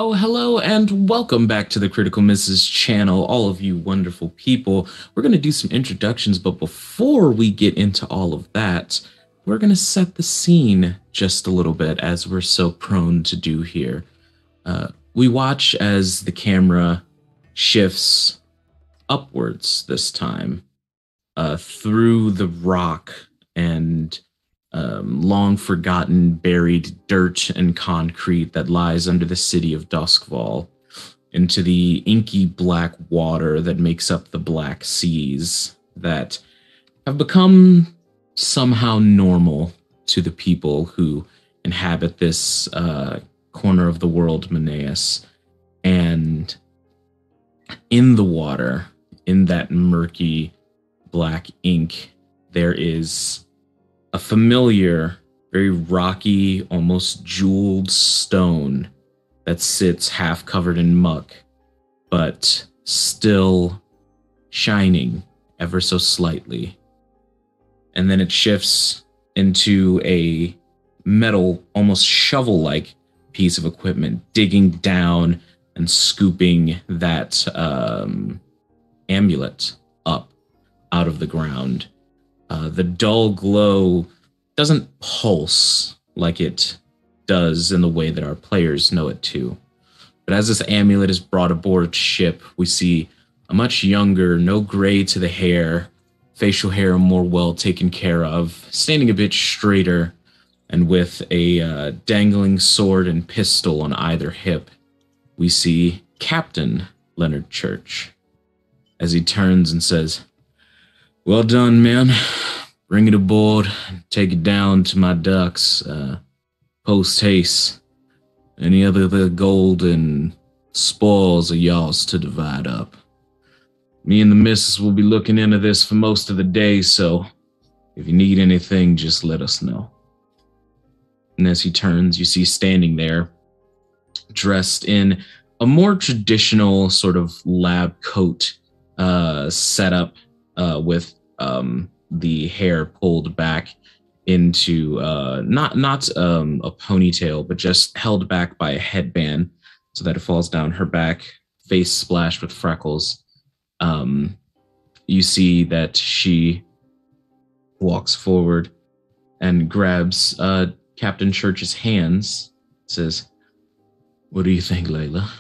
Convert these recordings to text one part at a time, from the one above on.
Oh, hello, and welcome back to the Critical Misses channel, all of you wonderful people. We're going to do some introductions, but before we get into all of that, we're going to set the scene just a little bit, as we're so prone to do here. We watch as the camera shifts upwards this time, through the rock and long forgotten buried dirt and concrete that lies under the city of Duskval, into the inky black water that makes up the Black Seas that have become somehow normal to the people who inhabit this corner of the world, Maneus. And in the water, in that murky black ink, there is a familiar, very rocky, almost jeweled stone that sits half covered in muck, but still shining ever so slightly. And then it shifts into a metal, almost shovel-like piece of equipment, digging down and scooping that amulet up out of the ground. The dull glow doesn't pulse like it does in the way that our players know it to. But as this amulet is brought aboard ship, we see a much younger, no gray to the hair, facial hair more well taken care of, standing a bit straighter, and with a dangling sword and pistol on either hip. We see Captain Leonard Church as he turns and says, "Well done, men. Bring it aboard. Take it down to my ducks. Post haste. Any other the gold and spoils are y'all's to divide up. Me and the missus will be looking into this for most of the day, so if you need anything, just let us know." And as he turns, you see standing there, dressed in a more traditional sort of lab coat setup, with the hair pulled back into not a ponytail, but just held back by a headband so that it falls down her back, face splashed with freckles. You see that she walks forward and grabs Captain Church's hands, says, "What do you think, Layla?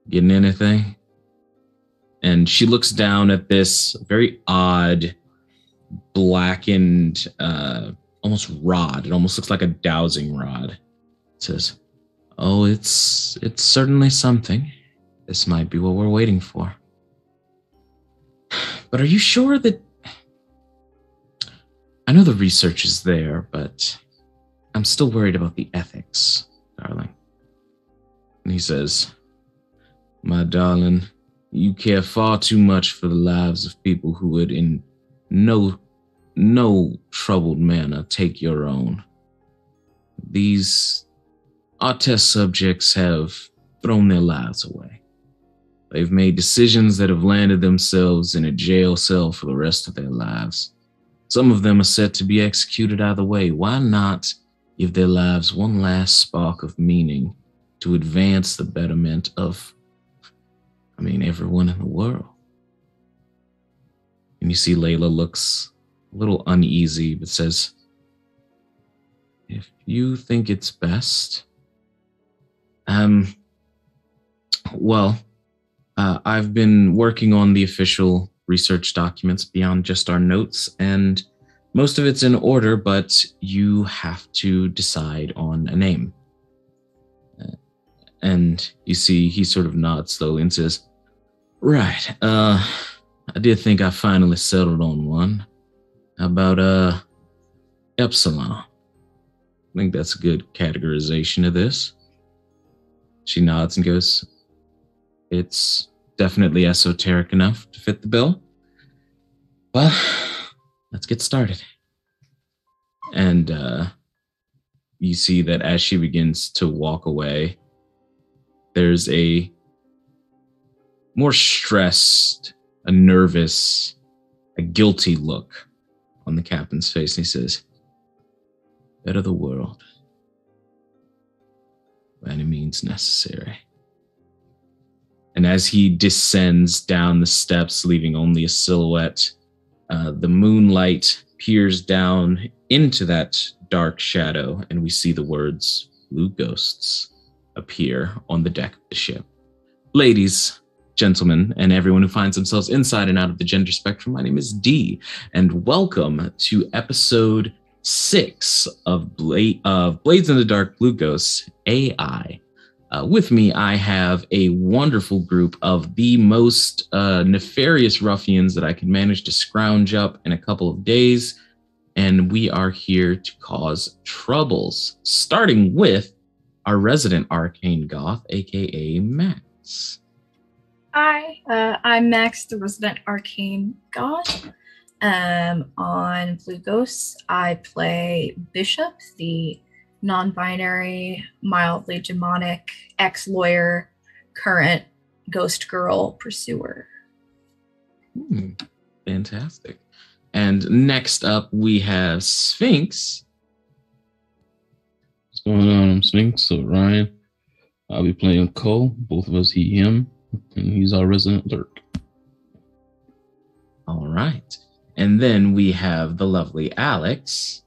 Getting anything?" And she looks down at this very odd, blackened, almost rod. It almost looks like a dowsing rod. It says, "Oh, it's certainly something. This might be what we're waiting for. But are you sure that... I know the research is there, but I'm still worried about the ethics, darling." And he says, "My darling, you care far too much for the lives of people who would in no troubled manner take your own. Our test subjects have thrown their lives away. They've made decisions that have landed themselves in a jail cell for the rest of their lives. Some of them are set to be executed either way. Why not give their lives one last spark of meaning to advance the betterment of, everyone in the world?" And you see Layla looks a little uneasy, but says, "If you think it's best, I've been working on the official research documents beyond just our notes, and most of it's in order, but you have to decide on a name." And you see he sort of nods slowly and says, "Right, I did think I finally settled on one. How about Epsilon? I think that's a good categorization of this." She nods and goes, "It's definitely esoteric enough to fit the bill. Well, let's get started." And you see that as she begins to walk away, there's a more stressed, a nervous, a guilty look on the captain's face. And he says, "Better the world. by any means necessary. And as he descends down the steps, leaving only a silhouette, the moonlight peers down into that dark shadow, and we see the words "Blue Ghosts" appear on the deck of the ship. Ladies, gentlemen, and everyone who finds themselves inside and out of the gender spectrum, my name is Dee, and welcome to episode 6 of Blades in the Dark Blue Ghosts AI. With me, I have a wonderful group of the most nefarious ruffians that I could manage to scrounge up in a couple of days, and we are here to cause troubles, starting with our resident arcane goth, aka Max. Hi, I'm Max, the resident arcane goth. On Blue Ghosts, I play Bishop, the non-binary, mildly demonic ex-lawyer, current ghost girl pursuer. Fantastic. And next up, we have Sphinx. What's going on? I'm Sphinx, so Ryan. I'll be playing Cole, both of us, he, him, and he's our resident lurk. All right. And then we have the lovely Alex.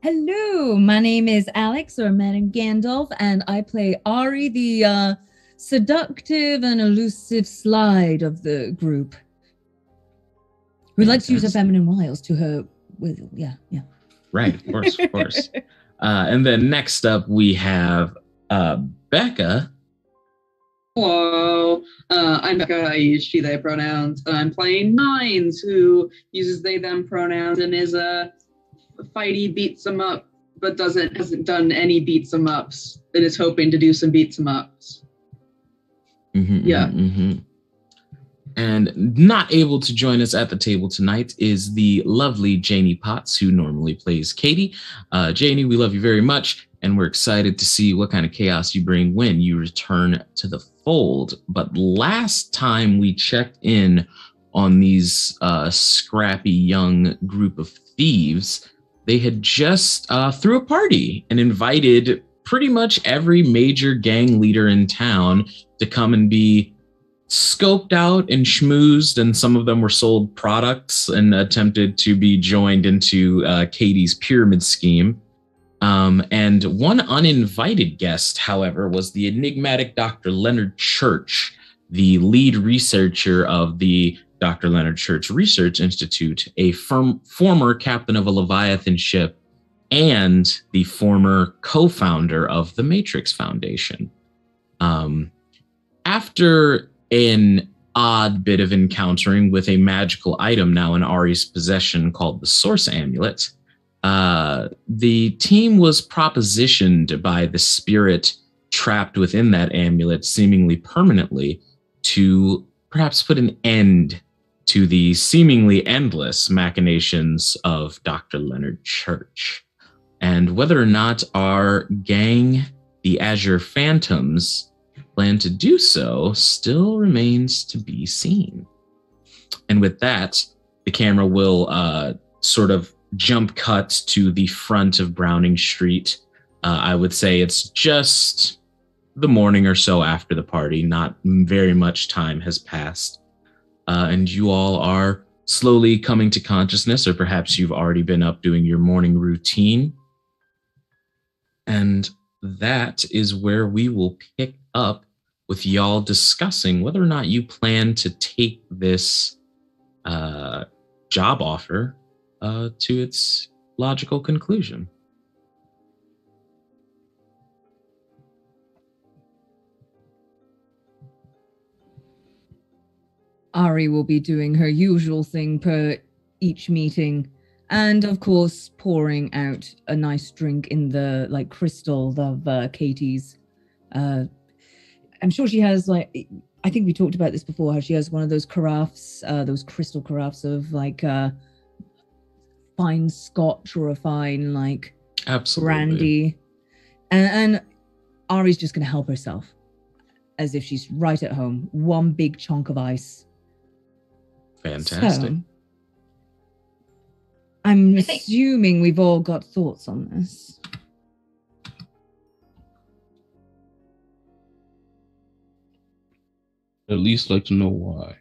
Hello, my name is Alex, or Madam Gandalf, and I play Ari, the seductive and elusive slide of the group, who likes to use her feminine wiles to her will. Yeah. Right, of course. And then next up, we have Becca. Hello, I'm Becca. I use she, they pronouns. I'm playing Mines, who uses they, them pronouns and is a fighty beats them up, but hasn't done any beats them ups, and is hoping to do some beats them ups. And not able to join us at the table tonight is the lovely Janie Potts, who normally plays Katie. Janie, we love you very much, and we're excited to see what kind of chaos you bring when you return to the fold. But last time we checked in on these scrappy young group of thieves, they had just threw a party and invited pretty much every major gang leader in town to come and be scoped out and schmoozed, and some of them were sold products and attempted to be joined into Katie's pyramid scheme. And one uninvited guest, however, was the enigmatic Dr. Leonard Church, the lead researcher of the Dr. Leonard Church Research Institute, a former captain of a Leviathan ship, and the former co-founder of the Matrix Foundation. After an odd bit of encountering with a magical item now in Ari's possession called the Source Amulet, the team was propositioned by the spirit trapped within that amulet seemingly permanently to perhaps put an end to the seemingly endless machinations of Dr. Leonard Church. And whether or not our gang, the Azure Phantoms, plan to do so still remains to be seen. And with that, the camera will sort of jump cut to the front of Browning Street. I would say it's just the morning or so after the party. Not very much time has passed. And you all are slowly coming to consciousness, or perhaps you've already been up doing your morning routine. And that is where we will pick up with y'all discussing whether or not you plan to take this job offer to its logical conclusion. Ari will be doing her usual thing per each meeting, and of course pouring out a nice drink in the crystal of Katie's. I'm sure she has I think we talked about this before, how she has one of those carafes, those crystal carafes of fine scotch or a fine Absolutely. brandy, and Ari's just going to help herself as if she's right at home. One big chunk of ice. Fantastic. So, I'm assuming we've all got thoughts on this. At least like to know why.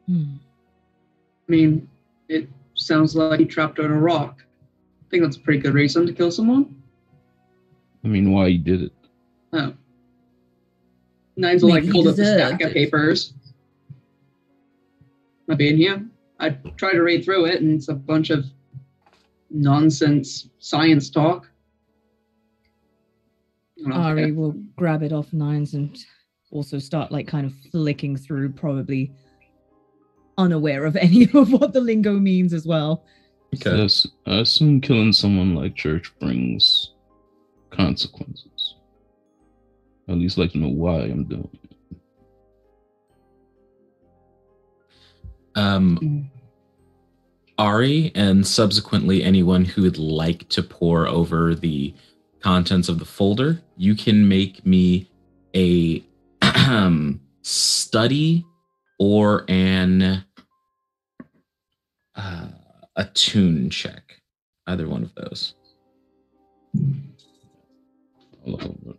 Hmm. I mean, it sounds like he trapped on a rock. I think that's a pretty good reason to kill someone. I mean, why he did it. Oh. Nines will Maybe he hold up a deserved stack of it. papers. Not being here. I try to read through it, and it's a bunch of nonsense science talk. Ari will grab it off Nines and also start like kind of flicking through, probably unaware of any of what the lingo means as well. Okay. Yes, I assume killing someone like Church brings consequences. At least like to know why I'm doing it. Ari and subsequently anyone who would like to pore over the contents of the folder, you can make me a study or an attune check. Either one of those. I'll look over it.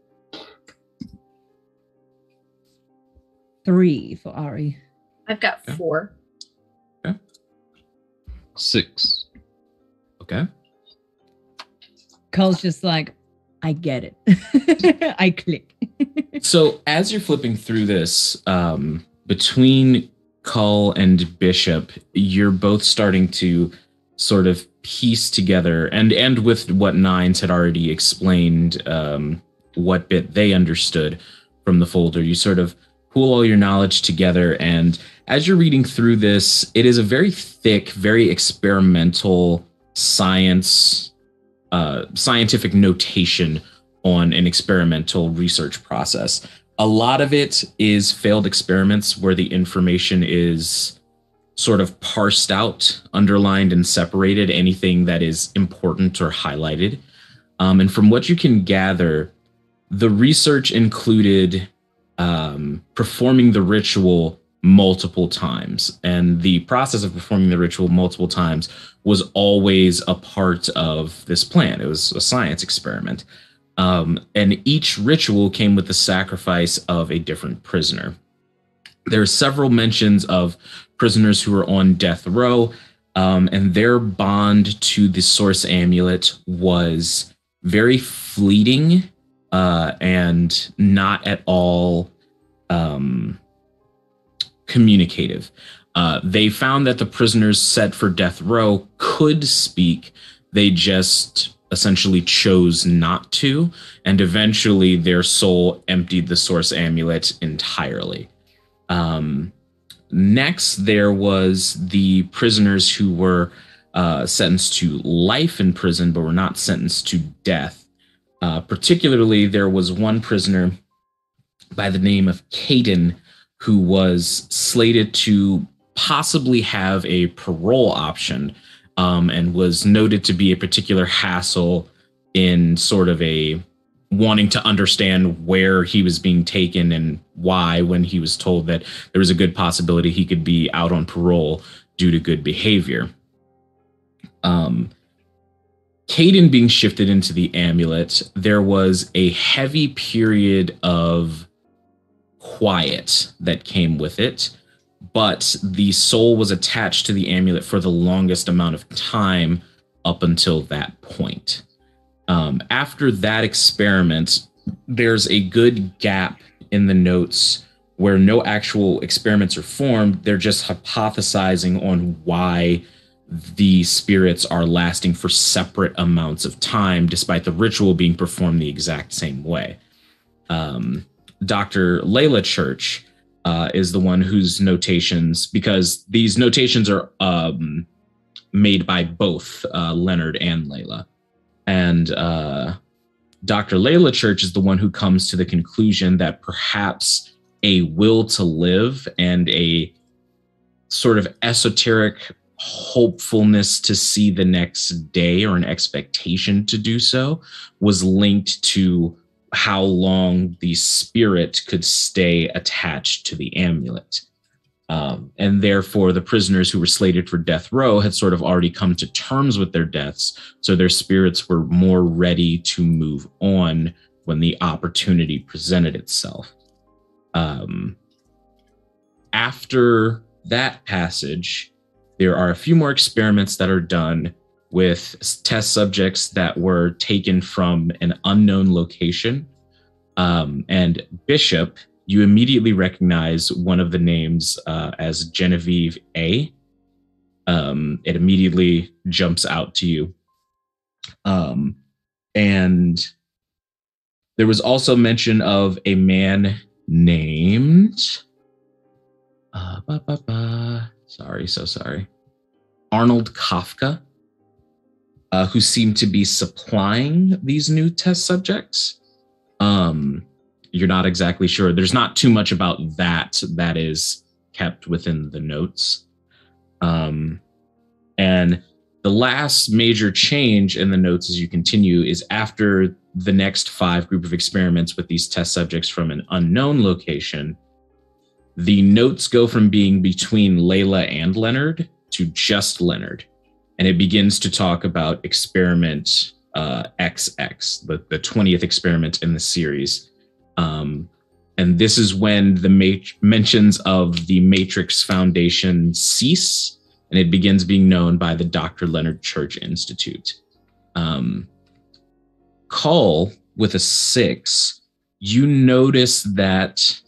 3 for Ari. I've got Okay. 4. 6. Okay. Carl's just like, I get it. I click. So as you're flipping through this, between Cull and Bishop, you're both starting to sort of piece together, and with what Nines had already explained, what bit they understood from the folder, you sort of pool all your knowledge together. And as you're reading through this, it is a very thick, very experimental scientific notation on an experimental research process. A lot of it is failed experiments where the information is sort of parsed out, underlined, and separated, anything that is important or highlighted. And from what you can gather, the research included performing the ritual multiple times. And the process of performing the ritual multiple times was always a part of this plan. It was a science experiment. And each ritual came with the sacrifice of a different prisoner. There are several mentions of prisoners who were on death row, and their bond to the source amulet was very fleeting and not at all communicative. They found that the prisoners set for death row could speak. They just essentially chose not to, and eventually their soul emptied the source amulet entirely. Next, there was the prisoners who were sentenced to life in prison, but were not sentenced to death. Particularly, there was one prisoner by the name of Caden who was slated to possibly have a parole option, and was noted to be a particular hassle in sort of a wanting to understand where he was being taken and why, when he was told that there was a good possibility he could be out on parole due to good behavior. Caden being shifted into the amulet, there was a heavy period of quiet that came with it, but the soul was attached to the amulet for the longest amount of time up until that point. After that experiment, there's a good gap in the notes where no actual experiments are formed. They're just hypothesizing on why the spirits are lasting for separate amounts of time, despite the ritual being performed the exact same way. Dr. Layla Church is the one whose notations, because these notations are made by both Leonard and Layla. And Dr. Layla Church is the one who comes to the conclusion that perhaps a will to live and a sort of esoteric hopefulness to see the next day, or an expectation to do so, was linked to how long the spirit could stay attached to the amulet. And therefore, the prisoners who were slated for death row had sort of already come to terms with their deaths, so their spirits were more ready to move on when the opportunity presented itself. After that passage, there are a few more experiments that are done with test subjects that were taken from an unknown location. And Bishop, you immediately recognize one of the names as Genevieve A. It immediately jumps out to you. And there was also mention of a man named... Sorry. Arnold Kafka, who seemed to be supplying these new test subjects. You're not exactly sure. There's not too much about that is kept within the notes. And the last major change in the notes as you continue is after the next 5 group of experiments with these test subjects from an unknown location, the notes go from being between Layla and Leonard to just Leonard. And it begins to talk about experiment XX, the 20th experiment in the series. And this is when the mentions of the Matrix Foundation cease, and it begins being known by the Dr. Leonard Church Institute. Cull, with a 6, you notice that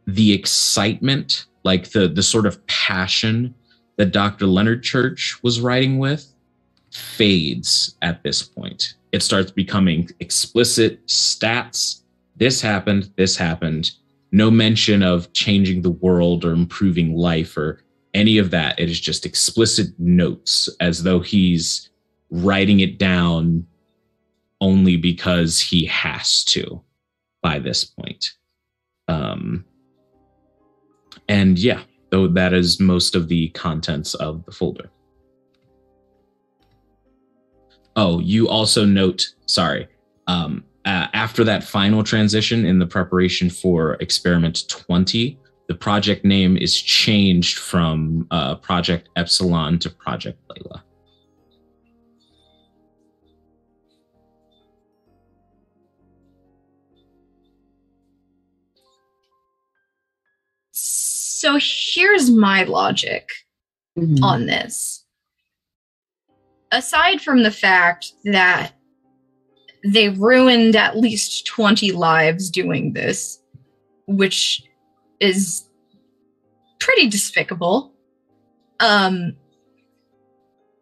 the excitement, like the sort of passion that Dr. Leonard Church was writing with, fades at this point. It starts becoming explicit stats. This happened. No mention of changing the world or improving life or any of that. It is just explicit notes, as though he's writing it down only because he has to by this point. And yeah, though that is most of the contents of the folder. Oh, you also note, after that final transition in the preparation for experiment 20, the project name is changed from Project Epsilon to Project Layla. So here's my logic on this. Aside from the fact that they ruined at least 20 lives doing this, which is pretty despicable.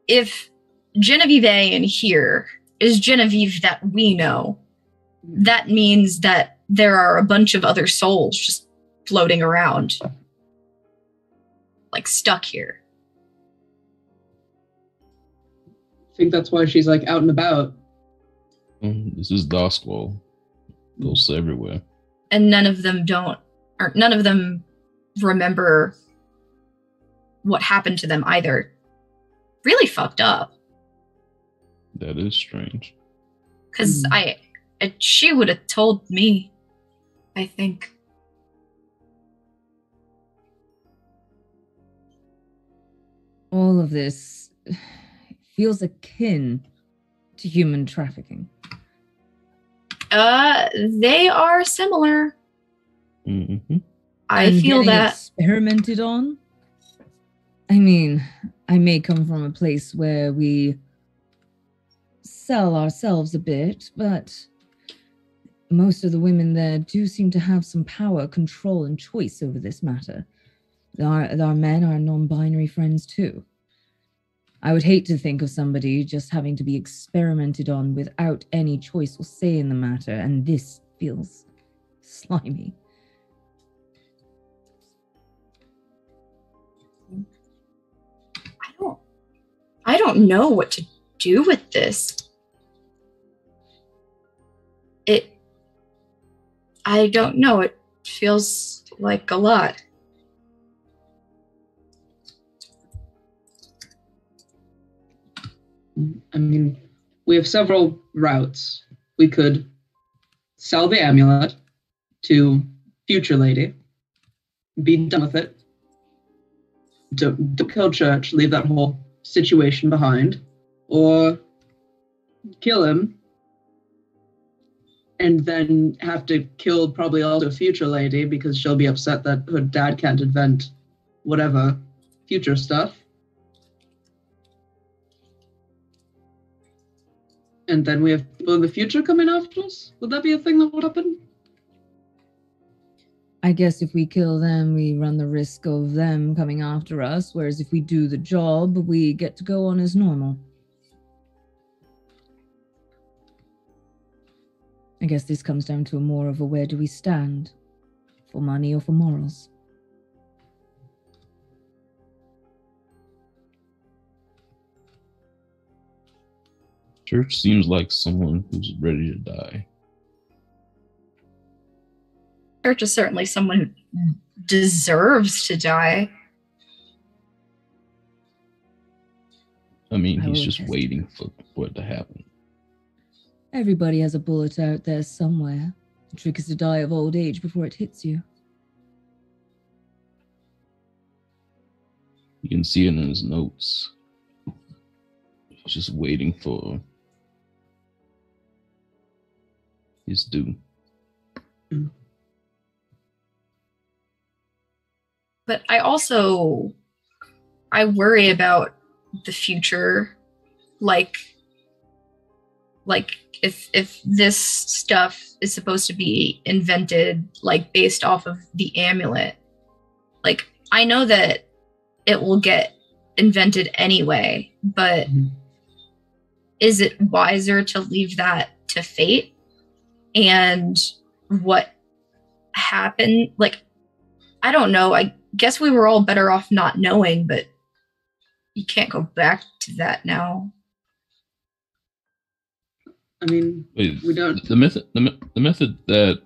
If Genevieve A in here is Genevieve that we know, that means that there are a bunch of other souls just floating around, like stuck here. I think that's why she's like out and about. This is Doskwell. Ghosts everywhere. And none of them remember what happened to them either. Really fucked up. That is strange. Because she would have told me, I think. All of this feels akin to human trafficking. They are similar. Mm-hmm. I feel that experimented on. I mean, I may come from a place where we sell ourselves a bit, but most of the women there do seem to have some power, control, and choice over this matter. Our men are non-binary friends too. I would hate to think of somebody just having to be experimented on without any choice or say in the matter, and this feels slimy. I don't know what to do with this. I don't know. It feels like a lot. I mean, we have several routes. We could sell the amulet to Future Lady, be done with it, don't kill Church, leave that whole situation behind, or kill him and then have to kill probably also a future lady because she'll be upset that her dad can't invent whatever future stuff. And then we have people in the future coming after us? Would that be a thing that would happen? I guess if we kill them, we run the risk of them coming after us, whereas if we do the job, we get to go on as normal. I guess this comes down to more of a where do we stand? For money or for morals? Church seems like someone who's ready to die. Church is certainly someone who deserves to die. I mean, I he's will just attest. waiting for it to happen. Everybody has a bullet out there somewhere. The trick is to die of old age before it hits you. You can see it in his notes. He's just waiting for his due. But I worry about the future. Like if this stuff is supposed to be invented like based off of the amulet, like I know that it will get invented anyway, but is it wiser to leave that to fate? And what happened? Like, I don't know. I guess we were all better off not knowing, but you can't go back to that now. I mean, Wait, we don't. the method that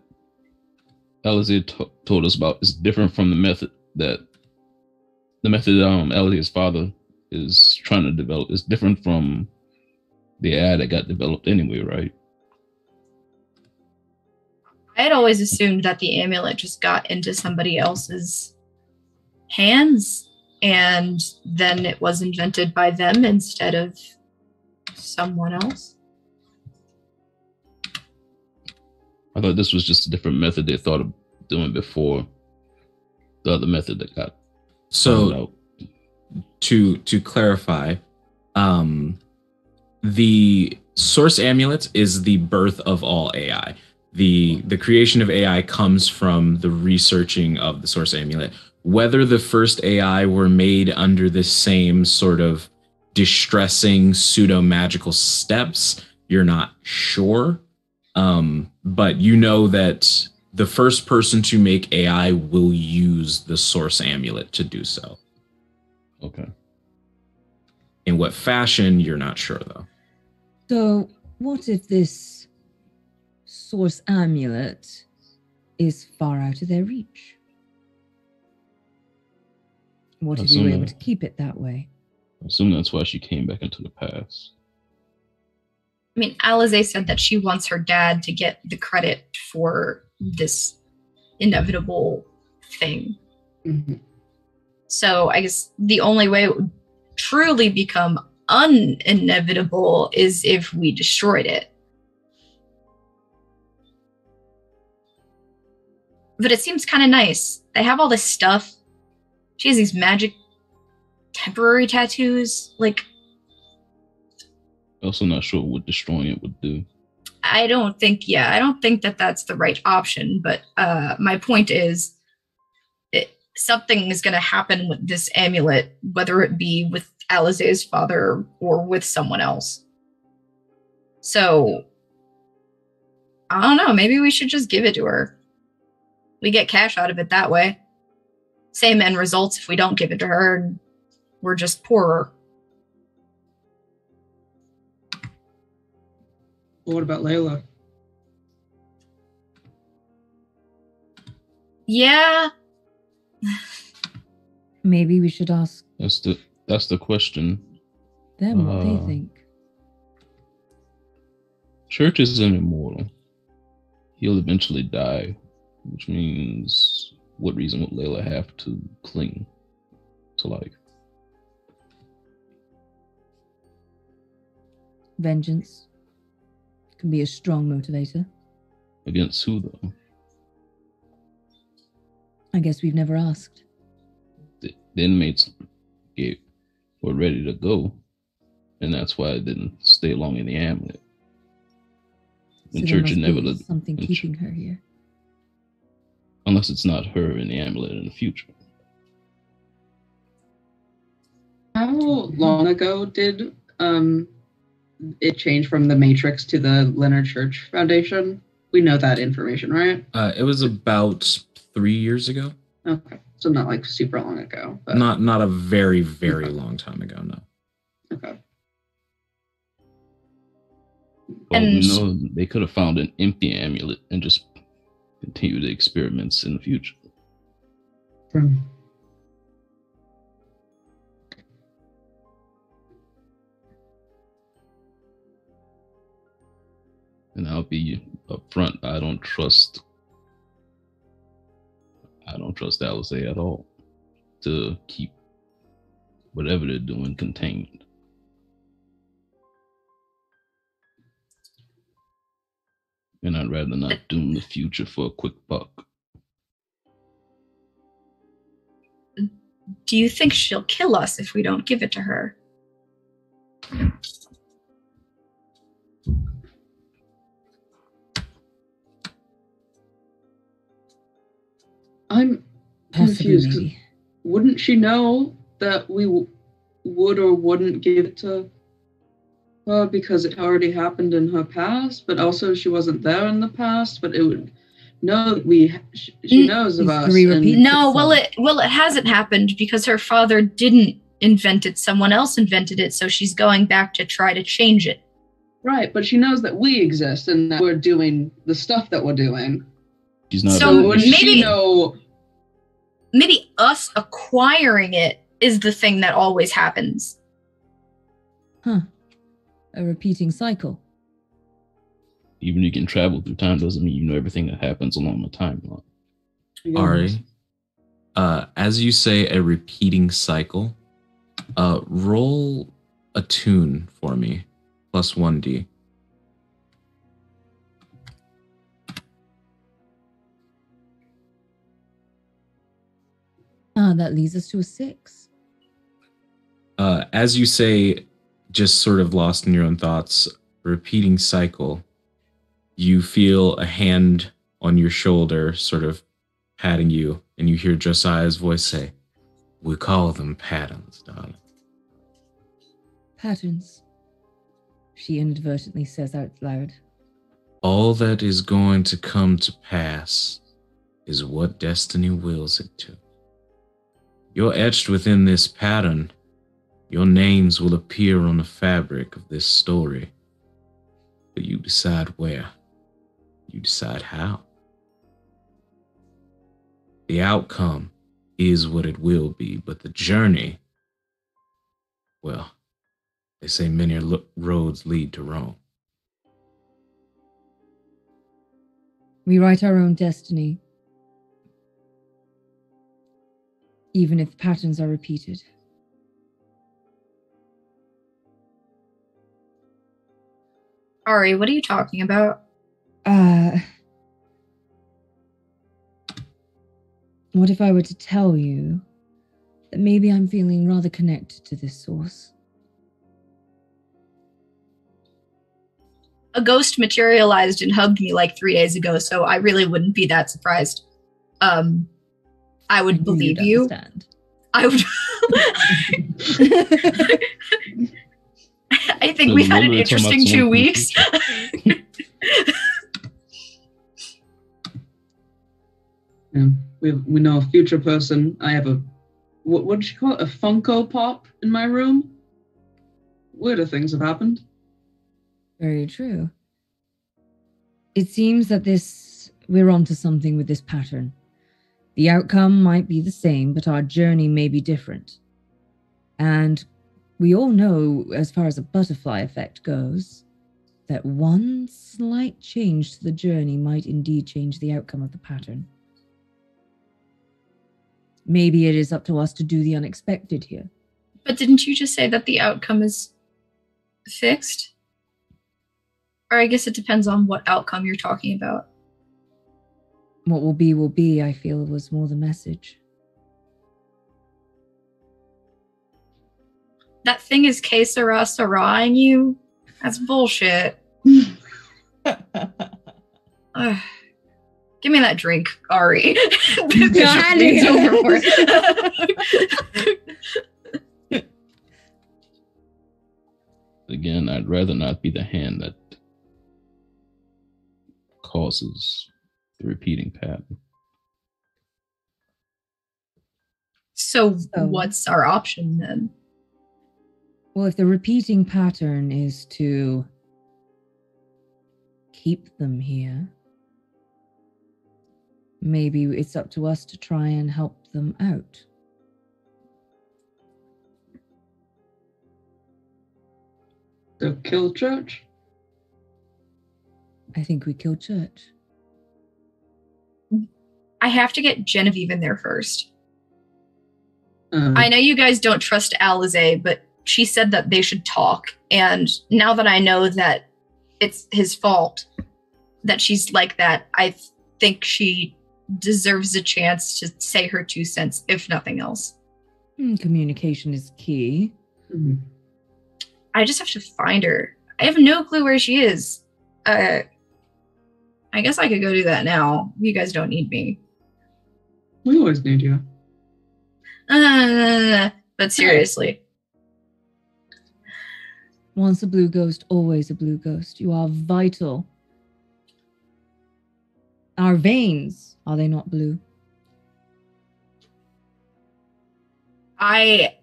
Alizé told us about is different from the method Alizé's father is trying to develop. Is different from the ad that got developed anyway, right? I had always assumed that the amulet just got into somebody else's hands and then it was invented by them instead of someone else. I thought this was just a different method they thought of doing before the other method that got found So out. to clarify, the source amulet is the birth of all AI. The creation of AI comes from the researching of the source amulet. Whether the first AI were made under the same sort of distressing pseudo magical steps, you're not sure. But you know that the first person to make AI will use the source amulet to do so. Okay. In what fashion, you're not sure, though. So, what if this source amulet is far out of their reach? What if we were able to keep it that way? I assume that's why she came back into the past. I mean, Alizé said that she wants her dad to get the credit for this inevitable thing. Mhm. So I guess the only way it would truly become uninevitable is if we destroyed it. But it seems kind of nice. They have all this stuff. She has these magic temporary tattoos. Like, Also not sure what destroying it would do. I don't think that that's the right option. But my point is, something is going to happen with this amulet, whether it be with Alizé's father or with someone else. So, I don't know. Maybe we should just give it to her. We get cash out of it that way. Same end results if we don't give it to her and we're just poorer. What about Layla? Yeah. Maybe we should ask That's the question. them what they think. Church isn't immortal. He'll eventually die, which means what reason would Layla have to cling to life? Vengeance can be a strong motivator. Against who, though? I guess we've never asked. The inmates were ready to go, and that's why I didn't stay long in the amulet. So The there church must never be let, something the keeping her here. unless it's not her in the amulet in the future. How long ago did it change from the Matrix to the Leonard Church Foundation? We know that information, right? It was about 3 years ago. Okay, so not like super long ago. But... Not a very, very long time ago, no. Okay. Well, And- we know they could have found an empty amulet and just continued the experiments in the future. And I'll be upfront. I don't trust Alizé at all to keep whatever they're doing contained. And I'd rather not doom the future for a quick buck. Do you think she'll kill us if we don't give it to her? I'm Possibly, confused. 'Cause maybe. wouldn't she know that we would or wouldn't give it to her because it already happened in her past? But also, she wasn't there in the past. But it would know that she knows of us. History repeats No, itself. well it hasn't happened because her father didn't invent it. Someone else invented it, so she's going back to try to change it. Right, but she knows that we exist and that we're doing the stuff that we're doing. She's not. So wouldn't she maybe- know? Maybe us acquiring it is the thing that always happens. Huh. A repeating cycle. Even if you can travel through time doesn't mean you know everything that happens along the timeline. Ari, as you say a repeating cycle, roll a tune for me, plus 1d. That leads us to a 6. As you say, just sort of lost in your own thoughts, repeating cycle, you feel a hand on your shoulder sort of patting you, and you hear Josiah's voice say, "We call them patterns, darling." Patterns. She inadvertently says out loud. All that is going to come to pass is what destiny wills it to. You're etched within this pattern. Your names will appear on the fabric of this story. But you decide where. You decide how. The outcome is what it will be, but the journey, well, they say many roads lead to Rome. We write our own destiny, even if patterns are repeated. Ari, what are you talking about? What if I were to tell you that maybe I'm feeling rather connected to this source? A ghost materialized and hugged me like 3 days ago, so I really wouldn't be that surprised. I would You'd believe you. understand. I would. I think So we've had an remember talking about interesting 2 someone from the weeks. Yeah, we know a future person. I have a what did you call it? A Funko Pop in my room. Weirder things have happened. Very true. It seems that we're onto something with this pattern. The outcome might be the same, but our journey may be different. And we all know, as far as a butterfly effect goes, that one slight change to the journey might indeed change the outcome of the pattern. Maybe it is up to us to do the unexpected here. But didn't you just say that the outcome is fixed? Or I guess it depends on what outcome you're talking about. What will be, I feel, was more the message. That thing is que sera sera-ing you? That's bullshit. Ugh. Give me that drink, Ari. God, It's over for it. Again, I'd rather not be the hand that causes the repeating pattern. So what's our option then? Well, if the repeating pattern is to keep them here, maybe it's up to us to try and help them out. So kill Church? I think we kill Church. I have to get Genevieve in there first. I know you guys don't trust Alize, but she said that they should talk. And now that I know that it's his fault that she's like that, I think she deserves a chance to say her 2 cents, if nothing else. Communication is key. Mhm. I just have to find her. I have no clue where she is. I guess I could go do that now. You guys don't need me. We always need you. But seriously. Once a blue ghost, always a blue ghost. You are vital. Our veins, are they not blue? I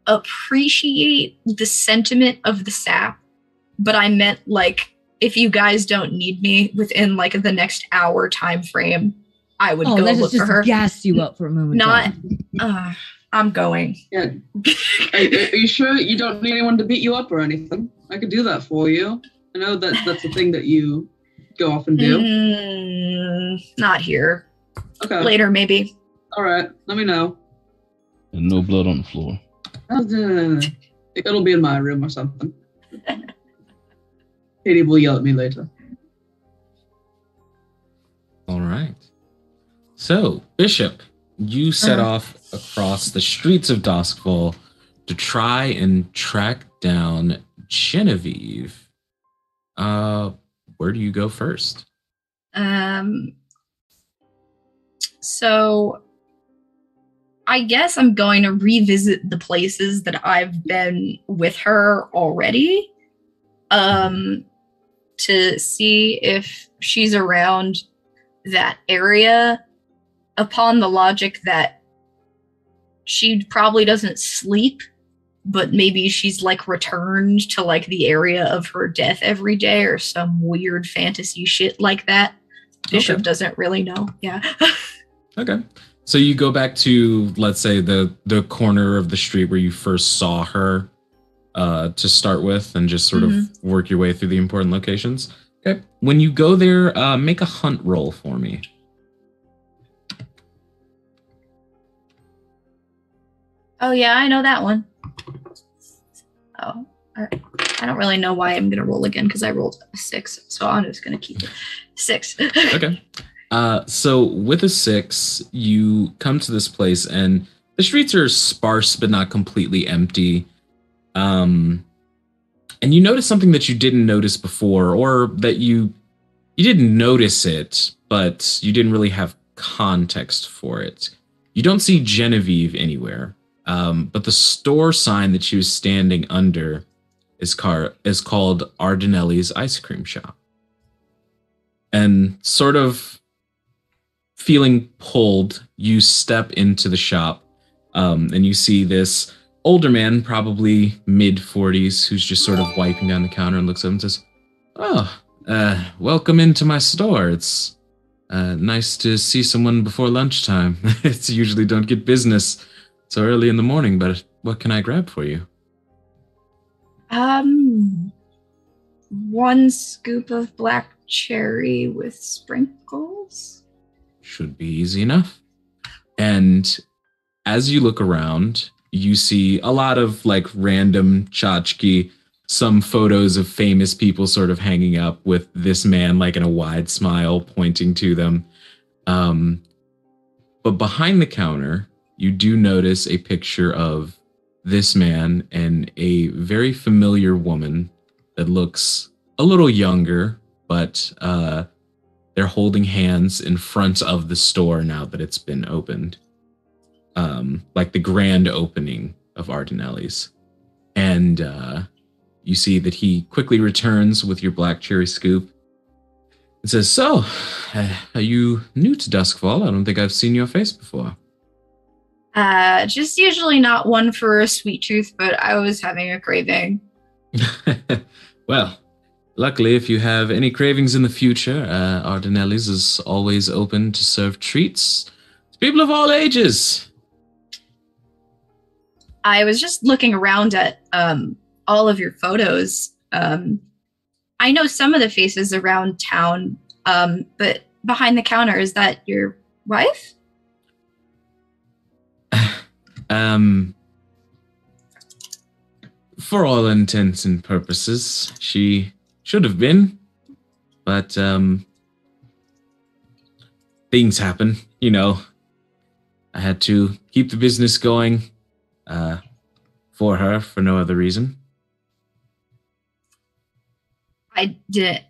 appreciate the sentiment of the sap, but I meant like if you guys don't need me within like the next hour time frame, I would go let's look just for her. gas you up for a moment. Not I'm going. Yeah. Are you sure you don't need anyone to beat you up or anything? I could do that for you. I know that's a thing that you go off and do. Not here. Okay. Later, maybe. All right. Let me know. And no blood on the floor. It'll be in my room or something. Katie will yell at me later. All right. So, Bishop, you set off across the streets of Duskfall to try and track down Genevieve. Where do you go first? So I guess I'm going to revisit the places that I've been with her already. To see if she's around that area, upon the logic that she probably doesn't sleep, but maybe she's like returned to like the area of her death every day or some weird fantasy shit like that. Bishop doesn't really know. Yeah. Okay. So you go back to, let's say, the corner of the street where you first saw her to start with, and just sort of work your way through the important locations. Okay. When you go there, make a hunt roll for me. Oh, yeah, I know that one. Oh, I don't really know why I'm going to roll again because I rolled a 6. So I'm just going to keep it 6. Okay. So with a 6, you come to this place, and the streets are sparse but not completely empty. And you notice something that you didn't notice before, or that you didn't notice it, but you didn't really have context for it. You don't see Genevieve anywhere, but the store sign that she was standing under is called Ardinelli's Ice Cream Shop. And sort of feeling pulled, you step into the shop, and you see this older man, probably mid-40s, who's just sort of wiping down the counter and looks up and says, welcome into my store. It's nice to see someone before lunchtime. It's usually don't get business so early in the morning, but what can I grab for you? 1 scoop of black cherry with sprinkles. Should be easy enough. And as you look around, you see a lot of like random tchotchke, some photos of famous people sort of hanging up with this man like in a wide smile pointing to them. But behind the counter, you do notice a picture of this man and a very familiar woman that looks a little younger, but they're holding hands in front of the store now that it's been opened. Like the grand opening of Ardinelli's. And you see that he quickly returns with your black cherry scoop and says, "So, are you new to Duskfall? I don't think I've seen your face before." Just usually not one for a sweet tooth, but I was having a craving. Well, luckily, if you have any cravings in the future, Ardinelli's is always open to serve treats to people of all ages. I was just looking around at all of your photos. I know some of the faces around town, but behind the counter, is that your wife? For all intents and purposes, she should have been, but things happen, you know. I had to keep the business going for her for no other reason. I didn't.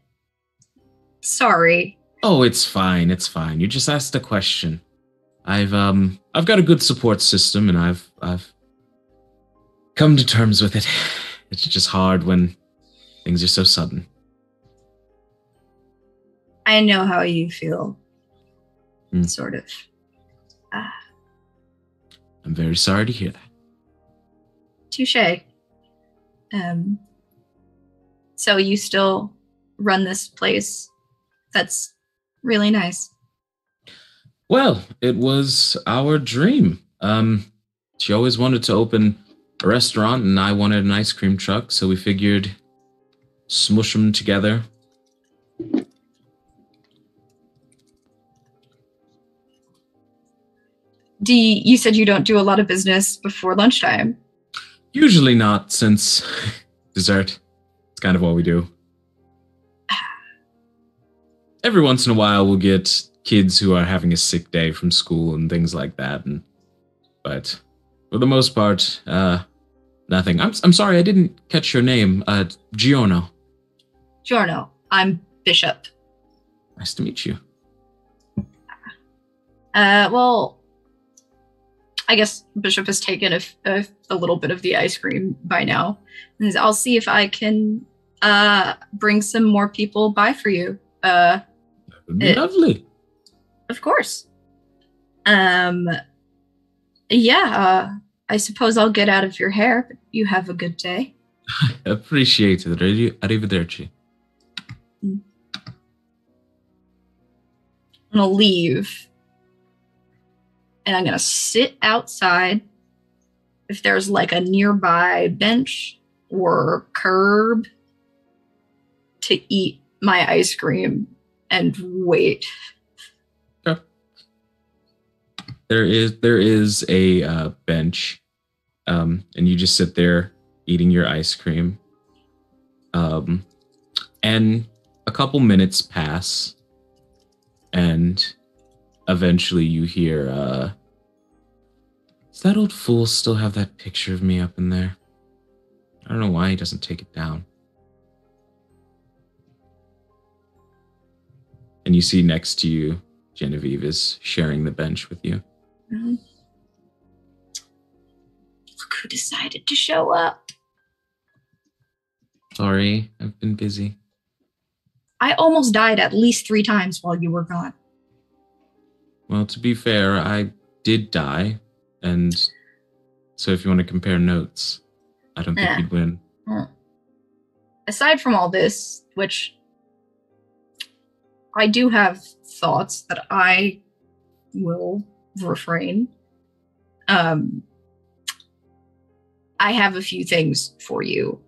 Sorry. Oh, it's fine. It's fine. You just asked a question. I've got a good support system, and I've come to terms with it. It's just hard when things are so sudden. I know how you feel. Sort of. I'm very sorry to hear that. Touché. So you still run this place? That's really nice. Well, it was our dream. She always wanted to open a restaurant, and I wanted an ice cream truck, so we figured smush them together. You said you don't do a lot of business before lunchtime. Usually not, since dessert. It's kind of what we do. Every once in a while, we'll get kids who are having a sick day from school and things like that. But for the most part, nothing. I'm sorry, I didn't catch your name. Giorno. Giorno. I'm Bishop. Nice to meet you. Well, I guess Bishop has taken a little bit of the ice cream by now. And I'll see if I can bring some more people by for you. That would be lovely. Of course. I suppose I'll get out of your hair, but you have a good day. Appreciate it. Arrivederci. I'm gonna leave. And I'm gonna sit outside. If there's like a nearby bench or curb to eat my ice cream and wait. Okay. There is a bench, and you just sit there eating your ice cream. And a couple minutes pass, and eventually you hear, does that old fool still have that picture of me up in there? I don't know why he doesn't take it down. And you see next to you, Genevieve is sharing the bench with you. Mm-hmm. Look who decided to show up. Sorry, I've been busy. I almost died at least 3 times while you were gone. Well, to be fair, I did die, and so if you want to compare notes, I don't think you'd win. Aside from all this, which I do have thoughts that I will refrain, I have a few things for you.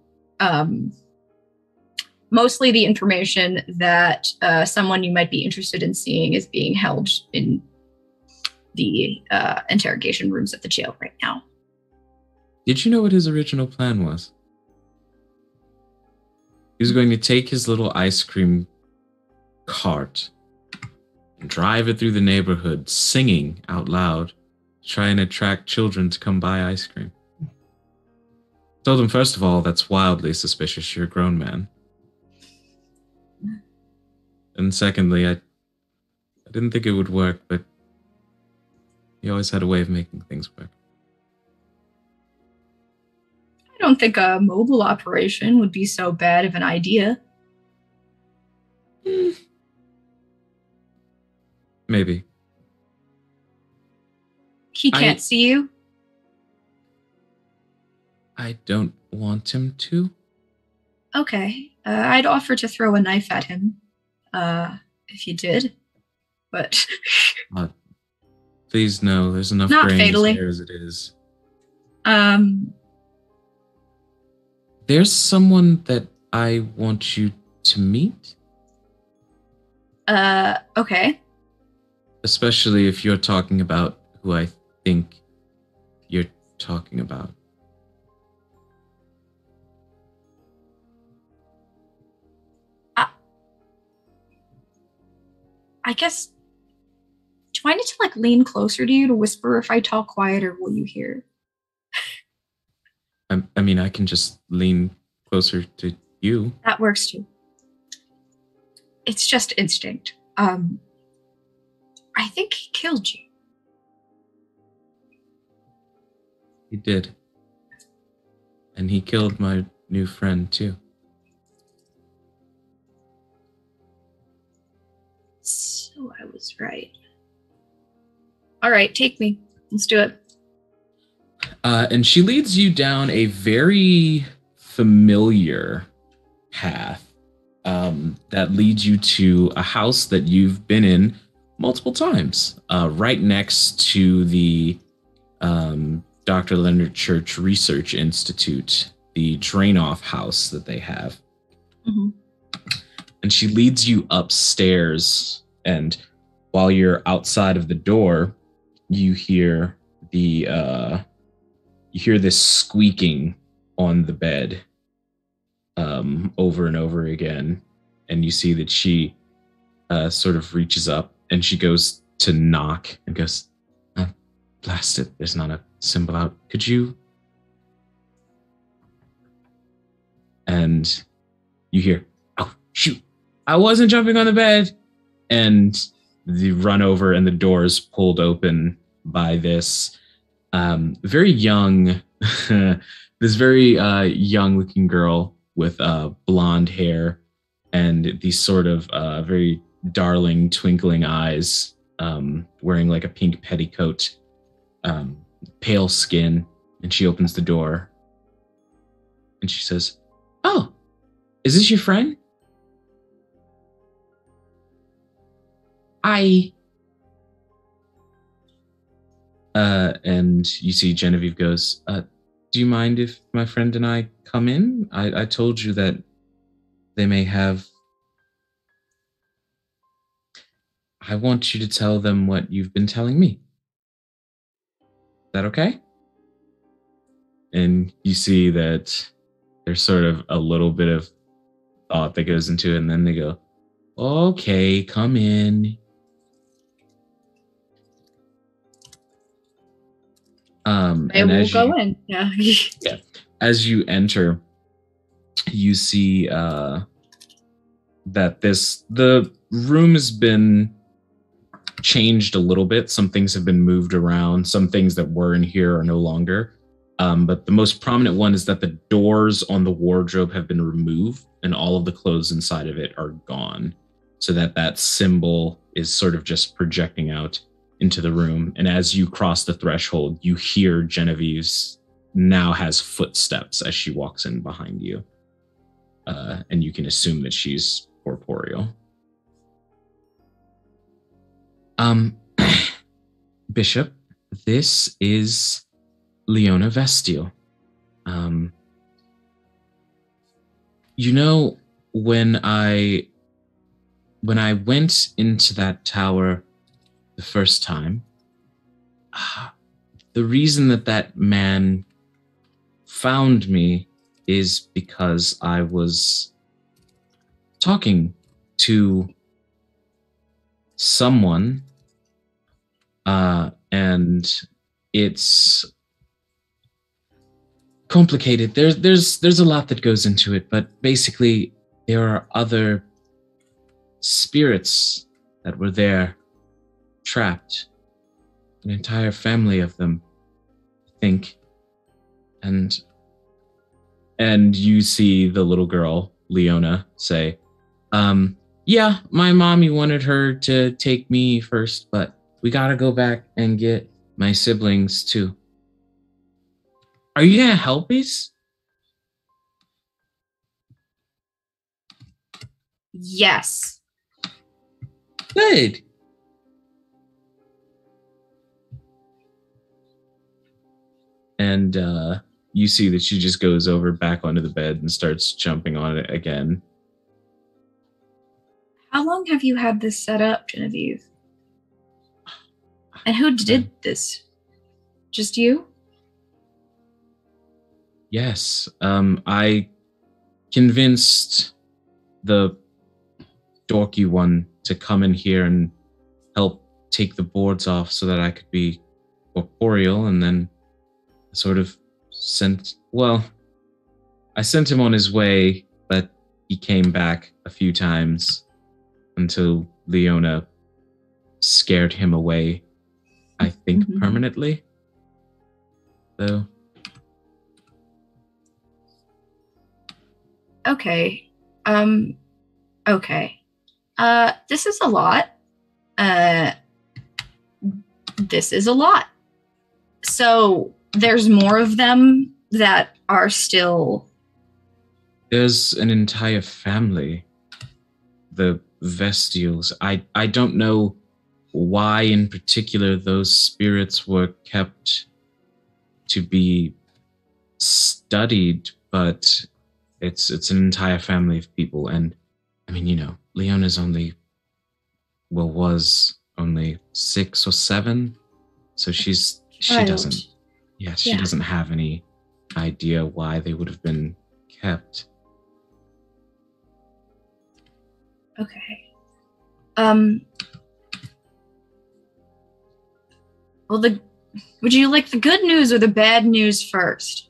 Mostly the information that someone you might be interested in seeing is being held in the interrogation rooms at the jail right now. Did you know what his original plan was? He was going to take his little ice cream cart and drive it through the neighborhood, singing out loud, try and attract children to come buy ice cream. Told him, first of all, that's wildly suspicious. You're a grown man. And secondly, I didn't think it would work, but he always had a way of making things work. I don't think a mobile operation would be so bad of an idea. Maybe. He can't see you? I don't want him to. Okay. I'd offer to throw a knife at him. If you did. But... Please, no. There's enough Not brains fatally. there as it is. There's someone that I want you to meet. Okay. Especially if you're talking about who I think you're talking about. I guess... Do I need to, like, lean closer to you to whisper? If I talk quieter, will you hear? I mean, I can just lean closer to you. That works, too. It's just instinct. I think he killed you. He did. And he killed my new friend, too. So I was right. All right, take me. Let's do it. And she leads you down a very familiar path that leads you to a house that you've been in multiple times, right next to the Dr. Leonard Church Research Institute, the drain-off house that they have. Mm-hmm. And she leads you upstairs, and while you're outside of the door, you hear this squeaking on the bed over and over again. And you see that she sort of reaches up and she goes to knock and goes, blast it, there's not a symbol out. Could you? And you hear, oh, shoot, I wasn't jumping on the bed. And you run over and the door is pulled open by this very young, this very young looking girl with blonde hair and these sort of very darling twinkling eyes, wearing like a pink petticoat, pale skin. And she opens the door and she says, oh, is this your friend? And you see Genevieve goes, do you mind if my friend and I come in? I told you that they may have... I want you to tell them what you've been telling me. Is that okay? And you see that there's sort of a little bit of thought that goes into it, and then they go, okay, come in. I will go in. Yeah. Yeah. As you enter, you see that the room has been changed a little bit. Some things have been moved around. Some things that were in here are no longer. But the most prominent one is that the doors on the wardrobe have been removed and all of the clothes inside of it are gone. So that symbol is sort of just projecting out into the room. And as you cross the threshold, you hear Genevieve's now has footsteps as she walks in behind you. And you can assume that she's corporeal. Bishop, this is Leona Vestial. You know, when I went into that tower the first time, the reason that man found me is because I was talking to someone, and it's complicated. There's a lot that goes into it, but basically there are other spirits that were there, trapped. An entire family of them, I think. And you see the little girl, Leona, say, yeah, my mommy wanted her to take me first, but we gotta go back and get my siblings too. Are you gonna help us? Yes. Good. And you see that she just goes over back onto the bed and starts jumping on it again. How long have you had this set up, Genevieve? And who did this? Just you? Yes. I convinced the dorky one to come in here and help take the boards off so that I could be corporeal, and then sort of I sent him on his way, but he came back a few times until Leona scared him away, I think permanently. So. Okay. Okay. This is a lot. This is a lot. So there's more of them that are still... There's an entire family. The Vestials. I don't know why in particular those spirits were kept to be studied, but it's an entire family of people. And I mean, you know, Leona's was only 6 or 7, so she doesn't have any idea why they would have been kept. Okay. Well, would you like the good news or the bad news first?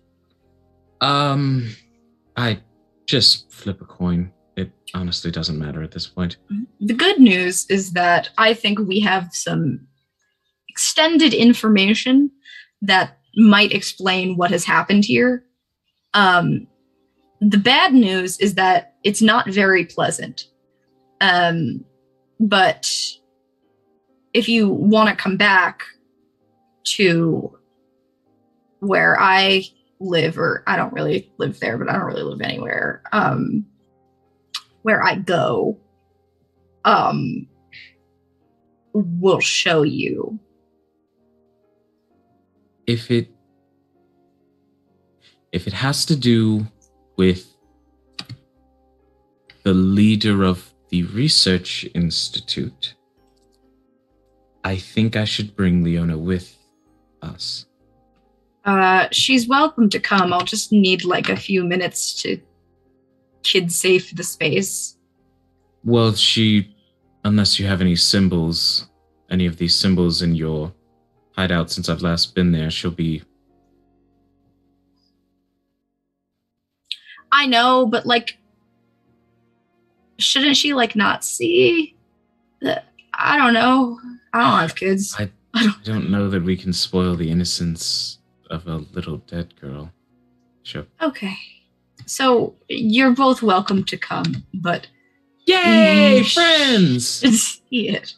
I just flip a coin. It honestly doesn't matter at this point. The good news is that I think we have some extended information that might explain what has happened here. The bad news is that it's not very pleasant. But if you want to come back to where I live, or I don't really live there, but I don't really live anywhere, where I go, we'll show you. If it has to do with the leader of the research institute, I think I should bring Leona with us. She's welcome to come. I'll just need like a few minutes to kid safe the space. Well, unless you have any of these symbols in your hideout since I've last been there, she'll be... I know, but like, shouldn't she like not see? I don't know. I don't have kids. I don't know that we can spoil the innocence of a little dead girl. Sure. Okay. So you're both welcome to come, but... Yay, friends! See it.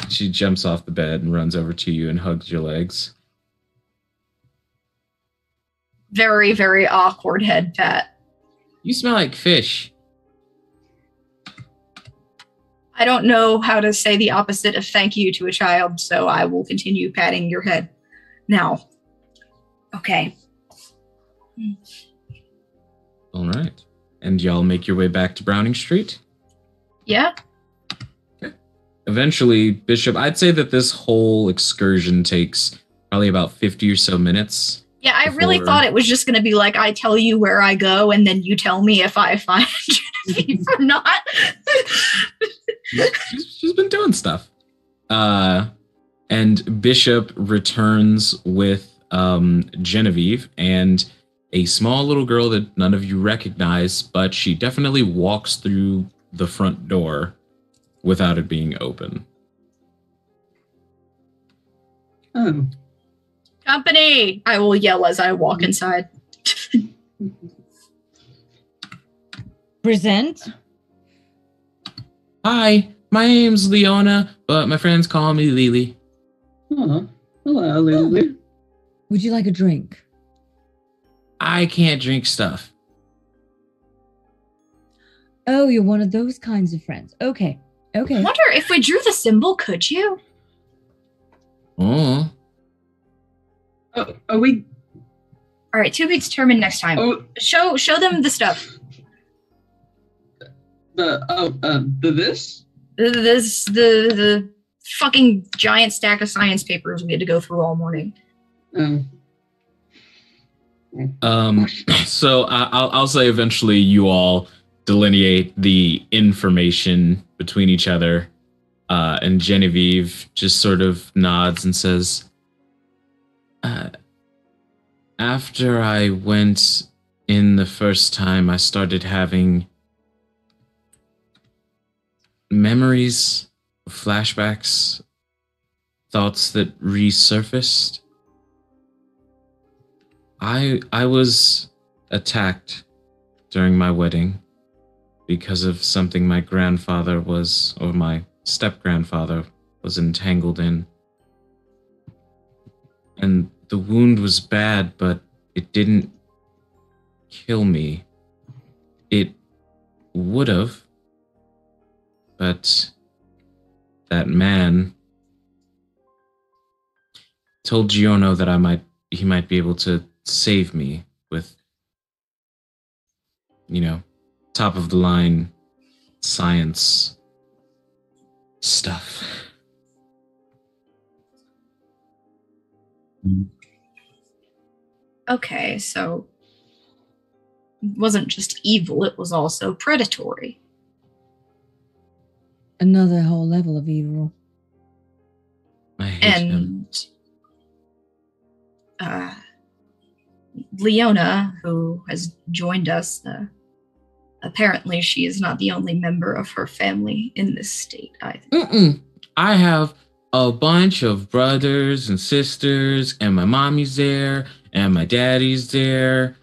She jumps off the bed and runs over to you and hugs your legs. Very, very awkward head pat. You smell like fish. I don't know how to say the opposite of thank you to a child, so I will continue patting your head. Now. Okay. All right. And y'all make your way back to Browning Street? Yeah. Okay. Eventually, Bishop, I'd say that this whole excursion takes probably about 50 or so minutes. Yeah, I really before- thought it was just going to be like, I tell you where I go, and then you tell me if I find Genevieve or not. she's been doing stuff. And Bishop returns with Genevieve and a small little girl that none of you recognize, but she definitely walks through the front door without it being open. Oh. Company! I will yell as I walk inside. Present. Hi, my name's Leona, but my friends call me Lily. Oh. Hello, Lily. Would you like a drink? I can't drink stuff. Oh, you're one of those kinds of friends. Okay. I Okay. wonder if we drew the symbol, could you? Oh, Oh, are we? All right, to be determined next time. Oh, Show them the stuff. the this? The fucking giant stack of science papers we had to go through all morning. So I'll say eventually you all delineate the information between each other, and Genevieve just sort of nods and says, after I went in the first time, I started having memories, flashbacks, thoughts that resurfaced. I was attacked during my wedding because of something my grandfather was, or my step-grandfather was entangled in. And the wound was bad, but it didn't kill me. It would have, but that man told Giono that he might be able to save me with, top of the line science stuff. Okay, so it wasn't just evil, it was also predatory. Another whole level of evil. I hate him. And Leona, who has joined us, apparently she is not the only member of her family in this state either. I have a bunch of brothers and sisters, and my mommy's there, and my daddy's there.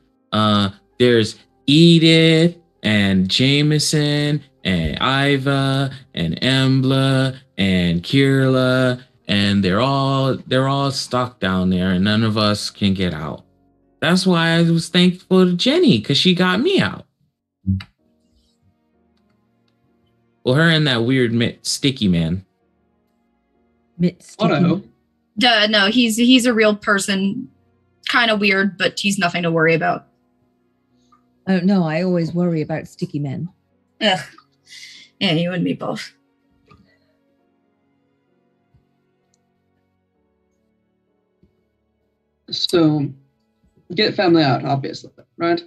There's Edith and Jameson and Iva and Embla and Kirla, and they're all stuck down there, and none of us can get out. That's why I was thankful to Jenny, because she got me out. Well, her and that weird sticky man. Otto. No, he's a real person. Kind of weird, but he's nothing to worry about. Oh no, I always worry about sticky men. Ugh. Yeah, you and me both. So, get family out, obviously, right?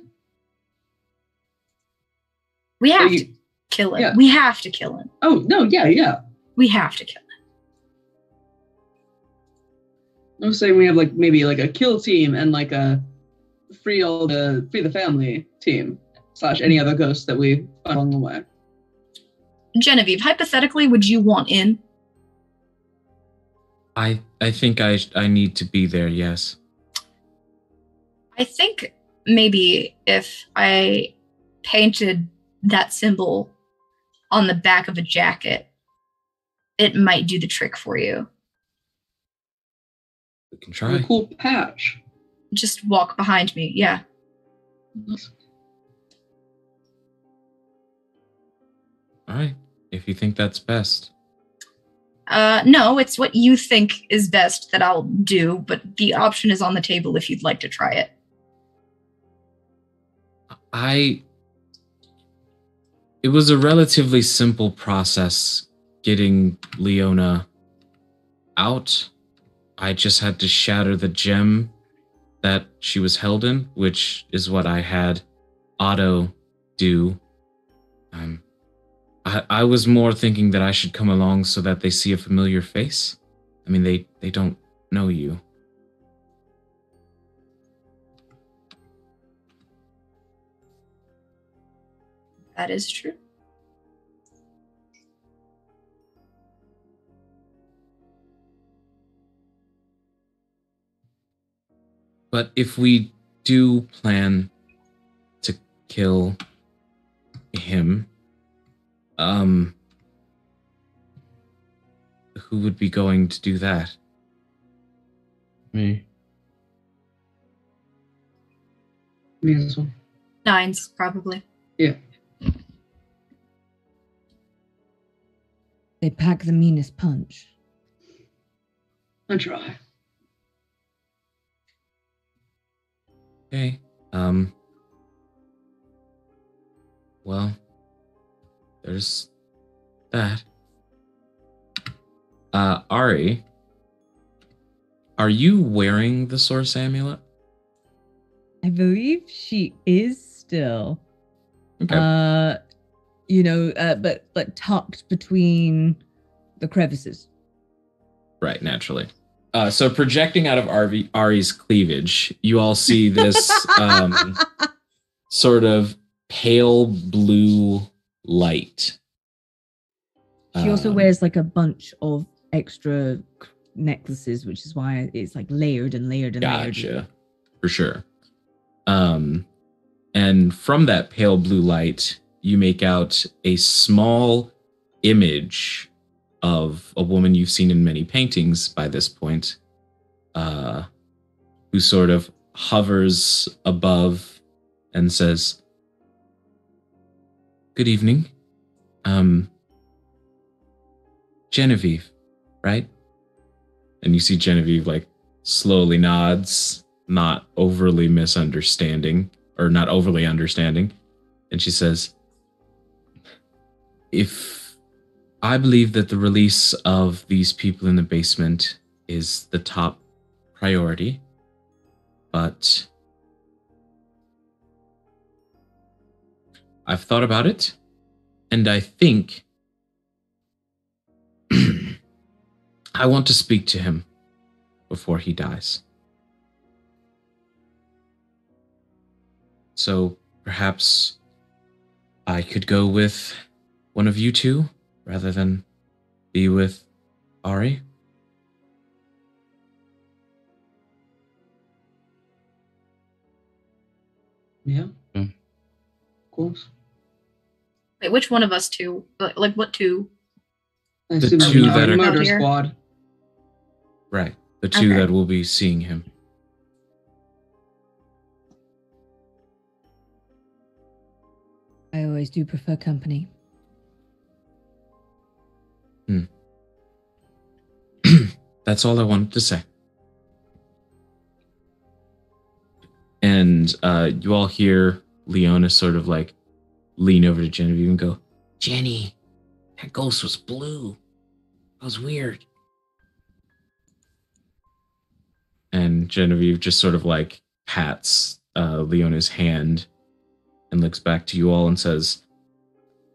We have So to kill him. yeah. We have to kill him. Oh no, yeah. We have to kill him. I'm saying we have maybe a kill team and a free the family team / any other ghosts that we find along the way. Genevieve, hypothetically, would you want in? I think I need to be there, yes. I think maybe if I painted that symbol on the back of a jacket, it might do the trick for you. We can try. A cool patch. Just walk behind me. Yeah. All right, if you think that's best. No, it's what you think is best that I'll do, but the option is on the table if you'd like to try it. It was a relatively simple process getting Leona out. I just had to shatter the gem that she was held in, which is what I had Otto do. I was more thinking that I should come along so that they see a familiar face. I mean, they don't know you. That is true. But if we do plan to kill him, who would be going to do that? Me. Me as well. Nines, probably. Yeah. They pack the meanest punch. I try. Okay. Well, there's that. Ari, are you wearing the source amulet? I believe she is still. Okay. But tucked between the crevices. Right, naturally. So projecting out of Ari's cleavage, you all see this sort of pale blue light. She also wears like a bunch of extra necklaces, which is why it's like layered and layered and layered. Gotcha. For sure. And from that pale blue light, you make out a small image of a woman you've seen in many paintings by this point, who sort of hovers above and says, "Good evening. Genevieve, right?" And you see Genevieve like slowly nods, not overly understanding. And she says, "If I believe that the release of these people in the basement is the top priority, but I've thought about it, and I think I want to speak to him before he dies. So perhaps I could go with one of you two rather than be with Ari." Yeah. Yeah. Of course. Wait, which one of us two? Like what two? I The assume two that are- murder Here. squad. Right. The two Okay. that will be seeing him. I always do prefer company. That's all I wanted to say. And you all hear Leona sort of like lean over to Genevieve and go, "Jenny, that ghost was blue. That was weird." And Genevieve just sort of like pats Leona's hand and looks back to you all and says,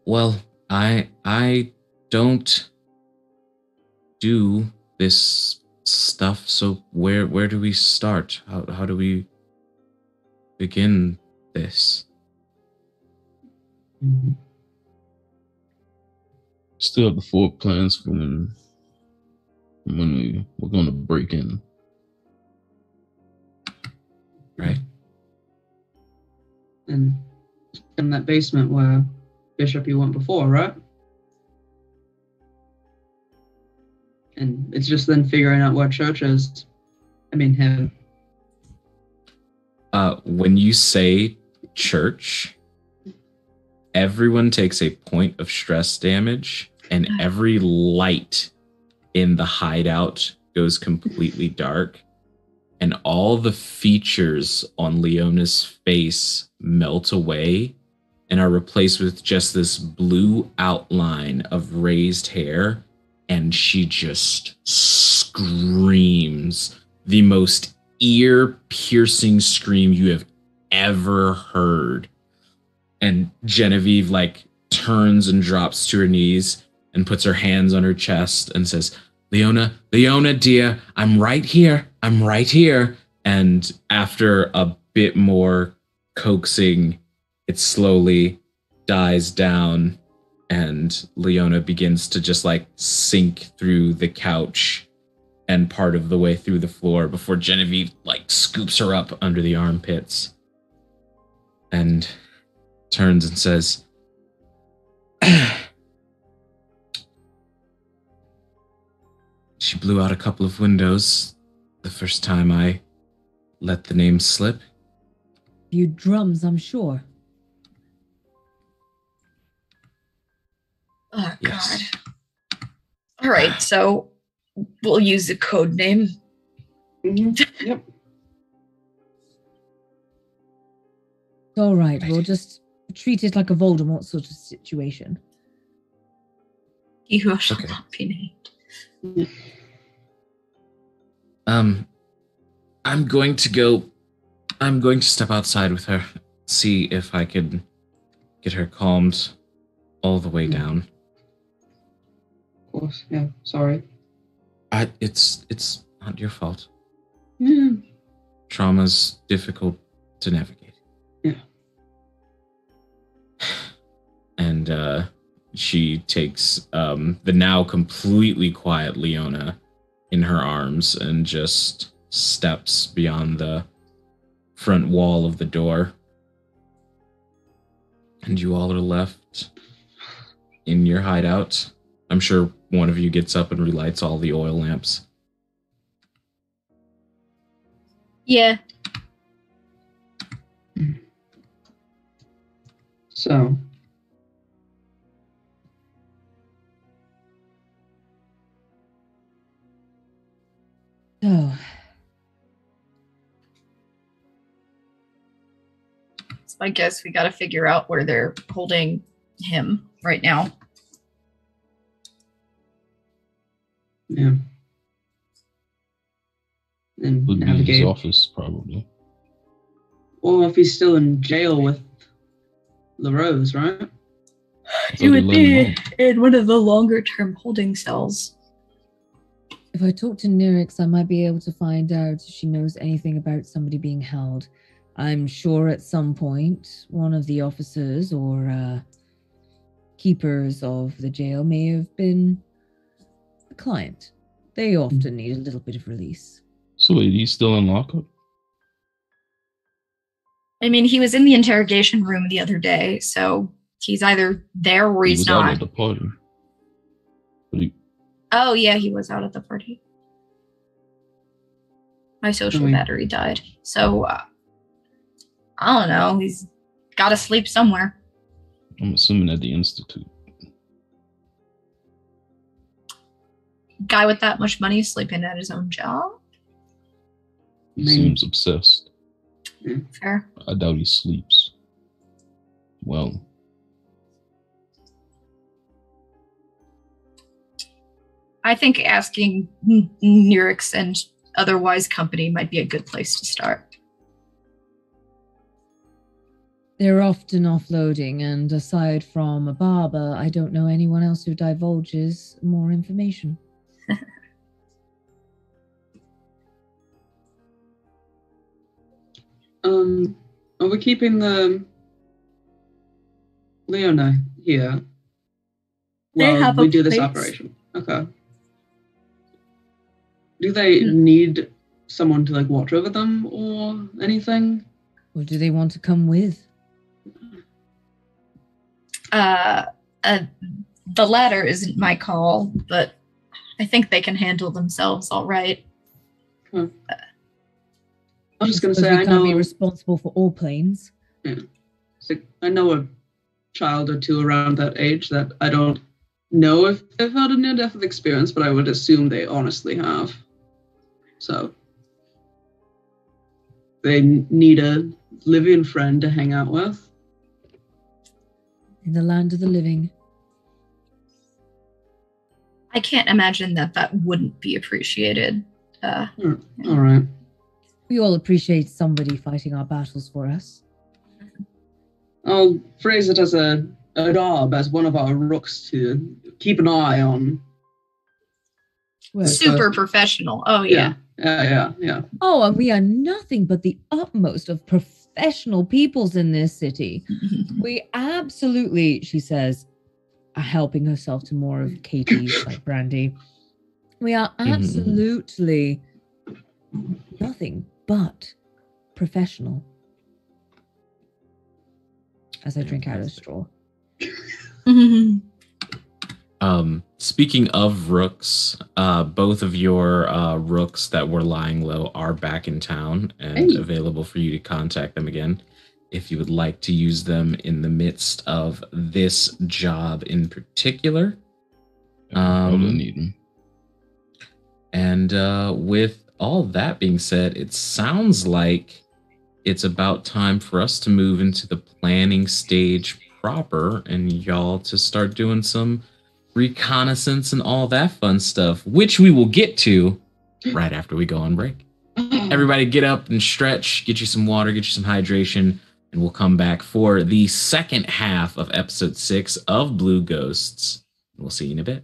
"Well, I don't do this stuff, so where do we start? How do we begin this?" Mhm. Still have the full plans for when we're going to break in. Right. And in that basement where Bishop you went before, right? And it's just then figuring out what church is. I mean, him. When you say church, everyone takes a point of stress damage, and every light in the hideout goes completely dark, and all the features on Leona's face melt away and are replaced with just this blue outline of raised hair, and she just screams the most ear-piercing scream you have ever heard. And Genevieve like turns and drops to her knees and puts her hands on her chest and says, Leona, dear, I'm right here. And after a bit more coaxing, it slowly dies down and Leona begins to just like sink through the couch and part of the way through the floor before Genevieve like scoops her up under the armpits and turns and says, she blew out a couple of windows the first time I let the name slip. You drums, I'm sure. Oh, Yes. God. All right, so we'll use the code name. Mm-hmm. Yep. All right, we'll just treat it like a Voldemort sort of situation. He who shall Okay. not be named. I'm going to step outside with her, see if I can get her calmed all the way down. Of course. Yeah. Sorry. It's not your fault. Yeah. Trauma's difficult to navigate. Yeah. And she takes the now completely quiet Leona in her arms and just steps beyond the front wall of the door. And you all are left in your hideout. I'm sure one of you gets up and relights all the oil lamps. Yeah. So. Oh, So I guess we got to figure out where they're holding him right now. Yeah. And Would be his navigate. office, probably. Or if he's still in jail with LaRose, right? I He thought they would let him be out. in one of the longer term holding cells. if I talk to Nyrix, I might be able to find out if she knows anything about somebody being held. I'm sure at some point one of the officers or keepers of the jail may have been a client. They often need a little bit of release. So wait, he's still in lockup? I mean, he was in the interrogation room the other day, so he's either there or He he's was out not. at the party. But he, Oh, yeah, he was out at the party. My social Mhm. battery died. So, I don't know. He's got to sleep somewhere. I'm assuming at the Institute. Guy with that much money sleeping at his own job? He Maybe. seems obsessed. Fair. I doubt he sleeps. Well, I think asking Nyrix and otherwise company might be a good place to start. They're often offloading, and aside from a barber, I don't know anyone else who divulges more information. Are we keeping the Leona here They while have we a do this place. operation? Okay. Do they Hmm. need someone to like watch over them or anything? Or do they want to come with? The latter isn't my call, but I think they can handle themselves all right. I was just gonna Suppose say we I can't be know responsible for all planes. I know a child or two around that age that I don't know if they've had a near-death experience, but I would assume they honestly have. So they need a living friend to hang out with. In the land of the living. I can't imagine that wouldn't be appreciated. All right. We all appreciate somebody fighting our battles for us. I'll phrase it as a job as one of our rooks to keep an eye on. Well, Super professional. Oh yeah. Yeah. oh, and we are nothing but the utmost of professional peoples in this city. We absolutely, she says, are helping herself to more of Katie's like brandy. We are absolutely nothing but professional. As I drink out of a straw. Speaking of rooks, both of your rooks that were lying low are back in town and available for you to contact them again if you would like to use them in the midst of this job in particular. Probably need them. And with all that being said, it sounds like it's about time for us to move into the planning stage proper and y'all to start doing some reconnaissance and all that fun stuff, which we will get to right after we go on break. Everybody get up and stretch, get you some water, get you some hydration, and we'll come back for the second half of episode 6 of Blue Ghosts. We'll see you in a bit.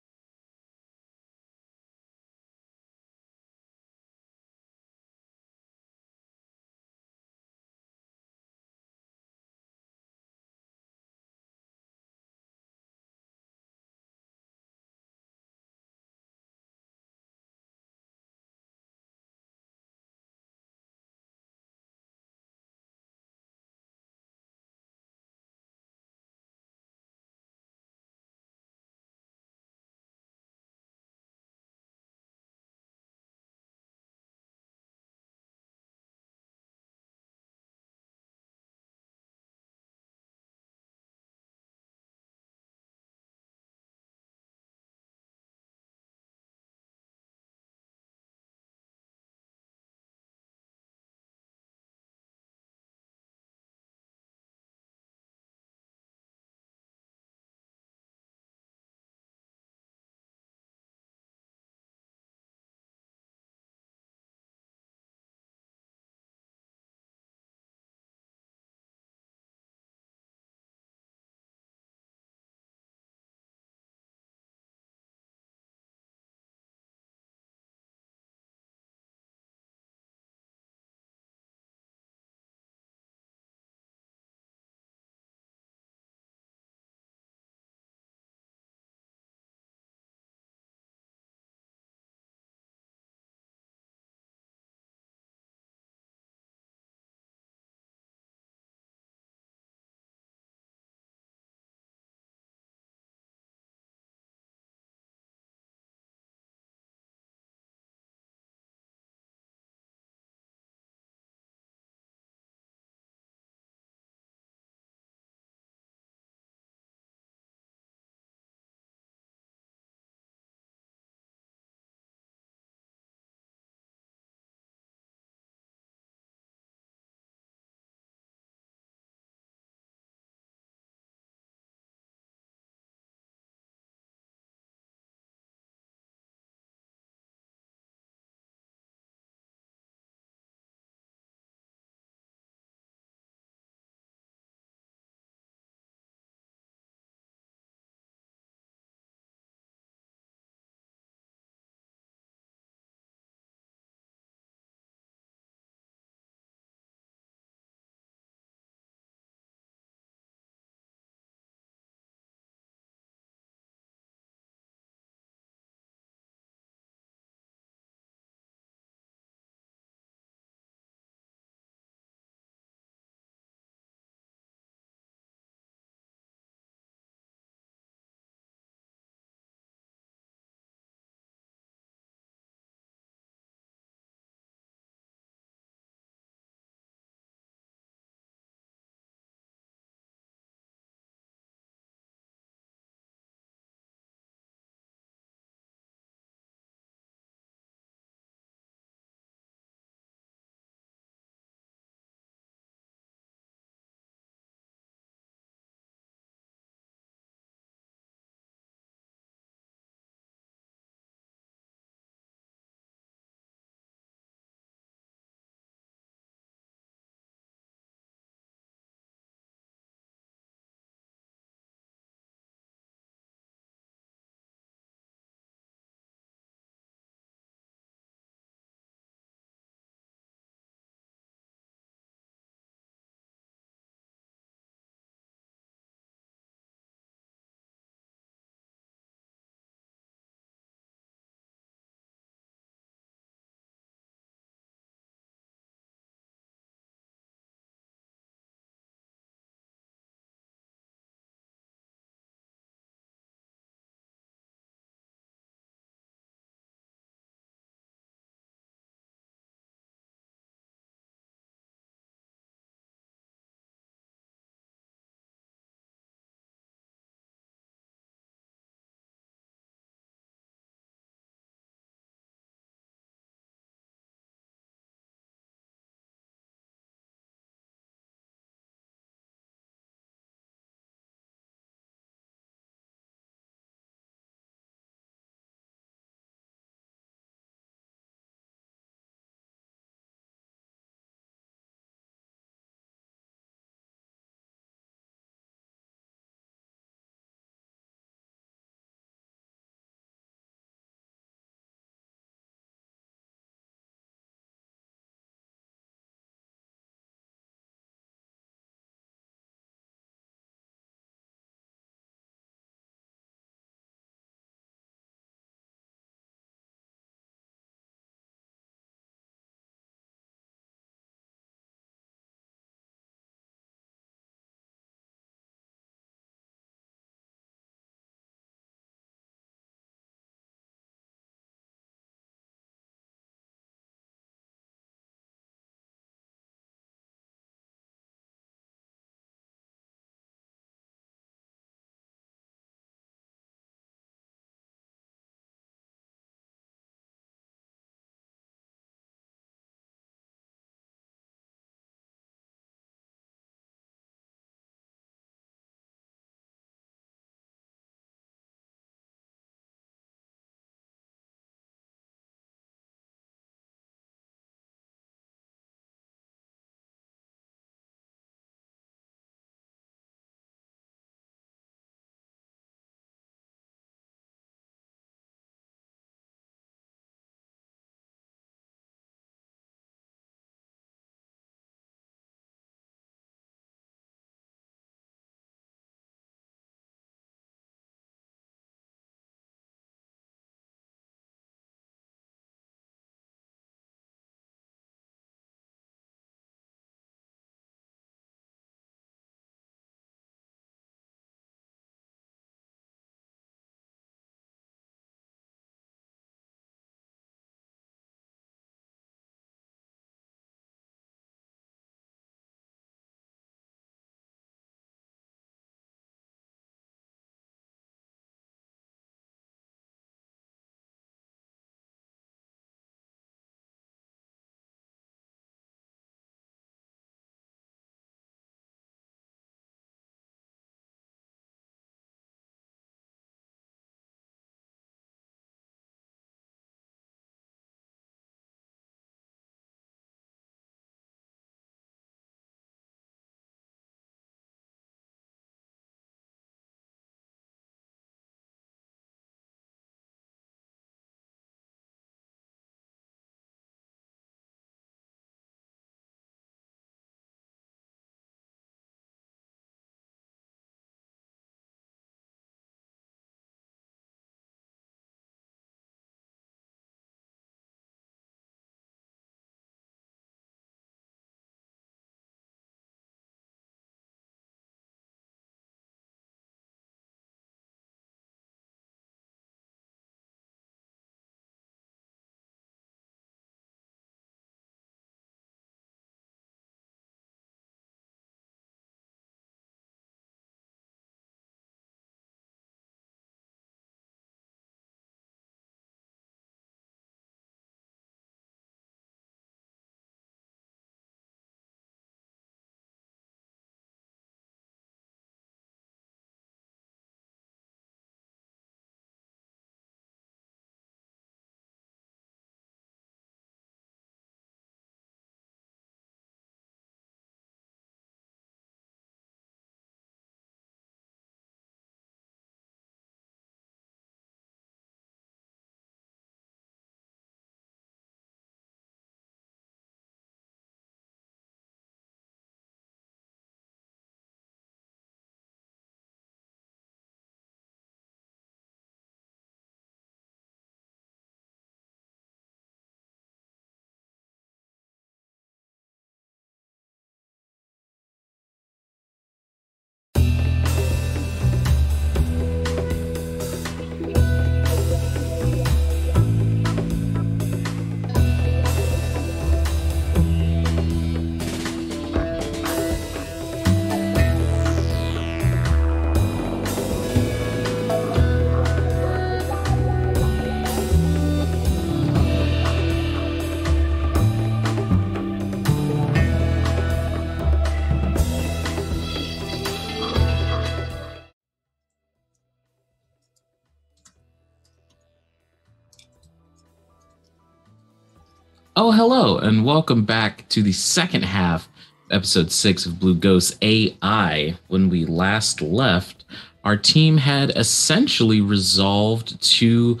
Oh, hello, and welcome back to the second half, episode 6 of Blue Ghost AI. When we last left, our team had essentially resolved to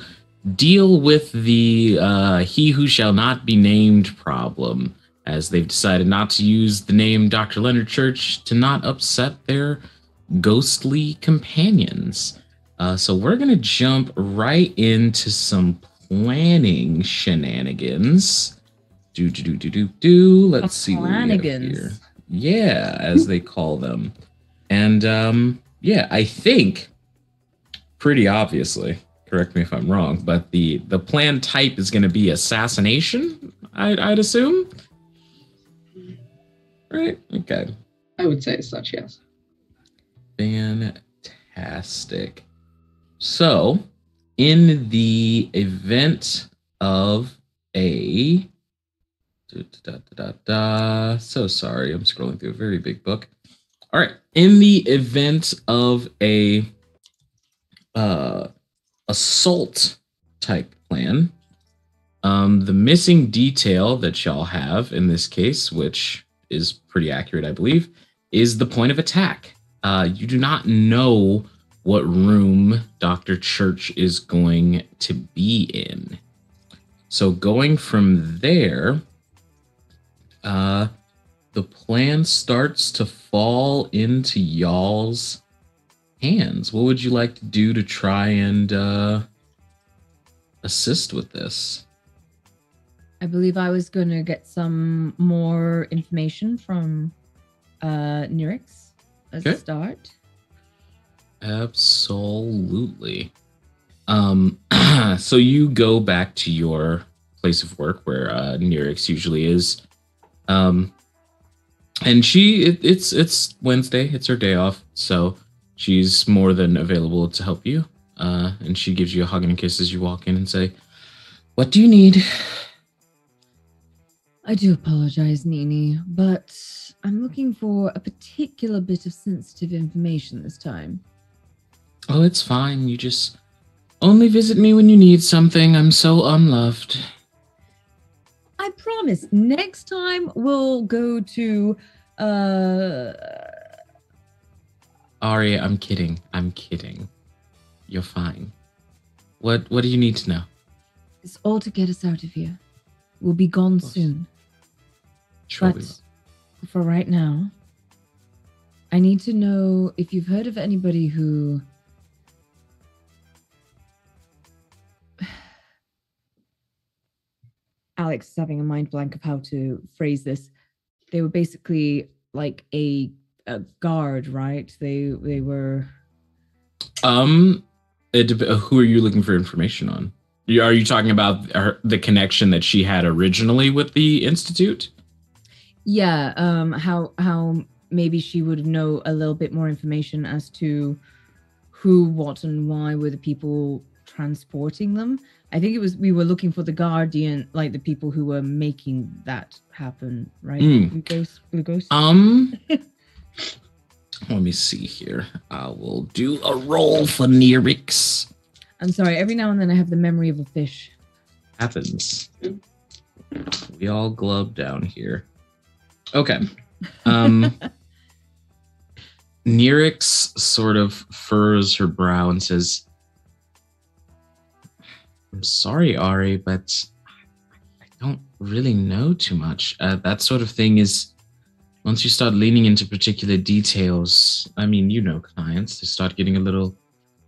deal with the he who shall not be named problem, as they've decided not to use the name Dr. Leonard Church to not upset their ghostly companions. So we're going to jump right into some planning shenanigans. Let's see what we have here. Yeah, as they call them. And yeah, I think pretty obviously, correct me if I'm wrong, but the plan type is going to be assassination, I'd assume. Right? Okay. I would say as such, yes. Fantastic. So, in the event of a so sorry, I'm scrolling through a very big book. All right, in the event of a assault type plan, the missing detail that y'all have in this case, which is pretty accurate, I believe, is the point of attack. You do not know what room Dr. Church is going to be in. So going from there, the plan starts to fall into y'all's hands. What would you like to do to try and assist with this? I believe I was going to get some more information from Nyrix as a start. Absolutely. So you go back to your place of work where Nyrix usually is. And it's Wednesday, it's her day off, so she's more than available to help you. And she gives you a hug and a kiss as you walk in and say, "What do you need?" I do apologize, Nini, but I'm looking for a particular bit of sensitive information this time. Oh, it's fine. You just only visit me when you need something. I'm so unloved. I promise, next time we'll go to, Ari, I'm kidding. You're fine. What do you need to know? It's all to get us out of here. We'll be gone soon. Sure. But for right now, I need to know if you've heard of anybody who... Alex is having a mind blank of how to phrase this. They were basically like a guard, right? They were... Who are you looking for information on? Are you talking about the connection that she had originally with the Institute? Yeah, how maybe she would know a little bit more information as to who, what, and why were the people transporting them. I think we were looking for the Guardian, like the people who were making that happen, right? Blue Ghost? Let me see here. I will do a roll for Nyrix. I'm sorry, every now and then I have the memory of a fish. Happens. We all glub down here. Okay. Nyrix sort of furrows her brow and says, "I'm sorry, Ari, but I don't really know too much. That sort of thing is, once you start leaning into particular details, I mean, you know clients, they start getting a little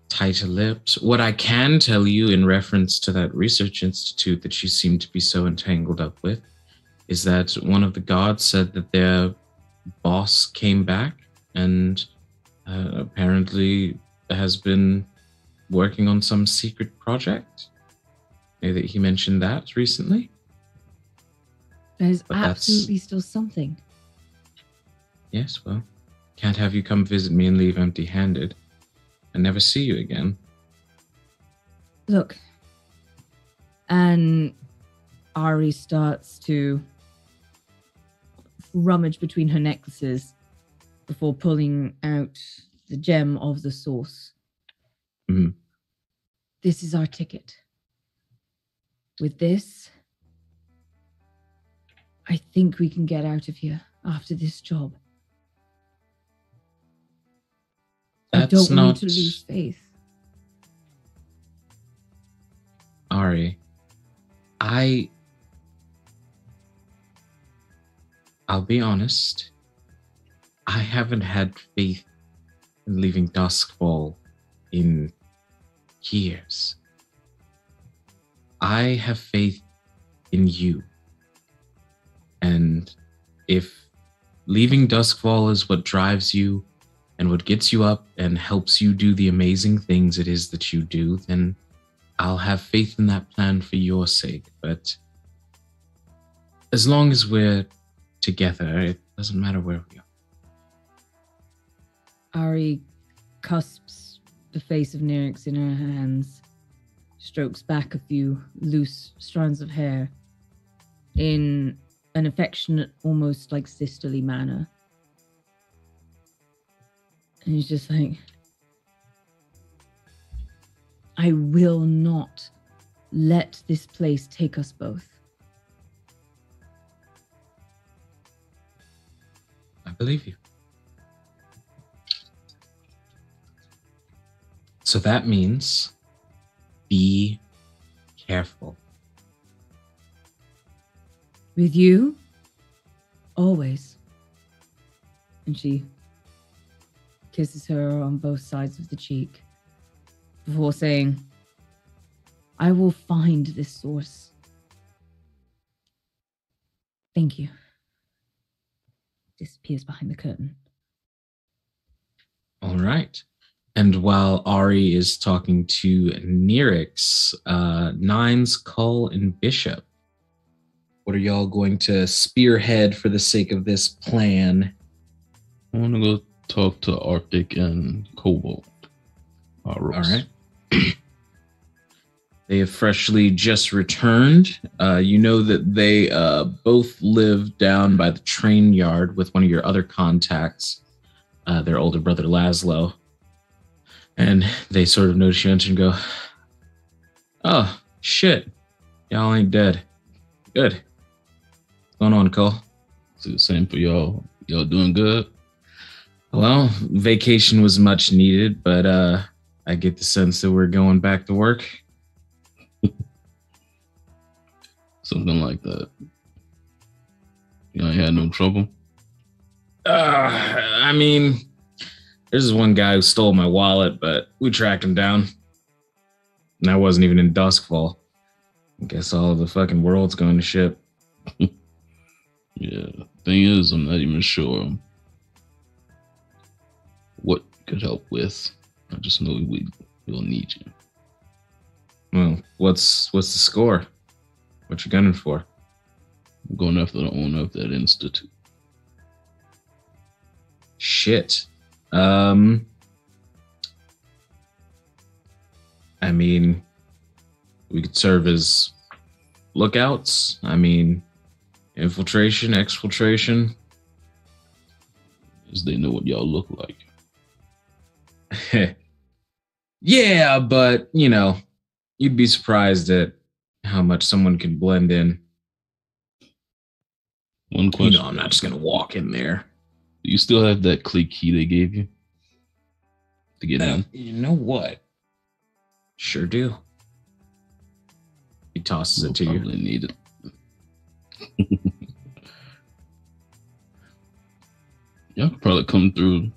tighter-lipped. What I can tell you in reference to that research institute that you seem to be so entangled up with is that one of the guards said that their boss came back and apparently has been working on some secret project. Maybe that he mentioned that recently. There's absolutely still something. Yes, well, can't have you come visit me and leave empty-handed and never see you again. Look, and Ari starts to rummage between her necklaces before pulling out the gem of the source. Mm-hmm. This is our ticket. With this, I think we can get out of here after this job. I don't want you to lose faith. Ari, I'll be honest. I haven't had faith in leaving Duskfall in years. I have faith in you. And if leaving Duskfall is what drives you and what gets you up and helps you do the amazing things it is that you do, then I'll have faith in that plan for your sake. But as long as we're together, it doesn't matter where we are. Ari cusps the face of Nyrix in her hands, strokes back a few loose strands of hair in an affectionate, almost like sisterly manner. And he's just like, I will not let this place take us both. I believe you. So that means be careful. With you? Always. And she kisses her on both sides of the cheek before saying, I will find this source. Thank you. Disappears behind the curtain. All right. And while Ari is talking to Nyrix, Nines, Cull, and Bishop, what are y'all going to spearhead for the sake of this plan? I want to go talk to Arctic and Cobalt. All right. They have freshly just returned. You know that they both live down by the train yard with one of your other contacts, their older brother Laszlo. And they sort of notice you enter and go, oh, shit. Y'all ain't dead. Good. What's going on, Cole? It's the same for y'all. Y'all doing good? Well, vacation was much needed, but I get the sense that we're going back to work. Something like that. You ain't had no trouble? I mean, there's one guy who stole my wallet, but we tracked him down. And I wasn't even in Duskfall. I guess all of the fucking world's going to shit. Yeah. Thing is, I'm not even sure what could help with. I just know we'll need you. Well, what's the score? What you gunning for? I'm going after the owner of that institute. Shit. I mean, we could serve as lookouts. I mean, infiltration, exfiltration. As they know what y'all look like. Yeah, but, you know, you'd be surprised at how much someone can blend in. One question. You know, I'm not just going to walk in there. Do you still have that click key they gave you to get in? You know what? Sure do. He tosses it to you. Probably need it. Y'all could probably come through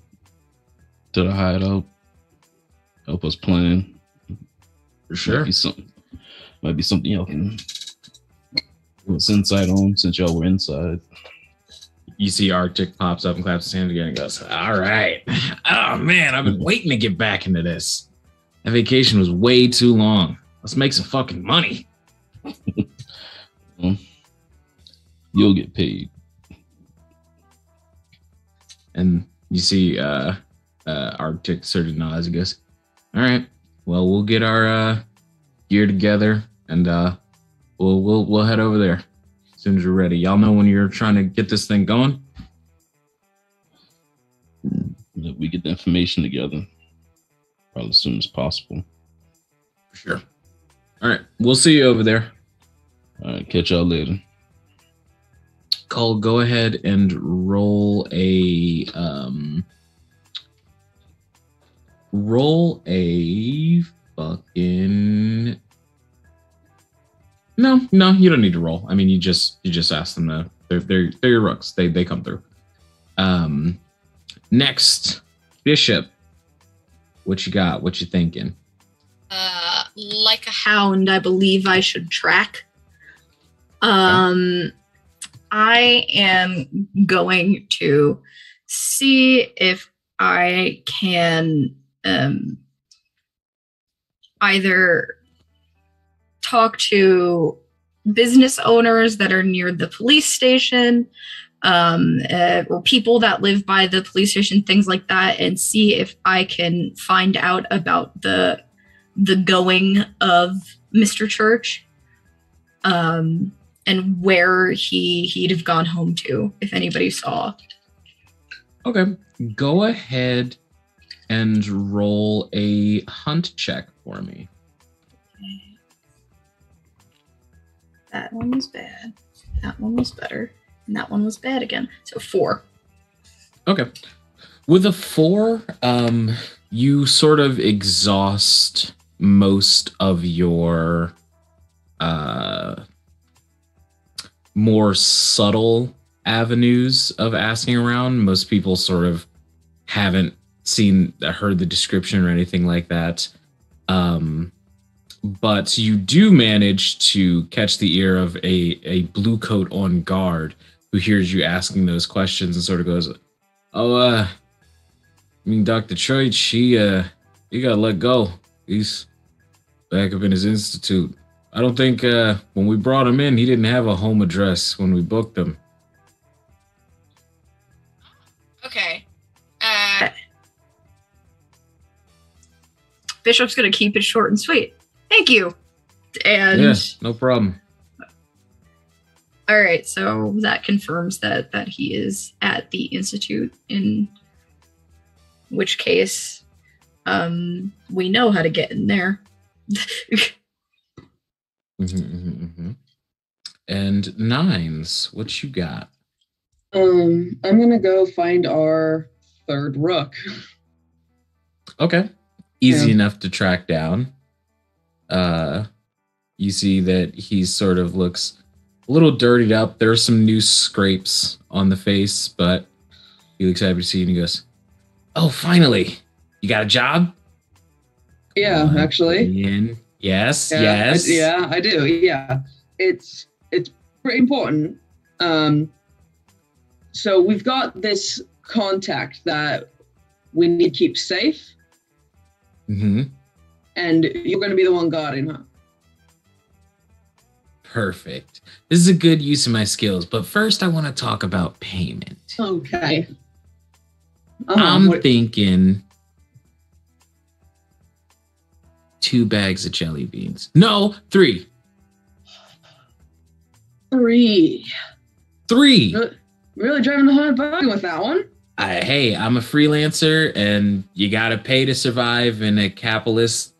to the hideout, help us plan. For sure. Might be something y'all can give us insight on since y'all were inside. You see Arctic pops up and claps his hand again and goes, all right. Oh, man, I've been waiting to get back into this. That vacation was way too long. Let's make some fucking money. Well, you'll get paid. And you see Arctic sort of nods and goes, all right, well, we'll get our gear together and we'll head over there as soon as you're ready. Y'all know when you're trying to get this thing going? We get the information together probably as soon as possible. For sure. All right, we'll see you over there. All right, catch y'all later. Cole, go ahead and roll a fucking. No, you don't need to roll. I mean, you just ask them to. They're your rooks. They come through. Next, Bishop. What you got? What you thinking? Like a hound, I believe I should track. I am going to see if I can either talk to business owners that are near the police station, or people that live by the police station, things like that, and see if I can find out about the going of Mr. Church, and where he'd have gone home to, if anybody saw. Okay, go ahead and roll a hunt check for me. That one was bad. That one was better. And that one was bad again. So 4. Okay. With a 4, you sort of exhaust most of your more subtle avenues of asking around. Most people sort of haven't heard the description or anything like that. But you do manage to catch the ear of a blue coat on guard who hears you asking those questions and sort of goes, I mean, Dr. Troit, he got let go. He's back up in his institute. I don't think when we brought him in, he didn't have a home address when we booked him. Okay. Bishop's going to keep it short and sweet. Thank you. And yeah, no problem. All right, so that confirms that he is at the institute, in which case we know how to get in there. And Nines, what you got? I'm gonna go find our third rook. Okay. Easy enough to track down. You see that he sort of looks a little dirtied up. There are some new scrapes on the face, but he looks happy to see you and he goes, "Oh, finally! You got a job?" Yeah, actually. Yes, yeah, yes. I do. Yeah, it's pretty important. So we've got this contact that we need to keep safe. Mm-hmm. And you're going to be the one guarding her. Perfect. This is a good use of my skills, but first I want to talk about payment. Okay. I'm thinking 2 bags of jelly beans. No, 3. 3. 3. Really driving the hard bargain with that one. Hey, I'm a freelancer, and you gotta pay to survive in a capitalist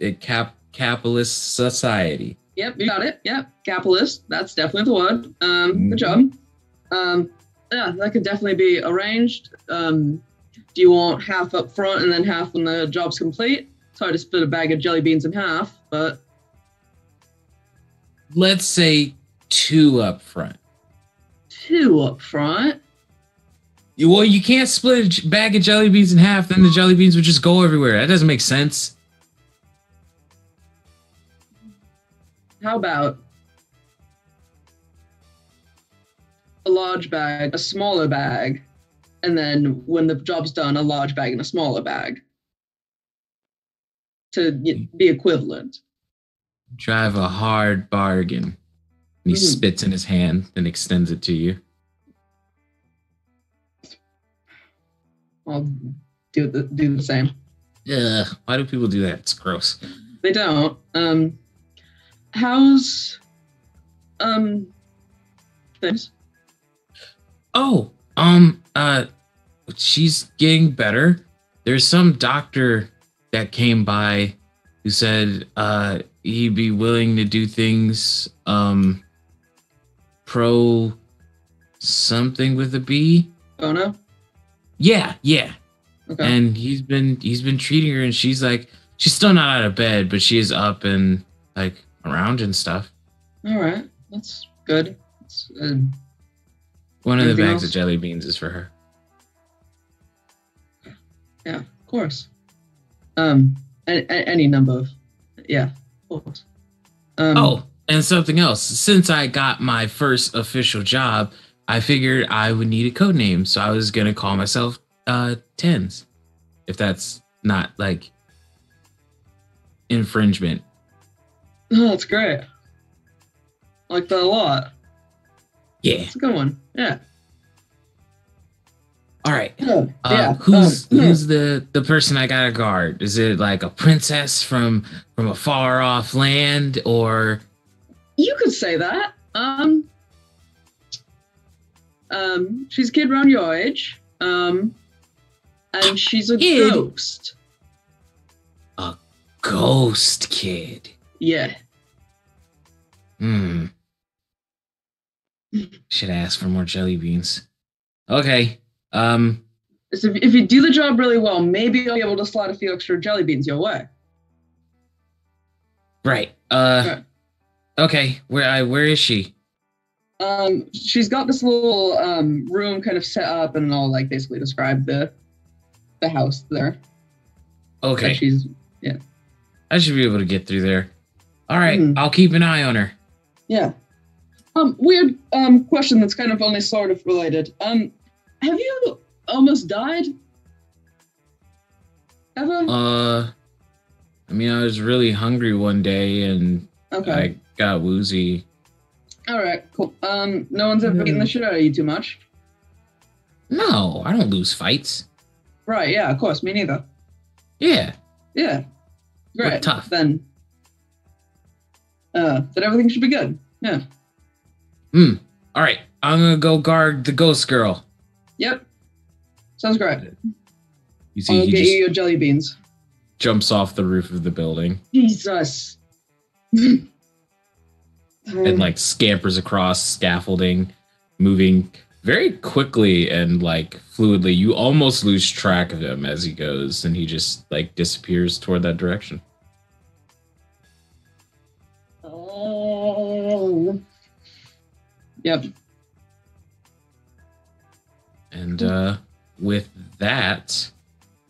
society. Yep, you got it. Yep, capitalist. That's definitely the word. Good job. Yeah, that could definitely be arranged. Do you want half up front and then half when the job's complete? Sorry to split a bag of jelly beans in half, but let's say 2 up front. 2 up front. Well, you can't split a bag of jelly beans in half, then the jelly beans would just go everywhere. That doesn't make sense. How about a large bag, a smaller bag, and then when the job's done, a large bag and a smaller bag to be equivalent? Drive a hard bargain. And he spits in his hand and extends it to you. I'll do the same. Ugh, why do people do that? It's gross. They don't. How's things? Oh, she's getting better. There's some doctor that came by who said he'd be willing to do things pro something with a B. Oh no. Yeah, yeah. Okay. And he's been treating her, and she's still not out of bed, but she is up and like around and stuff. All right. That's good. That's, One of the Anything bags else? of jelly beans is for her. yeah, of course. Any number of. Yeah, of course. Oh, and something else. Since I got my first official job, I figured I would need a code name, so I was gonna call myself Tens, if that's not like infringement. Oh, that's great. I like that a lot. Yeah. It's a good one. Yeah. All right. Yeah. Who's the person I gotta guard? Is it like a princess from a far off land, or You could say that. She's a kid around your age. And she's a Kid? ghost. a ghost kid? Yeah. Should ask for more jelly beans. Okay. So if you do the job really well, maybe I'll be able to slide a few extra jelly beans your way. Right. Okay. Okay. Where is she? She's got this little room kind of set up, and I'll like basically describe the house there. Okay. That she's I should be able to get through there. All right. Mhm. I'll keep an eye on her. yeah. Weird question that's kind of only sort of related. Have you almost died? Ever? I mean, I was really hungry one day and Okay. I got woozy. All right. Cool. No one's ever beaten the shit out of you too much. No, I don't lose fights. Right. Yeah. Of course. Me neither. Yeah. Yeah. We're Great. tough. Then everything should be good. Yeah. All right. I'm gonna go guard the ghost girl. Yep. Sounds great. You see, I'll he get just you your jelly beans. jumps off the roof of the building Jesus. and like scampers across scaffolding, moving very quickly and like fluidly. You almost lose track of him as he goes, and he just like disappears toward that direction. Yep. And with that,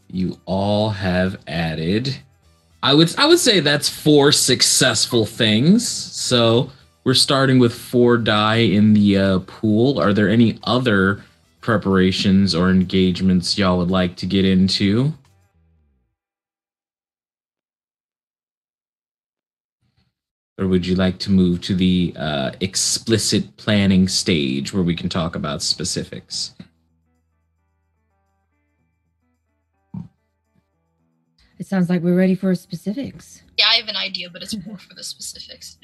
you all have added. I would say that's 4 successful things. So we're starting with 4 die in the pool. Are there any other preparations or engagements y'all would like to get into? Or would you like to move to the explicit planning stage where we can talk about specifics? It sounds like we're ready for specifics. Yeah, I have an idea, but it's more for the specifics.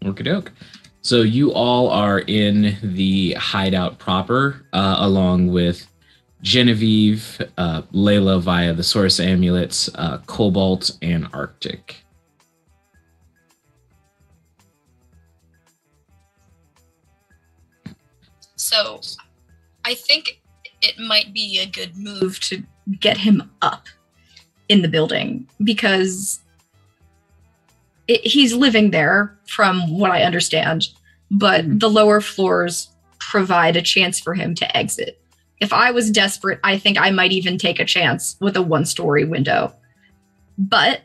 Okie-doke. So you all are in the hideout proper, along with Genevieve, Layla via the Source Amulets, Cobalt, and Arctic. So I think it might be a good move to get him up in the building because he's living there from what I understand, but the lower floors provide a chance for him to exit. If I was desperate, I think I might even take a chance with a 1-story window. But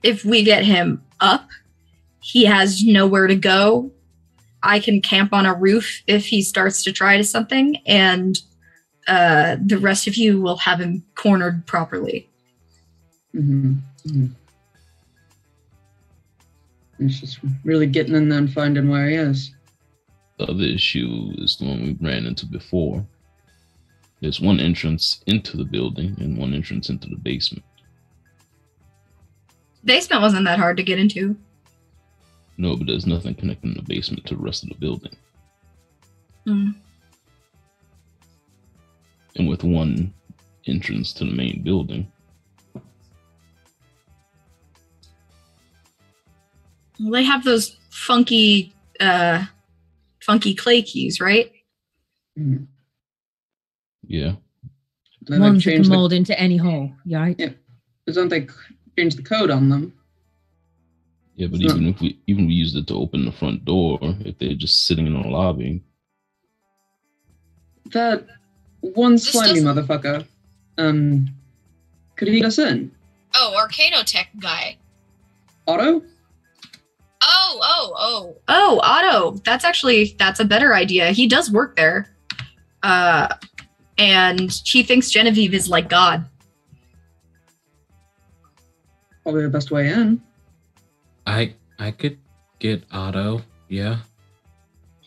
if we get him up, he has nowhere to go. I can camp on a roof if he starts to try to something, and the rest of you will have him cornered properly. Mm-hmm. Mm-hmm. It's just really getting in there and finding where he is. The other issue is the one we ran into before. There's one entrance into the building and one entrance into the basement. Basement wasn't that hard to get into. No, but there's nothing connecting the basement to the rest of the building. Mm. And with one entrance to the main building, Well, they have those funky funky clay keys, right? Mm. Yeah. Then Ones they've that can changed the, mold into any hole. Yeah, right? Yeah. but don't they change the code on them? Yeah, but Huh. even if we used it to open the front door, if they're just sitting in the lobby, That one This slimy doesn't- motherfucker, could he get us in? Oh, Arcanotech guy. Otto? Oh. Oh, Otto. That's a better idea. He does work there. And he thinks Genevieve is like God. Probably the best way in. I could get Otto. Yeah.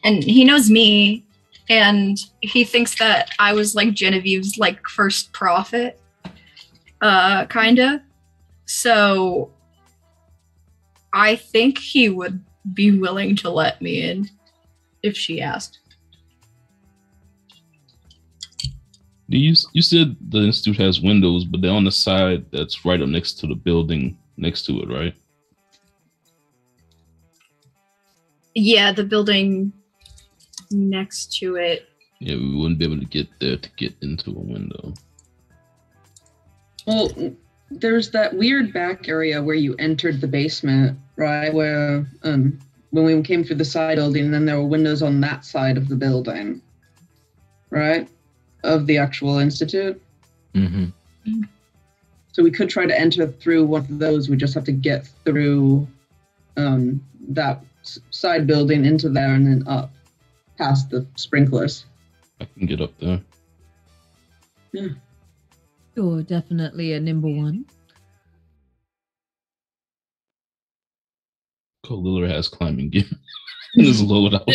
And he knows me, and he thinks that I was like Genevieve's like first prophet. Kinda. So I think he would be willing to let me in if she asked. you said the institute has windows, but they're on the side that's right up next to the building next to it, right? Yeah, the building next to it. Yeah, we wouldn't be able to get there to get into a window. Well, there's that weird back area where you entered the basement, right? Where when we came through the side building, then there were windows on that side of the building, right? Of the actual institute. Mm-hmm. So we could try to enter through one of those. We just have to get through that side building into there and then up past the sprinklers. I can get up there. You're definitely a nimble one. Kalila has climbing gear in his loadout.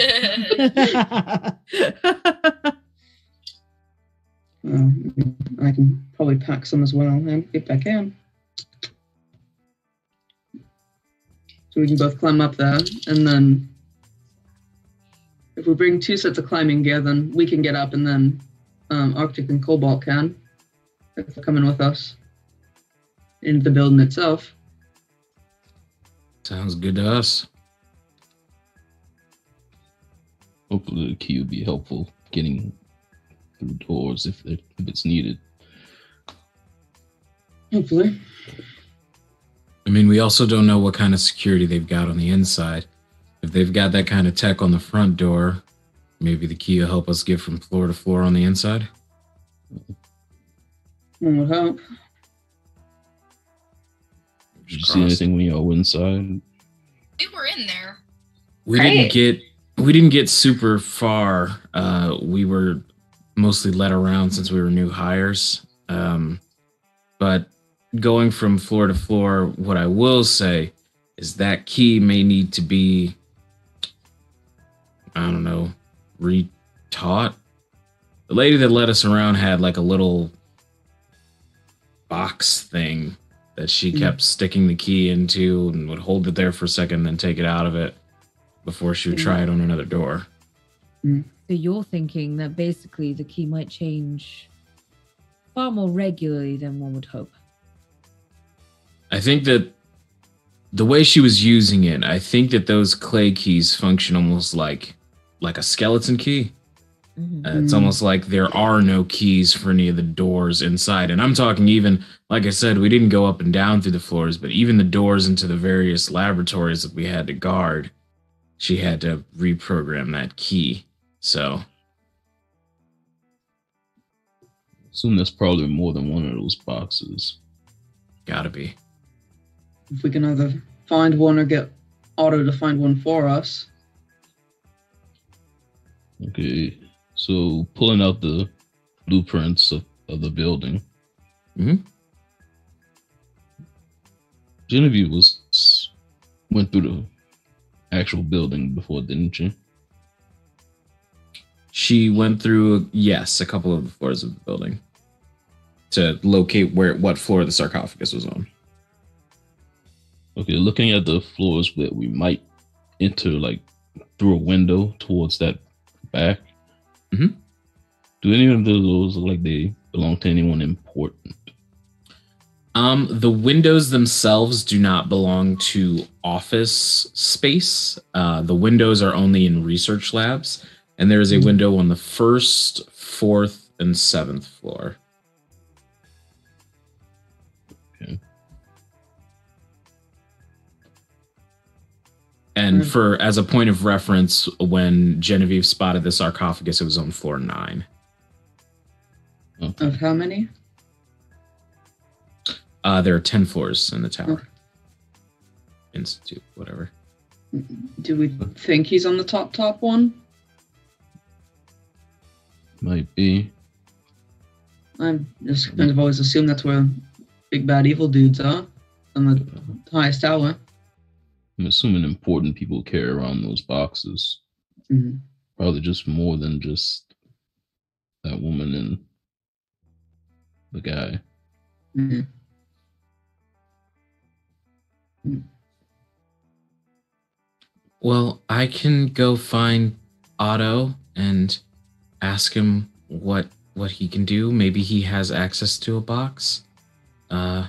I can probably pack some as well if I can. So we can both climb up there, and then if we bring 2 sets of climbing gear, then we can get up, and then Arctic and Cobalt can, if they're coming with us into the building itself. Sounds good to us. Hopefully the key will be helpful getting through doors if it's needed. Hopefully. I mean, we also don't know what kind of security they've got on the inside. If they've got that kind of tech on the front door, maybe the key will help us get from floor to floor on the inside. One would hope. Did you see anything when y'all went inside? We were in there. We Right. didn't get super far. We were mostly led around since we were new hires. But going from floor to floor, what I will say is that key may need to be, I don't know, retaught. The lady that led us around had like a little box thing that she kept sticking the key into and would hold it there for a second, then take it out of it before she would try it on another door. So you're thinking that basically the key might change far more regularly than one would hope. I think that the way she was using it, I think that those clay keys function almost like a skeleton key. It's almost like there are no keys for any of the doors inside. And I'm talking even, like I said, we didn't go up and down through the floors, but even the doors into the various laboratories that we had to guard, she had to reprogram that key. So Assume there's probably more than one of those boxes. gotta be. If we can either find one or get Otto to find one for us. Okay, so pulling out the blueprints of the building. Mhm. Genevieve went through the actual building before, didn't she? She went through, yes, a couple of the floors of the building to locate what floor the sarcophagus was on. Okay, looking at the floors where we might enter, like through a window towards that back. Mhm. Do any of those look like they belong to anyone important? The windows themselves do not belong to office space. The windows are only in research labs, and there is a window on the 1st, 4th, and 7th floor. Okay. And as a point of reference, when Genevieve spotted the sarcophagus, it was on floor 9. Okay. Of how many? There are 10 floors in the tower. Institute, whatever. Do we think he's on the top one? Might be. I'm just kind of always assumed that's where big bad evil dudes are, on the highest tower. I'm assuming important people carry around those boxes. Mm-hmm. Probably just more than just that woman and the guy. Mm-hmm. Well, I can go find Otto and ask him what he can do. Maybe he has access to a box, and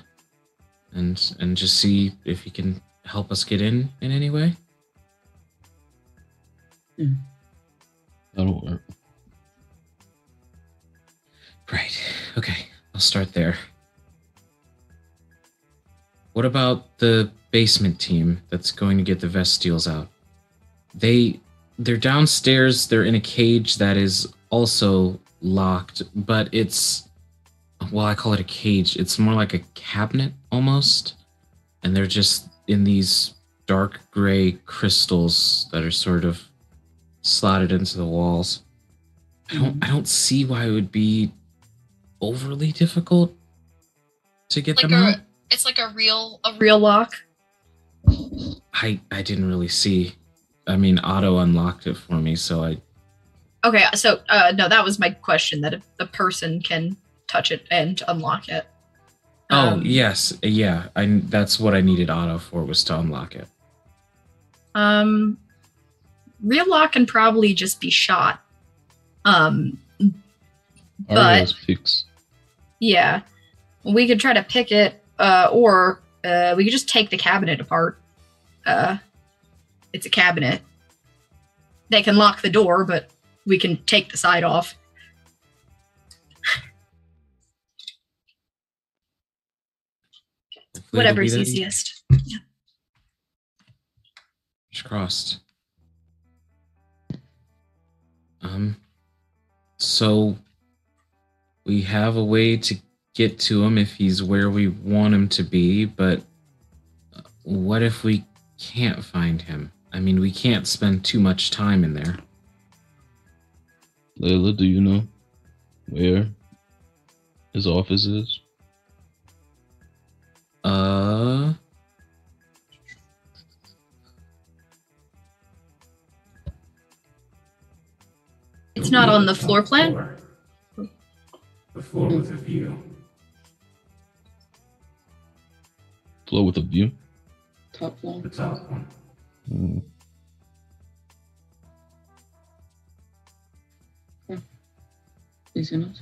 just see if he can help us get in any way. That'll work. Right. Okay, I'll start there. What about the basement team that's going to get the Vestiles out? They're downstairs. They're in a cage that is also locked, but it's, well, I call it a cage. It's more like a cabinet almost, and they're just in these dark gray crystals that are sort of slotted into the walls. I don't see why it would be overly difficult to get them out. It's like a real lock. I didn't really see. I mean, Otto unlocked it for me, so I. Okay, so no, that was my question. That if the person can touch it and unlock it. Yes, yeah. That's what I needed Otto for, was to unlock it. Real lock can probably just be shot. Ariel's picks. Yeah, we could try to pick it, or we could just take the cabinet apart. It's a cabinet. They can lock the door, but we can take the side off. Whatever's easiest. Yeah. Fingers crossed. So we have a way to get to him if he's where we want him to be, but what if we can't find him? I mean, we can't spend too much time in there. Layla, do you know where his office is? It's not on the floor plan? The floor with a view. Floor with a view? Top floor. The top one. Easy enough.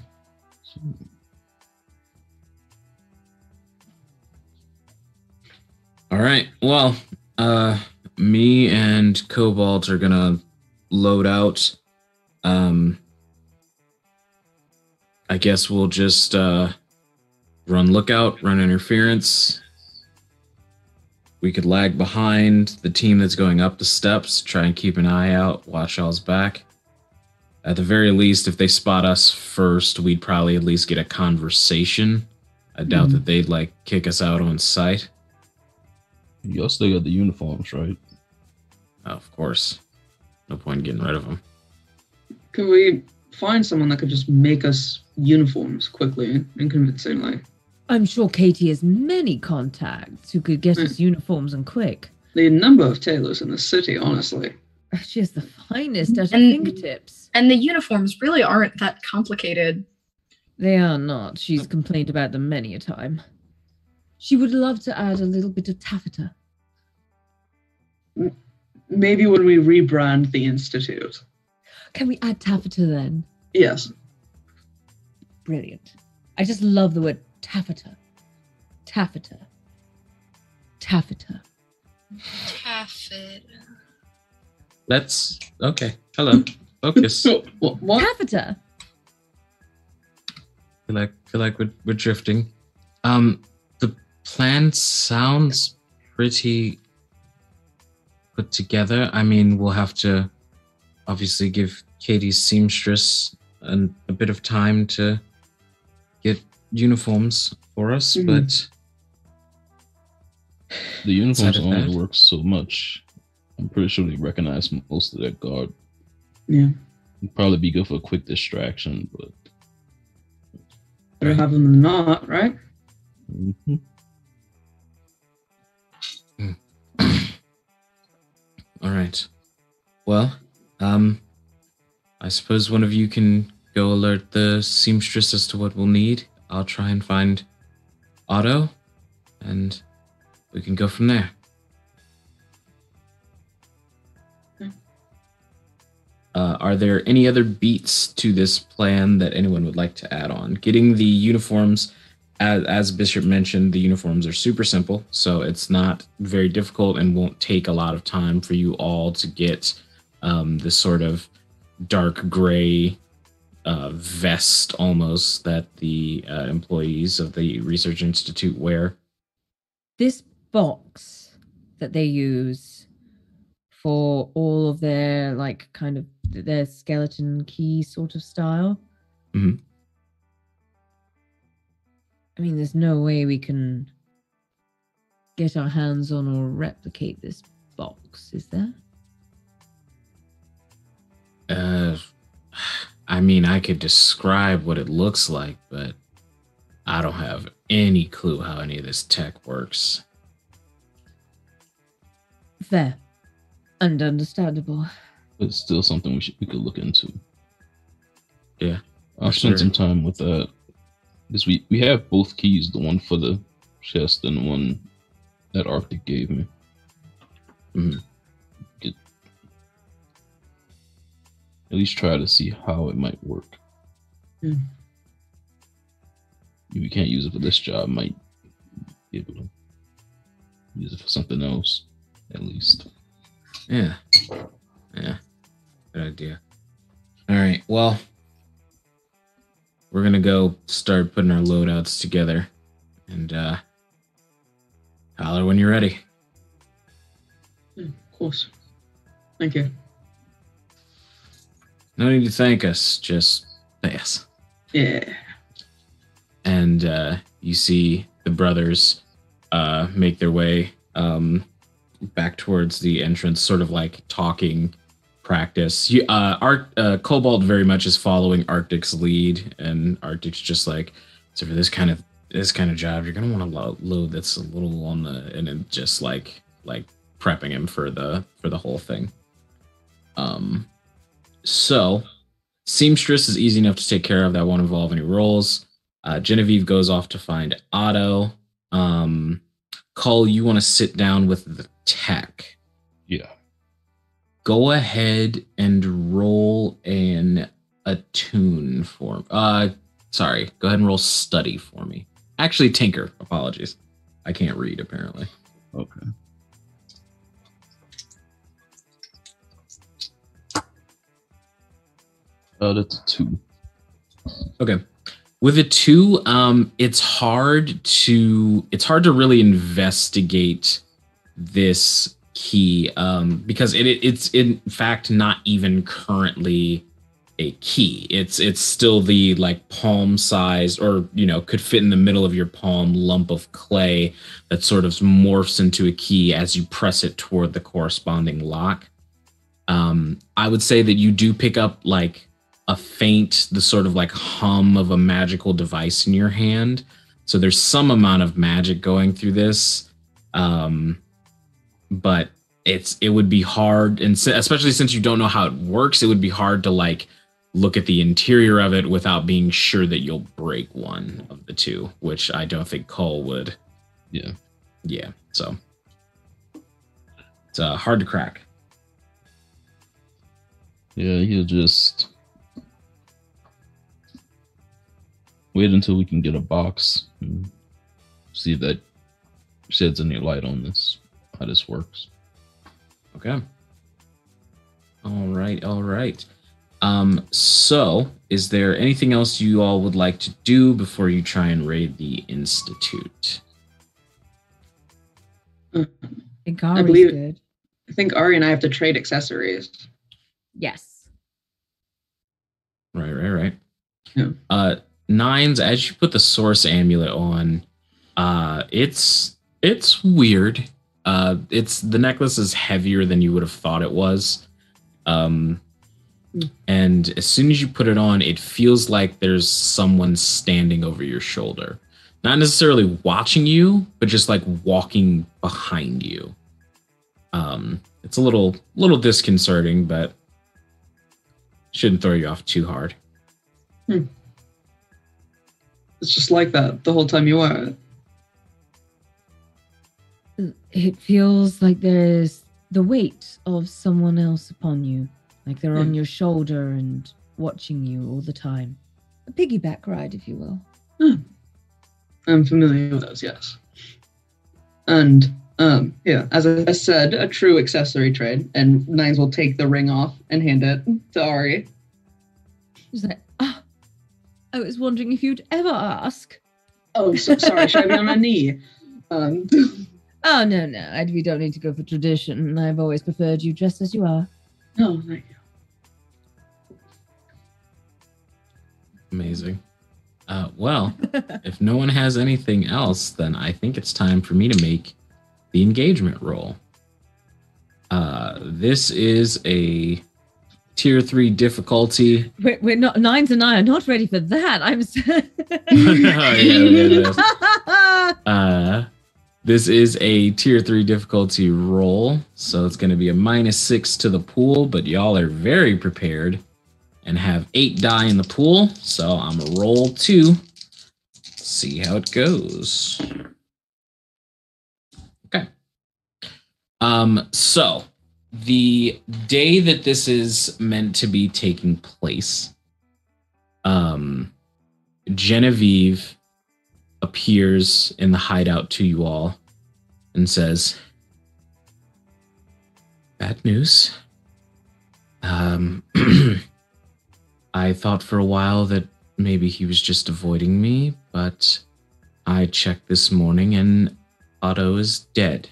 All right. Well, me and Cobalt are gonna load out. I guess we'll just run lookout, run interference. We could lag behind the team that's going up the steps, try and keep an eye out, watch y'all's back. At the very least, if they spot us first, we'd probably at least get a conversation. I doubt that they'd kick us out on sight. Y'all still got the uniforms, right? Oh, of course. No point in getting rid of them. Could we find someone that could just make us uniforms quickly and convincingly? I'm sure Katie has many contacts who could get us uniforms and quick. The number of tailors in the city, honestly. She has the finest at her fingertips. And the uniforms really aren't that complicated. They are not. She's complained about them many a time. She would love to add a little bit of taffeta. Maybe when we rebrand the Institute. Can we add taffeta then? Yes. Brilliant. I just love the word taffeta. Taffeta. Taffeta. Taffet. That's okay. Hello. Focus. What? Taffeta. feel like we're drifting. The plan sounds pretty put together. I mean, we'll have to obviously give Katie's seamstress a bit of time to get uniforms for us, but The uniforms Outside of only that? work so much. I'm pretty sure they recognize most of that guard. Yeah. It'd probably be good for a quick distraction, but Better have them than not, right? mhm. all right. Well, I suppose one of you can go alert the seamstress as to what we'll need. I'll try and find Otto, and we can go from there. Are there any other beats to this plan that anyone would like to add on? Getting the uniforms, as Bishop mentioned, the uniforms are super simple, so it's not very difficult and won't take a lot of time for you all to get this sort of dark gray vest almost that the employees of the Research Institute wear. This box that they use for all of their like kind of their skeleton key sort of style. Mhm. I mean, there's no way we can get our hands on or replicate this box, is there? I mean, I could describe what it looks like, but I don't have any clue how any of this tech works. Fair and understandable. But it's still something we could look into. Yeah, I'll for spend sure. some time with that. Because we have both keys, the one for the chest and the one that Arctic gave me. Mhm. Get, at least try to see how it might work. Hmm. If we can't use it for this job, might be able to use it for something else, at least. Yeah. Good idea. All right. Well, we're gonna go start putting our loadouts together, and holler when you're ready. Of course. Thank you. No need to thank us. Just pass. Yeah. And you see the brothers make their way back towards the entrance, sort of like talking practice. Cobalt very much is following Arctic's lead, and Arctic's just like, so for this kind of job, you're gonna want to load that's a little on the, and then just like prepping him for the whole thing. So seamstress is easy enough to take care of. That won't involve any rolls. Genevieve goes off to find Otto. Cull, you want to sit down with the tech. Yeah. Go ahead and roll an attune for sorry, go ahead and roll study for me. Actually, tinker, apologies. I can't read apparently. Okay. That's a 2. Okay. With a 2, it's hard to really investigate this key because it's in fact not even currently a key. It's still the like palm sized, or could fit in the middle of your palm lump of clay that sort of morphs into a key as you press it toward the corresponding lock. I would say that you do pick up like the sort of like hum of a magical device in your hand. So there's some amount of magic going through this. But it would be hard, and especially since you don't know how it works, it would be hard to like look at the interior of it without being sure that you'll break one of the two, which I don't think Cole would. Yeah. Yeah. So it's hard to crack. Yeah, he'll just wait until we can get a box and see if that sheds any light on this, how this works. Okay. All right. So is there anything else you all would like to do before you try and raid the Institute? I think Ari's believe- good. I think Ari and I have to trade accessories. Yes. Right. Yeah. Nines, as you put the source amulet on, it's weird. It's the necklace is heavier than you would have thought it was. And as soon as you put it on, it feels like there's someone standing over your shoulder. Not necessarily watching you, but just like walking behind you. It's a little disconcerting, but shouldn't throw you off too hard. It's just like that the whole time you wear it. It feels like there's the weight of someone else upon you. Like they're on your shoulder and watching you all the time. A piggyback ride, if you will. I'm familiar with those, yes. And as I said, a true accessory trade, and Nines will take the ring off and hand it to Ari. She's like, I was wondering if you'd ever ask. Oh, sorry, should I be on my knee? Oh, no, we don't need to go for tradition. I've always preferred you just as you are. Oh, thank you. Amazing. Well, if no one has anything else, then I think it's time for me to make the engagement roll. This is a tier 3 difficulty. We're not, Nines and I are not ready for that. I'm This is a tier 3 difficulty roll, so it's going to be a -6 to the pool, but y'all are very prepared and have 8 die in the pool, so I'm going to roll 2. See how it goes. Okay. So the day that this is meant to be taking place, Genevieve appears in the hideout to you all and says, "Bad news. I thought for a while that maybe he was just avoiding me, but I checked this morning and Otto is dead.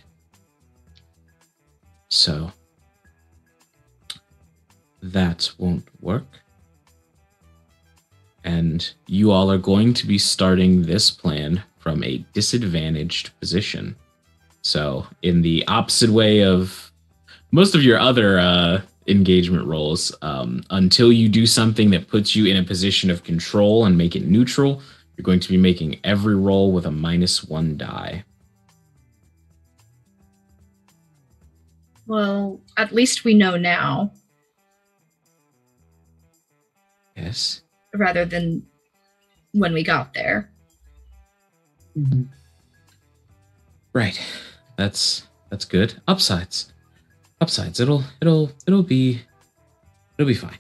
So that won't work. And you all are going to be starting this plan from a disadvantaged position. So in the opposite way of most of your other engagement rolls, until you do something that puts you in a position of control and make it neutral, you're going to be making every roll with a -1 die. Well, at least we know now, Yes. rather than when we got there. Mm-hmm. Right. That's good. Upsides. It'll be fine.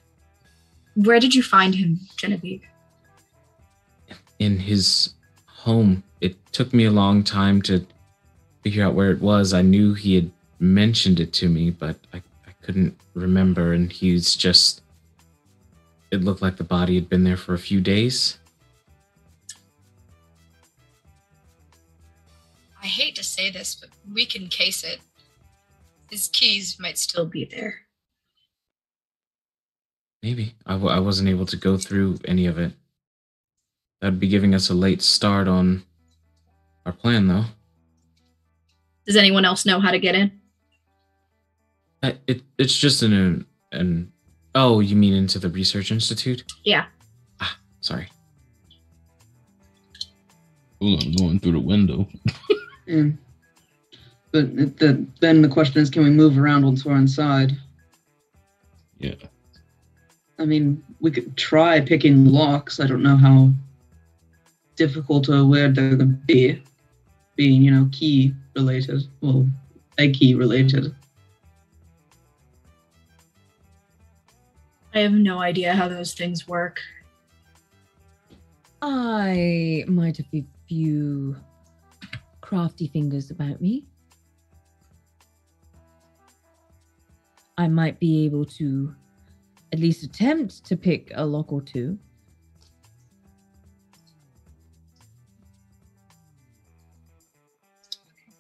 Where did you find him, Genevieve? In his home. It took me a long time to figure out where it was. I knew he had mentioned it to me, but I couldn't remember, and he's just... It looked like the body had been there for a few days. I hate to say this, but we can case it. His keys might still be there. Maybe. I wasn't able to go through any of it. That'd be giving us a late start on our plan, though. Does anyone else know how to get in? It's just an oh, you mean into the research institute? Yeah. Ah, sorry. Well, I'm going through the window. Yeah. But then the question is, can we move around once we're inside? Yeah. I mean, we could try picking locks. I don't know how difficult or weird they're going to be, being, key related. Well, a key related. I have no idea how those things work. I might have a few crafty fingers about me. I might be able to at least attempt to pick a lock or two.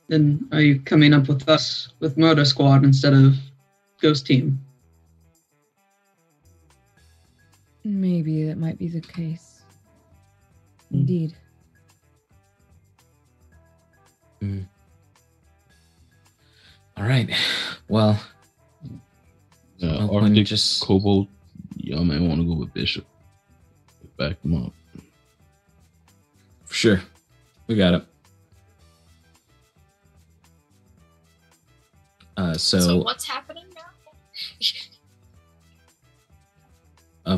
Then are you coming up with us with Murder Squad instead of Ghost Team? Maybe that might be the case. Indeed. All right. Well, Arctic, just Cobalt, y'all might want to go with Bishop. Back them up. sure. We got it. So what's happening now?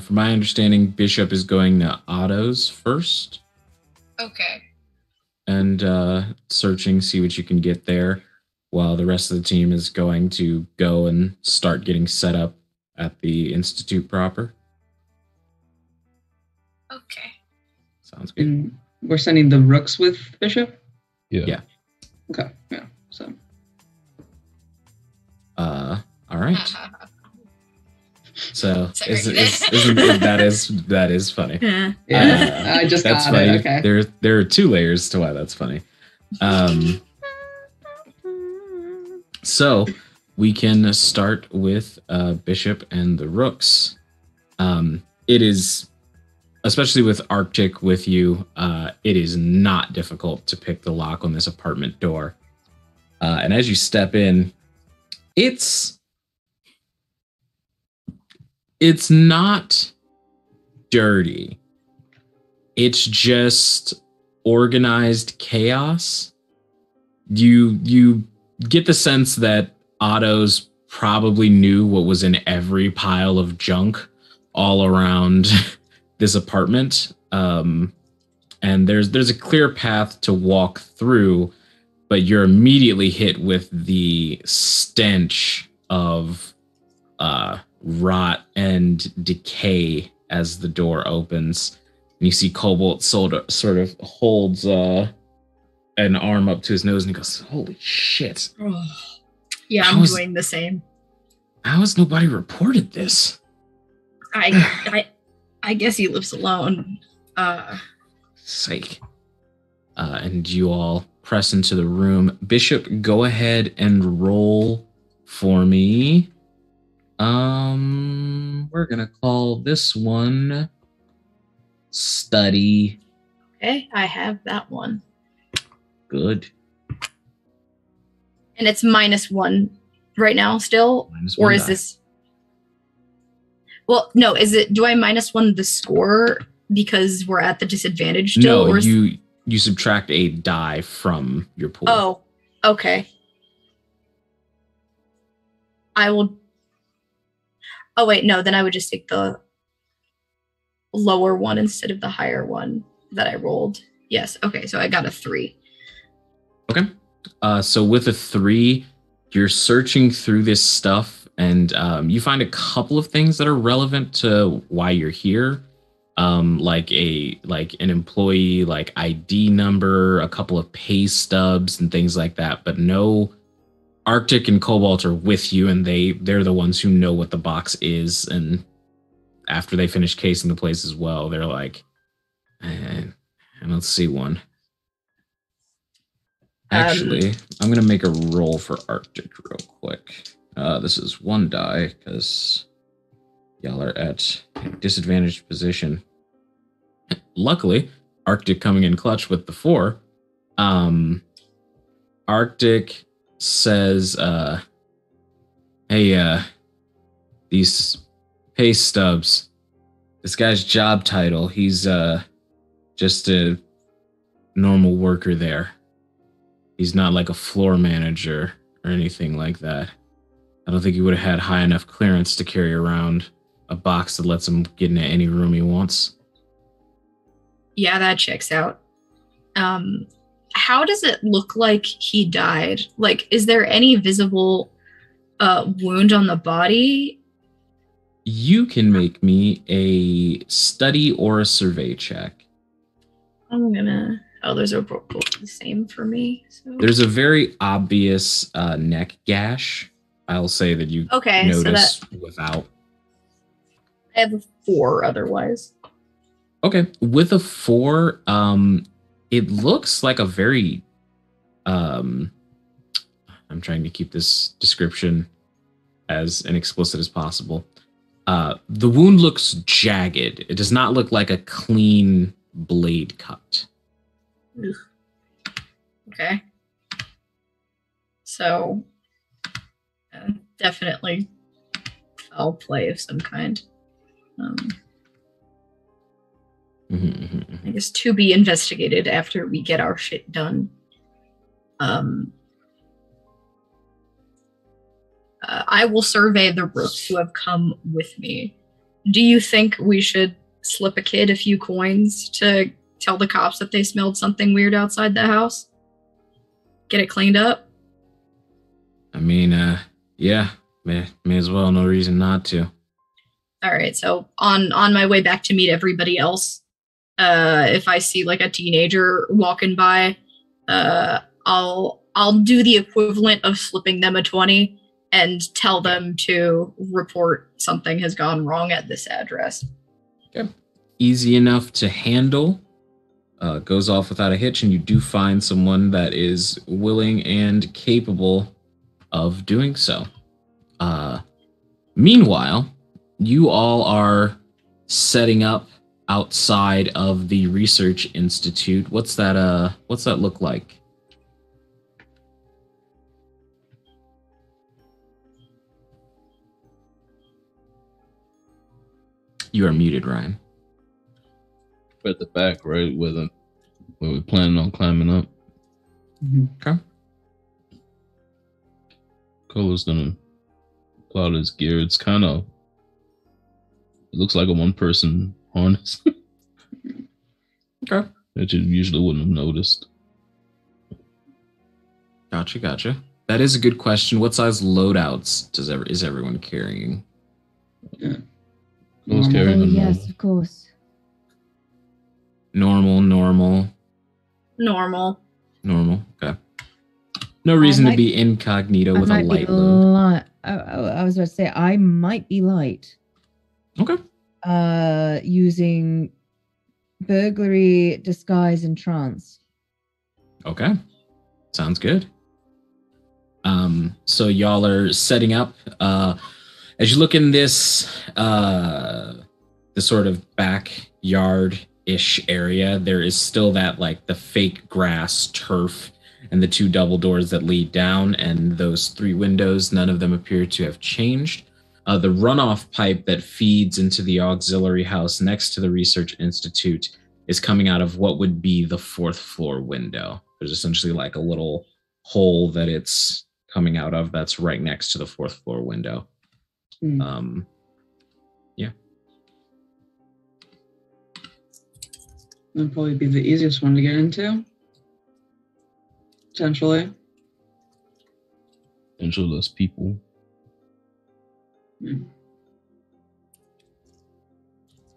From my understanding, Bishop is going to Otto's first Okay. and searching, see what you can get there, while the rest of the team is going to go and start getting set up at the Institute proper. Okay. Sounds good. And we're sending the rooks with Bishop? Yeah. Yeah. Okay, yeah. So All right. So Sorry. that is funny. yeah, I just That's got funny. it. Okay. There are two layers to why that's funny. So we can start with Bishop and the Rooks. It is, especially with Arctic with you, it is not difficult to pick the lock on this apartment door. And as you step in, it's not dirty. It's just organized chaos. You get the sense that Otto's probably knew what was in every pile of junk all around this apartment. And there's a clear path to walk through, but you're immediately hit with the stench of rot and decay as the door opens. And you see Cobalt sort of holds an arm up to his nose and he goes, "Holy shit. Yeah, How I'm is- doing the same. How has nobody reported this?" I guess he lives alone. Sake. And you all press into the room. Bishop, go ahead and roll for me. We're gonna call this one study. Okay, I have that one. Good. And it's -1 right now still? Minus Or one is die. this... Well, no, do I -1 the score because we're at the disadvantage still? No, or is... you subtract a die from your pool. Oh, okay. I will... Oh, wait, no, then I would just take the lower one instead of the higher one that I rolled. Yes, okay, so I got a 3. Okay. So with a 3, you're searching through this stuff and you find a couple of things that are relevant to why you're here. Like an employee ID number, a couple of pay stubs and things like that, but no. Arctic and Cobalt are with you, and they're the ones who know what the box is. And after they finish casing the place as well, they're like, I don't see one. Actually, I'm gonna make a roll for Arctic real quick. This is 1 die because y'all are at a disadvantaged position. Luckily, Arctic coming in clutch with the 4. Arctic says, hey, these pay stubs, this guy's job title, he's just a normal worker there. He's not like a floor manager or anything like that. I don't think he would have had high enough clearance to carry around a box that lets him get into any room he wants. Yeah, that checks out. How does it look like he died? Like, is there any visible wound on the body? You can make me a study or a survey check. I'm gonna Oh, those are both the same for me. So. There's a very obvious neck gash. I'll say that you Okay, notice so without. I have a 4 otherwise. Okay, with a 4, it looks like a very. I'm trying to keep this description as inexplicit as possible. The wound looks jagged. It does not look like a clean blade cut. Ugh. Okay. So, definitely foul play of some kind. I guess to be investigated after we get our shit done. I will survey the rooks who have come with me. Do you think we should slip a kid a few coins to tell the cops that they smelled something weird outside the house? Get it cleaned up? I mean, yeah, may as well. No reason not to. All right, so on my way back to meet everybody else, if I see like a teenager walking by, I'll do the equivalent of slipping them a 20 and tell them to report something has gone wrong at this address. Okay. Easy enough to handle. Goes off without a hitch, and you do find someone that is willing and capable of doing so. Meanwhile, you all are setting up outside of the research institute. What's that look like? You are muted, Ryan. We're at the back, right? Where we're planning on climbing up. Okay. Cola's gonna pull out his gear. It's kind of, it looks like a one-person harness. Okay. That you usually wouldn't have noticed. Gotcha. That is a good question. What size loadouts is everyone carrying? Cola's carrying a yes, normal. of course. Normal. Okay. No reason to be incognito with a light load. I was about to say I might be light. Okay. Using burglary, disguise, and trance. Okay. Sounds good. So y'all are setting up. As you look in this sort of backyard-ish area, there is still that like the fake grass, turf, and the 2 double doors that lead down, and those 3 windows, none of them appear to have changed. The runoff pipe that feeds into the auxiliary house next to the Research Institute is coming out of what would be the 4th floor window. There's essentially like a little hole that it's coming out of that's right next to the 4th floor window. Yeah. That'd probably be the easiest one to get into. Potentially. Less people. I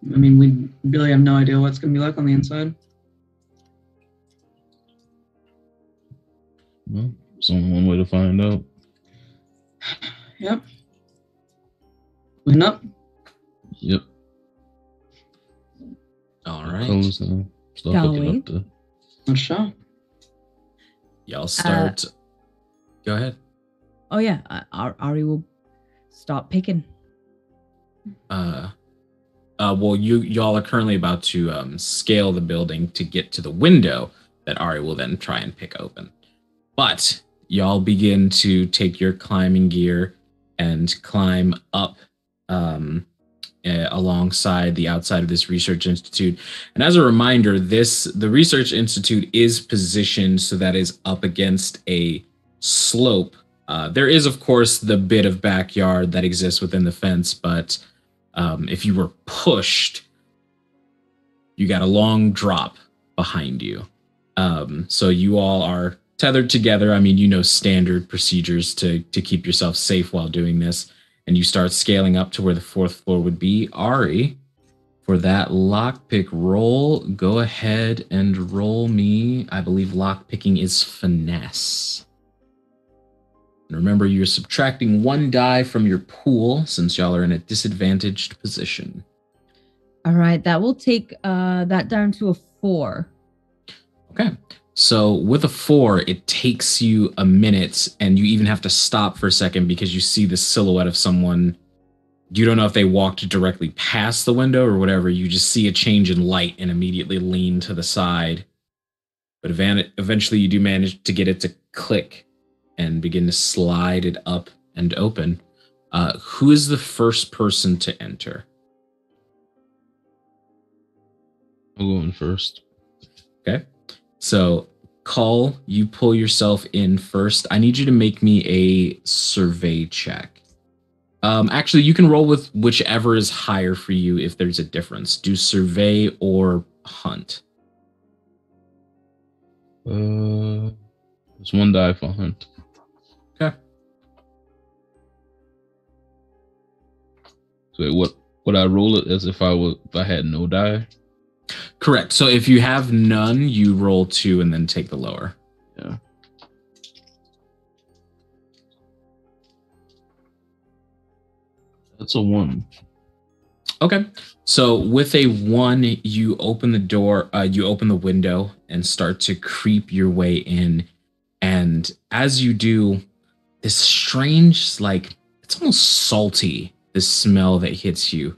mean, we really have no idea what's going to be like on the inside. Well, there's only one way to find out. Yep. Clean up. Yep. All right. Cola's start Shall looking we? up the. Not sure. Y'all start. Go ahead. Oh yeah, Ari will start picking. Well, y'all are currently about to scale the building to get to the window that Ari will then try and pick open. But y'all begin to take your climbing gear and climb up alongside the outside of this research institute. And as a reminder, the research institute is positioned so that is up against a slope. There is, of course, the bit of backyard that exists within the fence, but if you were pushed, you got a long drop behind you. So you all are tethered together. I mean, you know, standard procedures to keep yourself safe while doing this. And you start scaling up to where the 4th floor would be. Ari, For that lockpick roll, go ahead and roll me. I believe lockpicking is finesse. And remember, you're subtracting 1 die from your pool since y'all are in a disadvantaged position. All right, that will take that down to a 4. Okay. So with a 4, it takes you a minute, and you even have to stop for a second because you see the silhouette of someone. You don't know if they walked directly past the window or whatever. You just see a change in light and immediately lean to the side. But eventually you do manage to get it to click and begin to slide it up and open. Who is the first person to enter? I'm going first. Okay. So, Cull, you pull yourself in first. I need you to make me a survey check. Actually, you can roll with whichever is higher for you if there's a difference. Do survey or hunt. There's 1 die for hunt. Okay. So what would I roll it as if I had no die? Correct. So if you have none, you roll 2 and then take the lower. Yeah. That's a 1. Okay. So with a 1, you open the door, you open the window and start to creep your way in. And as you do, this strange, like, it's almost salty, this smell that hits you.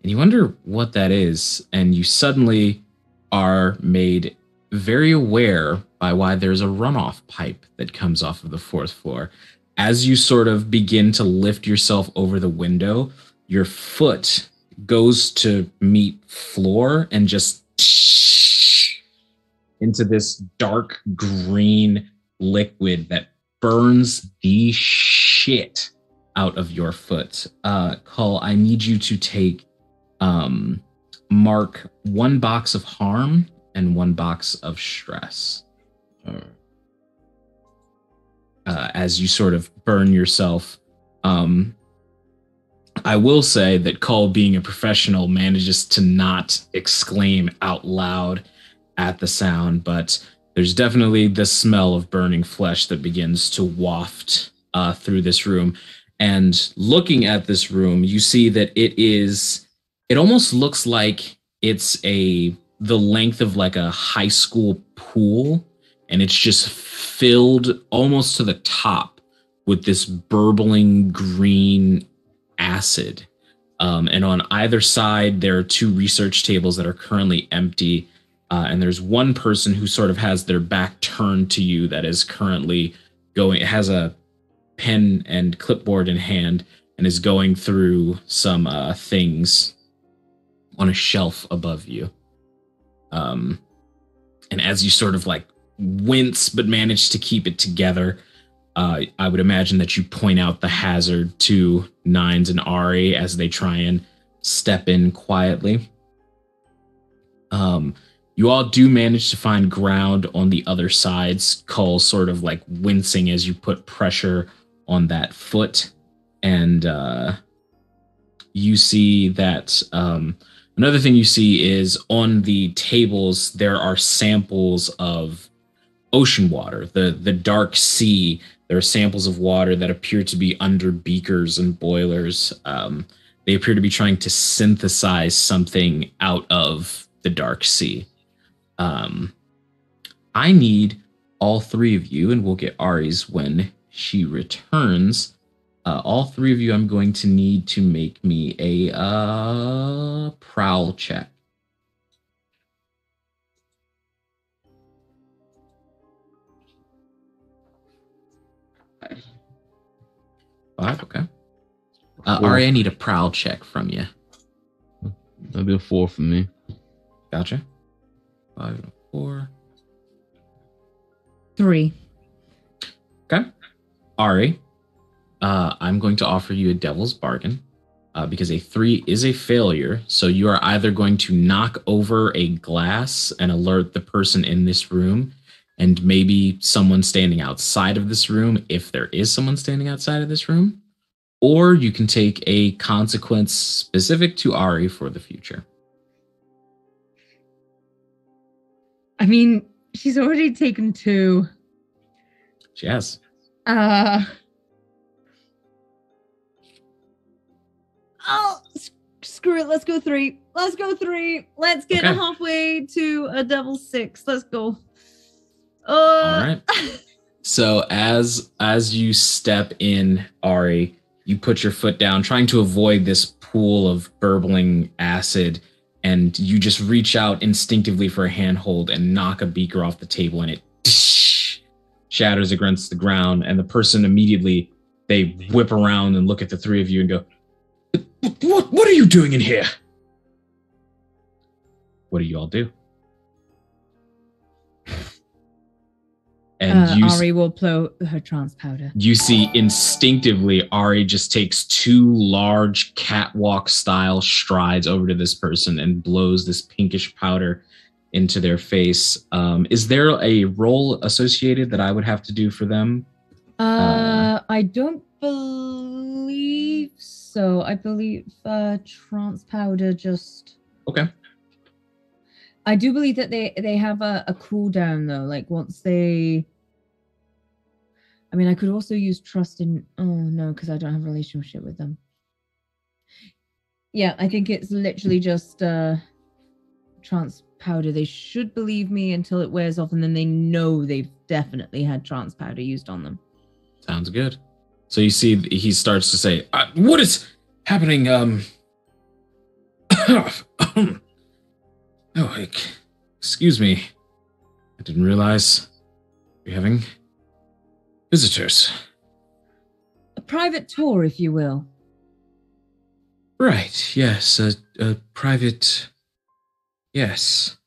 And you wonder what that is. And you suddenly are made very aware by why there's a runoff pipe that comes off of the 4th floor. As you sort of begin to lift yourself over the window, your foot goes to meet floor and just into this dark green liquid that burns the shit out of your foot. Cull, I need you to take mark 1 box of harm and 1 box of stress. All right. As you sort of burn yourself. I will say that Cull, being a professional, manages to not exclaim out loud at the sound, but there's definitely the smell of burning flesh that begins to waft through this room. And looking at this room, you see that it almost looks like it's the length of like a high school pool, and it's just filled almost to the top with this burbling green acid. And on either side, there are 2 research tables that are currently empty. And there's 1 person who sort of has their back turned to you that is currently has a pen and clipboard in hand and is going through some things on a shelf above you. And as you sort of like wince but manage to keep it together, I would imagine that you point out the hazard to Nines and Ari as they try and step in quietly. You all do manage to find ground on the other sides. Cull sort of like wincing as you put pressure on that foot. And you see that another thing you see is on the tables, there are samples of ocean water, the dark sea. There are samples of water that appear to be under beakers and boilers. They appear to be trying to synthesize something out of the dark sea. I need all 3 of you, and we'll get Ari's when she returns. All 3 of you, I'm going to need to make me a prowl check. Five, okay. Ari, I need a prowl check from you. That'd be a 4 for me. Gotcha. 5 and a 4. 3. Okay. Ari, I'm going to offer you a devil's bargain because a 3 is a failure. So you are either going to knock over a glass and alert the person in this room, and maybe someone standing outside of this room, if there is someone standing outside of this room, or you can take a consequence specific to Ari for the future. I mean, she's already taken 2. She has. Oh, screw it. Let's go 3. Let's get Okay. halfway to a double 6. Let's go. All right. So as you step in, Ari, you put your foot down, trying to avoid this pool of burbling acid, and you just reach out instinctively for a handhold and knock a beaker off the table, and it shatters against the ground. And the person immediately, they whip around and look at the three of you and go, "What are you doing in here?" What do you all do? And Ari will blow her trance powder. You see instinctively Ari just takes 2 large catwalk style strides over to this person and blows this pinkish powder into their face. Is there a roll associated that I would have to do for them? I don't believe so. I believe trance powder just... Okay. I do believe that they have a cooldown though. Like once they... I mean, I could also use trust in... Oh no, because I don't have a relationship with them. Yeah, I think it's literally just trance powder. They should believe me until it wears off, and then they know they've definitely had trance powder used on them. Sounds good. So you see he starts to say, "What is happening? Excuse me. I didn't realize you're having visitors." A private tour, if you will. Right, yes, a private... Yes.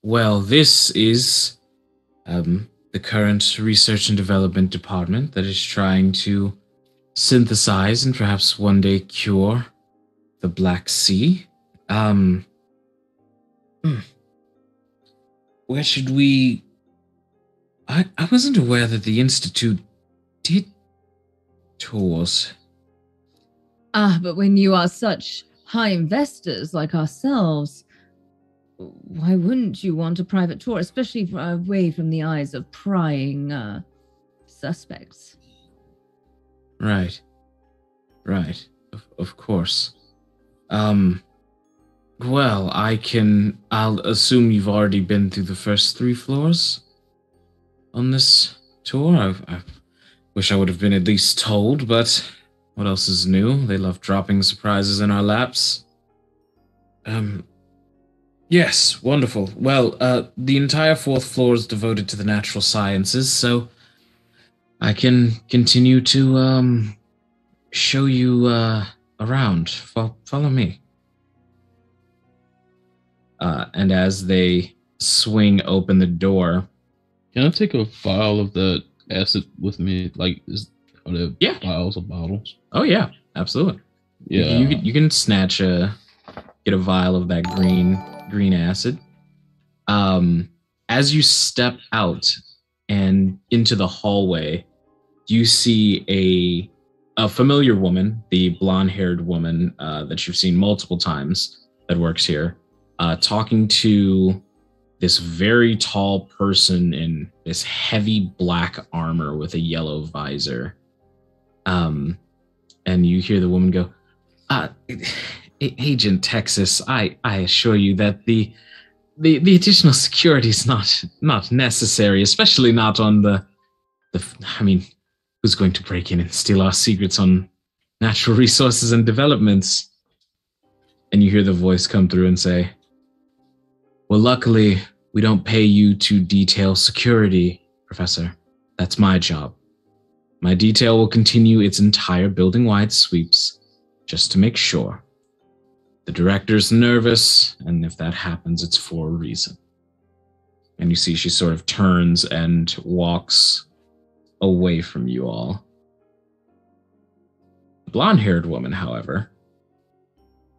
Well, this is the current research and development department that is trying to synthesize and perhaps one day cure the Black Sea. Where should we... I wasn't aware that the Institute did tours. But when you are such high investors like ourselves, why wouldn't you want a private tour, especially away from the eyes of prying suspects? Right. Of course. Well, I'll assume you've already been through the first 3 floors on this tour. I wish I would have been at least told, but what else is new? They love dropping surprises in our laps. Yes, wonderful. Well, the entire 4th floor is devoted to the natural sciences, so I can continue to show you around. Follow me. And as they swing open the door... Can I take a vial of that acid with me? Like, are there vials or bottles? Oh yeah, absolutely. Yeah. You can snatch get a vial of that green acid. As you step out and into the hallway, you see a familiar woman, the blonde-haired woman that you've seen multiple times that works here, talking to this very tall person in this heavy black armor with a yellow visor. And you hear the woman go, Agent Texas, I assure you that the additional security is not necessary, especially not on the I mean, who's going to break in and steal our secrets on natural resources and developments? And you hear the voice come through and say, well, luckily, we don't pay you to detail security, Professor. That's my job. My detail will continue its entire building-wide sweeps, just to make sure. The director's nervous, and if that happens, it's for a reason. And you see she sort of turns and walks away from you all. The blonde-haired woman, however,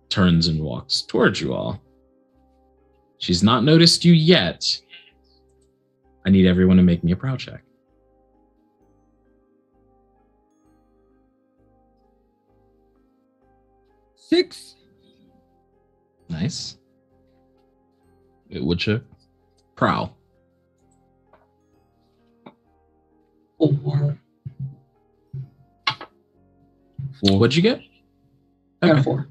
turns and walks towards you all. She's not noticed you yet. I need everyone to make me a prowl check. Six. Nice. What check? Prowl. 4. What'd you get? Got a 4.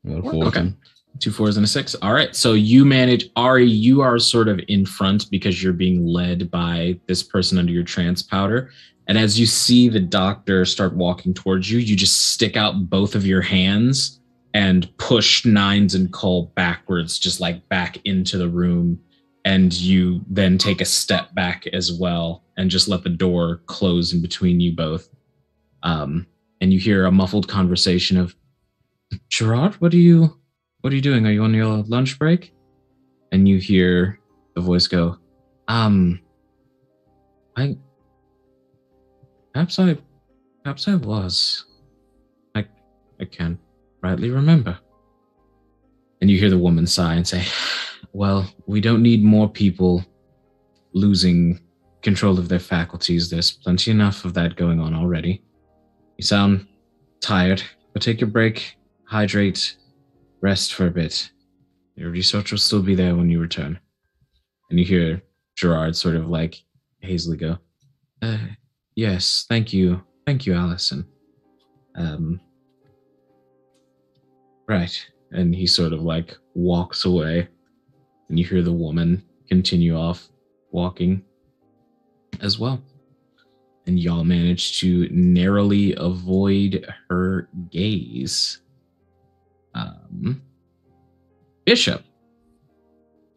Got a 4. Okay. 2 4s and a 6. All right. So you manage, Ari, you are sort of in front because you're being led by this person under your trance powder. And as you see the doctor start walking towards you, you just stick out both of your hands and push Nines and Cole backwards, just like back into the room. And you then take a step back as well and just let the door close in between you both. And you hear a muffled conversation of, Gerard, what are you doing? Are you on your lunch break? And you hear the voice go, Perhaps I was. I can't rightly remember. And you hear the woman sigh and say, well, we don't need more people losing control of their faculties. There's plenty enough of that going on already. You sound tired, but take your break, hydrate, rest for a bit. Your research will still be there when you return. And you hear Gerard sort of like hazily go, yes, thank you. Thank you, Allison. Right. And he sort of like walks away, and you hear the woman continue off walking as well. And y'all manage to narrowly avoid her gaze. Bishop.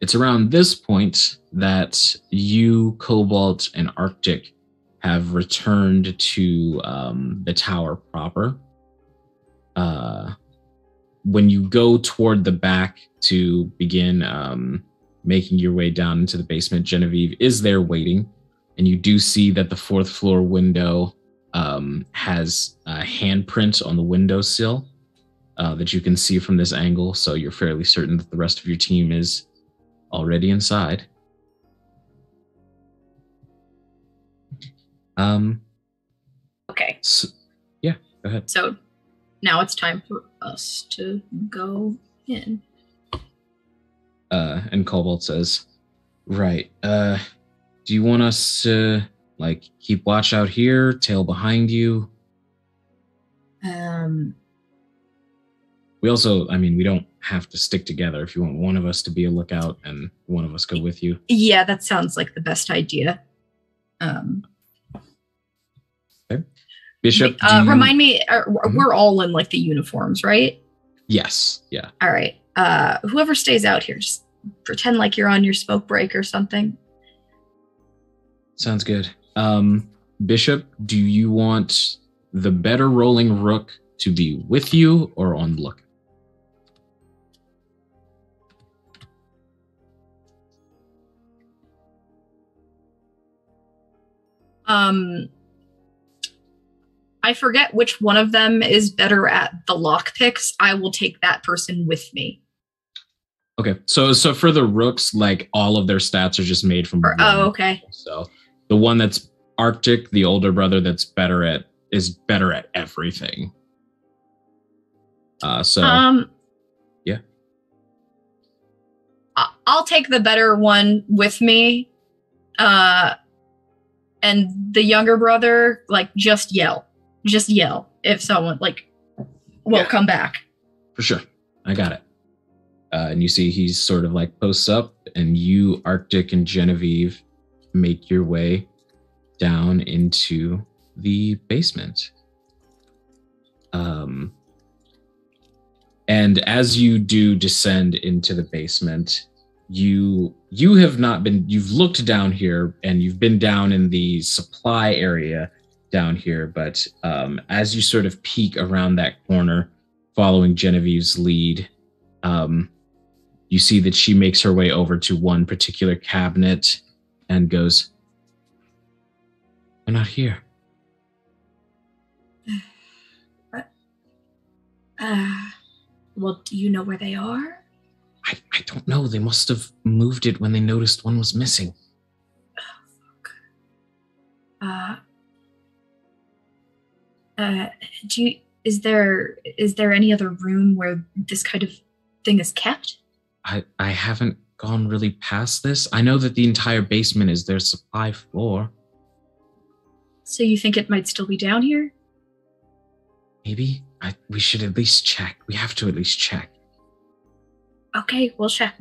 It's around this point that you, Cobalt, and Arctic have returned to the tower proper. When you go toward the back to begin making your way down into the basement, Genevieve is there waiting, and you do see that the 4th floor window has a handprint on the windowsill that you can see from this angle, so you're fairly certain that the rest of your team is already inside. Okay. So, yeah, go ahead. So now it's time for us to go in. And Cobalt says, right, do you want us to, like, keep watch out here, tail behind you? We also, we don't have to stick together. If you want one of us to be a lookout and one of us go with you. Yeah, that sounds like the best idea. Okay. Bishop, remind me, we're all in like the uniforms, right? Yes. Yeah. All right. Whoever stays out here, just pretend like you're on your smoke break or something. Sounds good. Bishop, do you want the better rolling rook to be with you or on look? I forget which one of them is better at the lockpicks. I will take that person with me. Okay, so for the rooks, like all of their stats are just made from. Okay. So the one that's Arctic, the older brother, is better at everything. Yeah. I'll take the better one with me. And the younger brother, like, just yell if someone will come back. For sure. I got it. And you see he's sort of like posts up, and you, Arctic, and Genevieve make your way down into the basement. And as you do descend into the basement, you've looked down here, and you've been down in the supply area down here, but as you sort of peek around that corner, following Genevieve's lead, you see that she makes her way over to one particular cabinet and goes, "They're not here." Well, do you know where they are? I don't know. They must have moved it when they noticed one was missing. Is there any other room where this kind of thing is kept? I haven't gone really past this. I know that the entire basement is their supply floor. So you think it might still be down here? Maybe. We should at least check. We have to at least check. Okay, we'll check.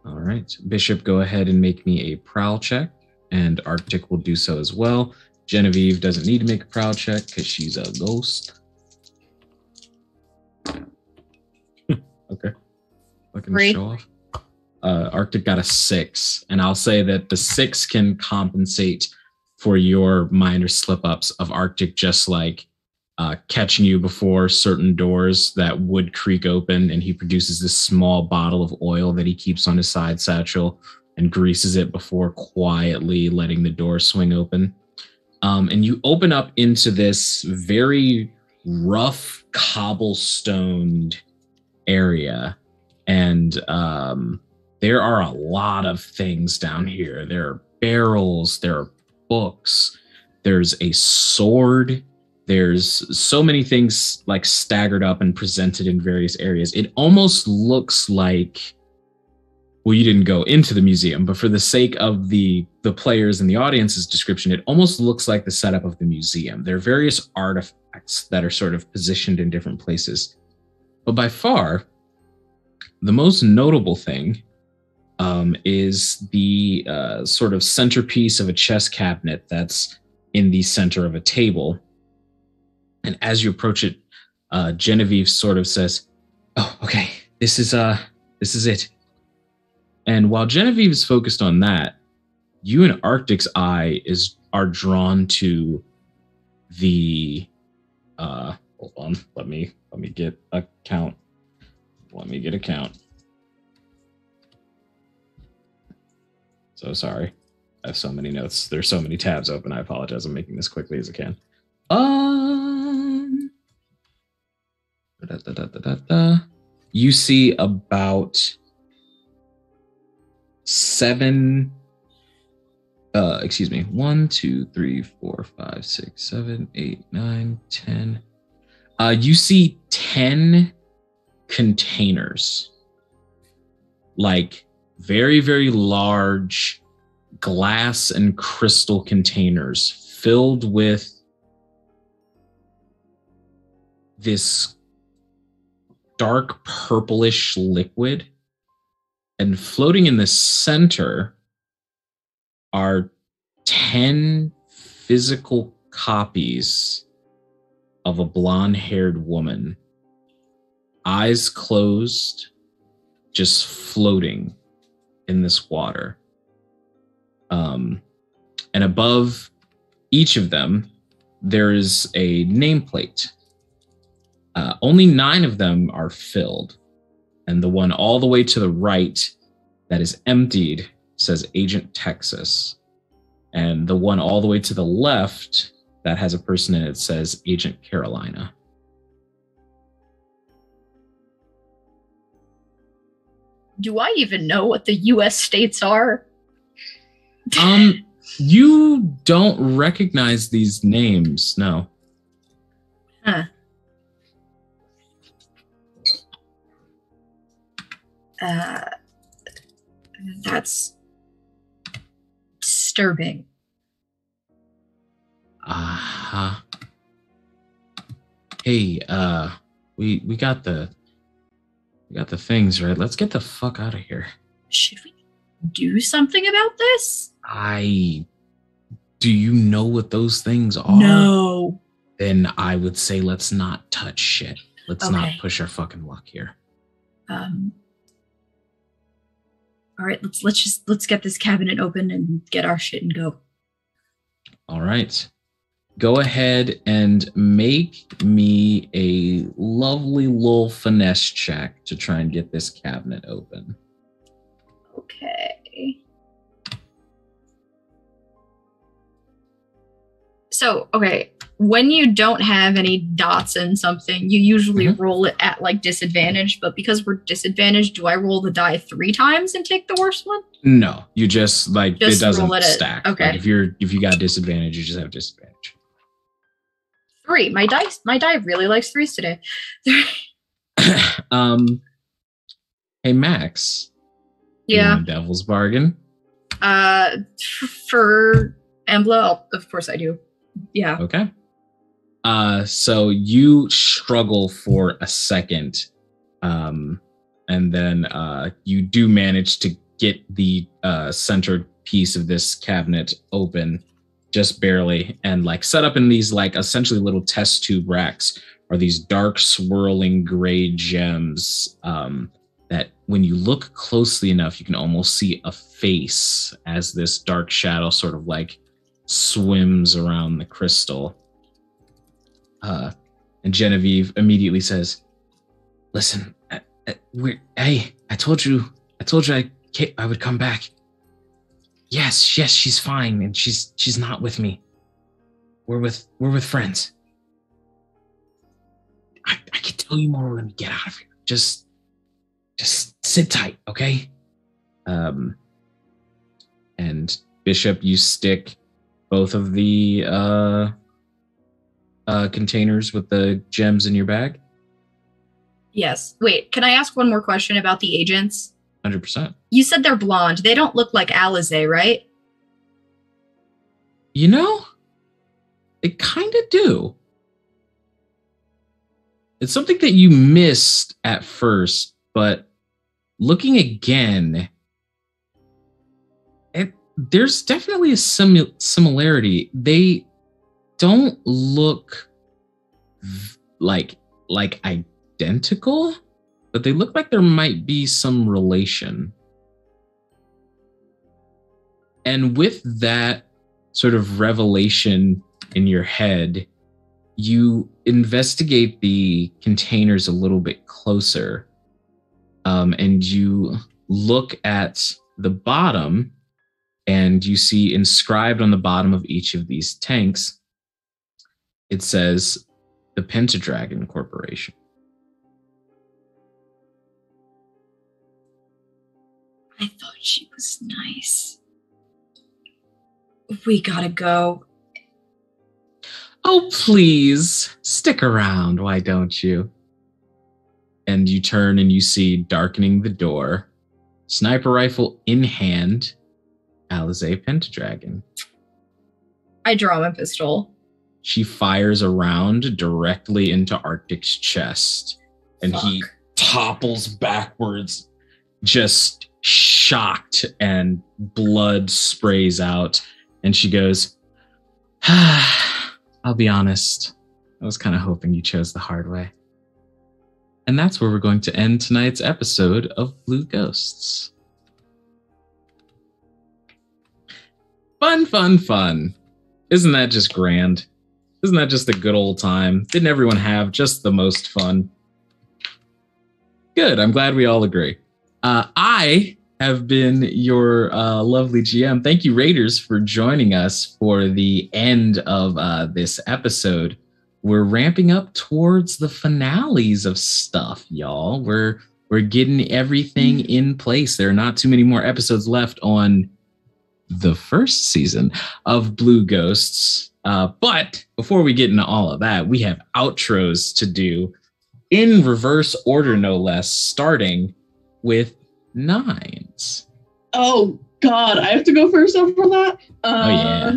All right. Bishop, go ahead and make me a prowl check, and Arctic will do so as well. Genevieve doesn't need to make a prowl check because she's a ghost. Okay. Fucking Great. show off. Arctic got a 6, and I'll say that the 6 can compensate for your minor slip-ups of Arctic just like catching you before certain doors that would creak open, and he produces this small bottle of oil that he keeps on his side satchel and greases it before quietly letting the door swing open. And you open up into this very rough cobblestoned area, and there are a lot of things down here. There are barrels, there are books, there's a sword. There's so many things like staggered up and presented in various areas. It almost looks like, well, you didn't go into the museum, but for the sake of the players and the audience's description, it almost looks like the setup of the museum. There are various artifacts that are sort of positioned in different places. But by far, the most notable thing is the sort of centerpiece of a chess cabinet that's in the center of a table. And as you approach it, Genevieve sort of says, "Oh, okay, this is it." And while Genevieve is focused on that, you and Arctic's eye are drawn to the. Hold on, let me get a count. Let me get a count. So sorry, I have so many notes. There's so many tabs open. I apologize. I'm making this quickly as I can. You see about 7 1 2 3 4 5 6 7 8 9 10 you see 10 containers, like very, very large glass and crystal containers filled with this dark purplish liquid, and floating in the center are 10 physical copies of a blonde-haired woman, eyes closed, just floating in this water. And above each of them, there is a nameplate. Only 9 of them are filled. And the one all the way to the right that is emptied says Agent Texas. And the one all the way to the left that has a person in it says Agent Carolina. Do I even know what the U.S. states are? You don't recognize these names, no. Huh. That's disturbing. Hey, we got the things, right? Let's get the fuck out of here. Should we do something about this? Do you know what those things are? No. Then I would say let's not touch shit. Let's not push our fucking luck here. All right, let's get this cabinet open and get our shit and go. All right. Go ahead and make me a lovely little finesse check to try and get this cabinet open. Okay. So, okay, when you don't have any dots in something, you usually roll it at like disadvantage, but because we're disadvantaged, do I roll the die 3 times and take the worst one? No, you just it doesn't roll it stack. okay. Like if you got disadvantage, you just have disadvantage. 3. My die really likes 3s today. Hey, Max. You Yeah. want a devil's bargain? For Embla, of course I do. Yeah. Okay. So you struggle for a second, and then you do manage to get the centered piece of this cabinet open, just barely, and like set up in these like essentially little test tube racks are these dark swirling gray gems that when you look closely enough, you can almost see a face as this dark shadow sort of like swims around the crystal. And Genevieve immediately says, "Listen, I told you I would come back. Yes, she's fine, and she's not with me. We're with friends. I can tell you more when we get out of here. Just sit tight, okay?" And Bishop, you stick both of the containers with the gems in your bag. Yes. Wait, can I ask one more question about the agents? 100%. You said they're blonde. They don't look like Alizé, right? You know, they kind of do. It's something that you missed at first, but looking again, there's definitely a similarity. They don't look like identical, but they look like there might be some relation. And with that sort of revelation in your head, you investigate the containers a little bit closer, and you look at the bottom, and you see inscribed on the bottom of each of these tanks, it says the Pentadragon Corporation. I thought she was nice. We gotta go. Oh, please, stick around, why don't you? And you turn and you see, darkening the door, sniper rifle in hand, Alizé Pentadragon. I draw my pistol. She fires a round directly into Arctic's chest, and he topples backwards, just shocked, and blood sprays out. And she goes, "I'll be honest, I was kind of hoping you chose the hard way." And that's where we're going to end tonight's episode of Blue Ghosts. Fun, fun, fun. Isn't that just grand? Isn't that just a good old time? Didn't everyone have just the most fun? Good, I'm glad we all agree. I have been your lovely GM. Thank you, Raiders, for joining us for the end of this episode. We're ramping up towards the finales of stuff, y'all. We're getting everything in place. There are not too many more episodes left on the first season of Blue Ghosts. But before we get into all of that, we have outros to do in reverse order, no less, starting with Nines. Oh God, I have to go first over that. Oh yeah.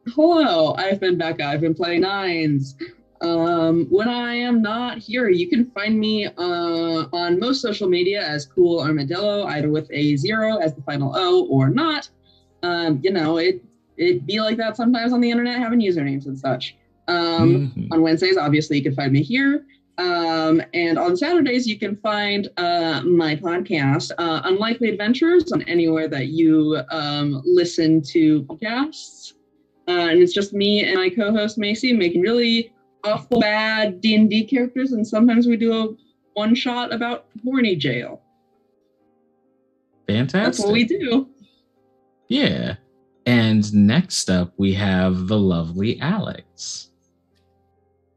Hello, I've been Becca. I've been playing Nines. When I am not here, you can find me on most social media as Cool Armadillo, either with a 0 as the final O or not. It be like that sometimes on the internet, having usernames and such. On Wednesdays, obviously, you can find me here. And on Saturdays, you can find my podcast, Unlikely Adventures, on anywhere that you listen to podcasts. And it's just me and my co-host Macy making really awful bad D&D characters, and sometimes we do a one-shot about Horny Jail. Fantastic. That's what we do. Yeah. And next up, we have the lovely Alex.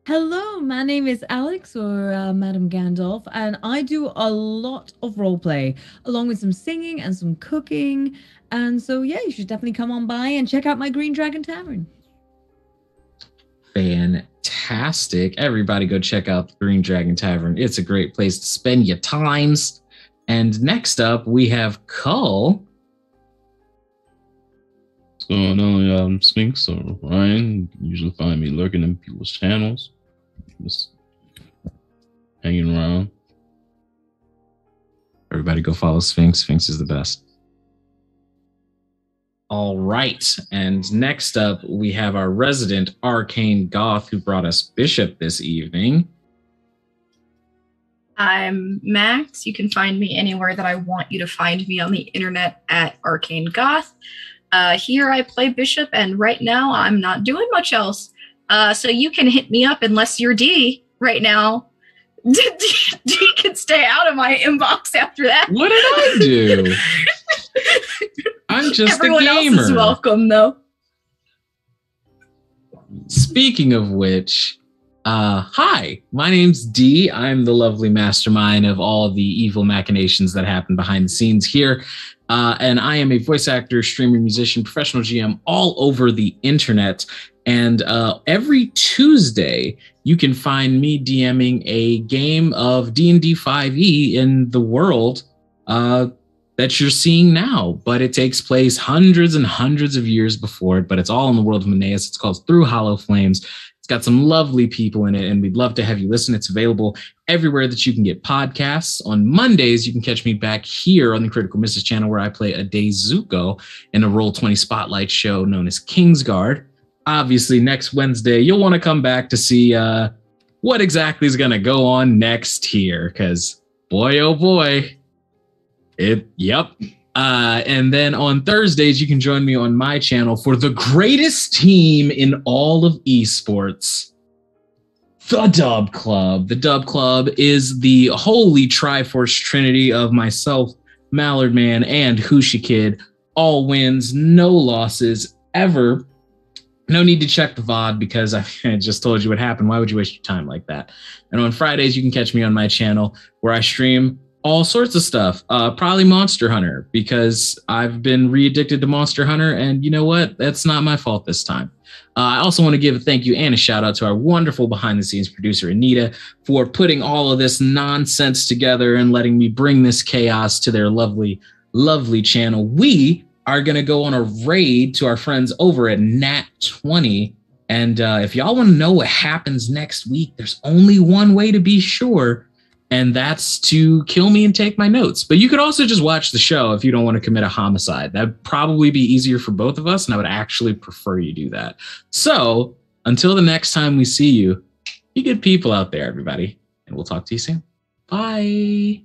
Hello, my name is Alex, or Madam Gandalf, and I do a lot of roleplay, along with some singing and some cooking. And so, yeah, you should definitely come on by and check out my Green Dragon Tavern. Fantastic. Everybody go check out the Green Dragon Tavern. It's a great place to spend your times. And next up, we have Cull. What's going on, Sphinx or Ryan? You usually find me lurking in people's channels, just hanging around. Everybody go follow Sphinx. Sphinx is the best. All right. And next up, we have our resident arcane goth who brought us Bishop this evening. I'm Max. You can find me anywhere that I want you to find me on the internet at Arcane Goth. Here I play Bishop, and right now I'm not doing much else. So you can hit me up unless you're D right now. D can stay out of my inbox after that. What did I do? I'm just Everyone a gamer. else is welcome, though. Speaking of which, hi, my name's D. I'm the lovely mastermind of all the evil machinations that happen behind the scenes here. And I am a voice actor, streamer, musician, professional GM all over the internet. And every Tuesday, you can find me DMing a game of D&D 5e in the world that you're seeing now. But it takes place hundreds and hundreds of years before it, but it's all in the world of Maneus. It's called Through Hollow Flames. It's got some lovely people in it, and we'd love to have you listen. It's available everywhere that you can get podcasts. On Mondays, you can catch me back here on the Critical Misses channel, where I play a Deizuko in a Roll20 Spotlight show known as Kingsguard. Obviously, next Wednesday, you'll want to come back to see what exactly is going to go on next here, because boy, oh boy, yep. And then on Thursdays, you can join me on my channel for the greatest team in all of esports, the Dub Club. The Dub Club is the holy Triforce trinity of myself, Mallard Man, and Hooshi Kid. All wins, no losses, ever. No need to check the VOD because I just told you what happened. Why would you waste your time like that? And on Fridays, you can catch me on my channel where I stream all sorts of stuff, probably Monster Hunter, because I've been re-addicted to Monster Hunter, and you know what? That's not my fault this time. I also want to give a thank you and a shout out to our wonderful behind-the-scenes producer, Anita, for putting all of this nonsense together and letting me bring this chaos to their lovely, lovely channel. We are going to go on a raid to our friends over at Nat20, and if y'all want to know what happens next week, there's only one way to be sure, and that's to kill me and take my notes. But you could also just watch the show if you don't want to commit a homicide. That'd probably be easier for both of us, and I would actually prefer you do that. So until the next time we see you, be good people out there, everybody, and we'll talk to you soon. Bye.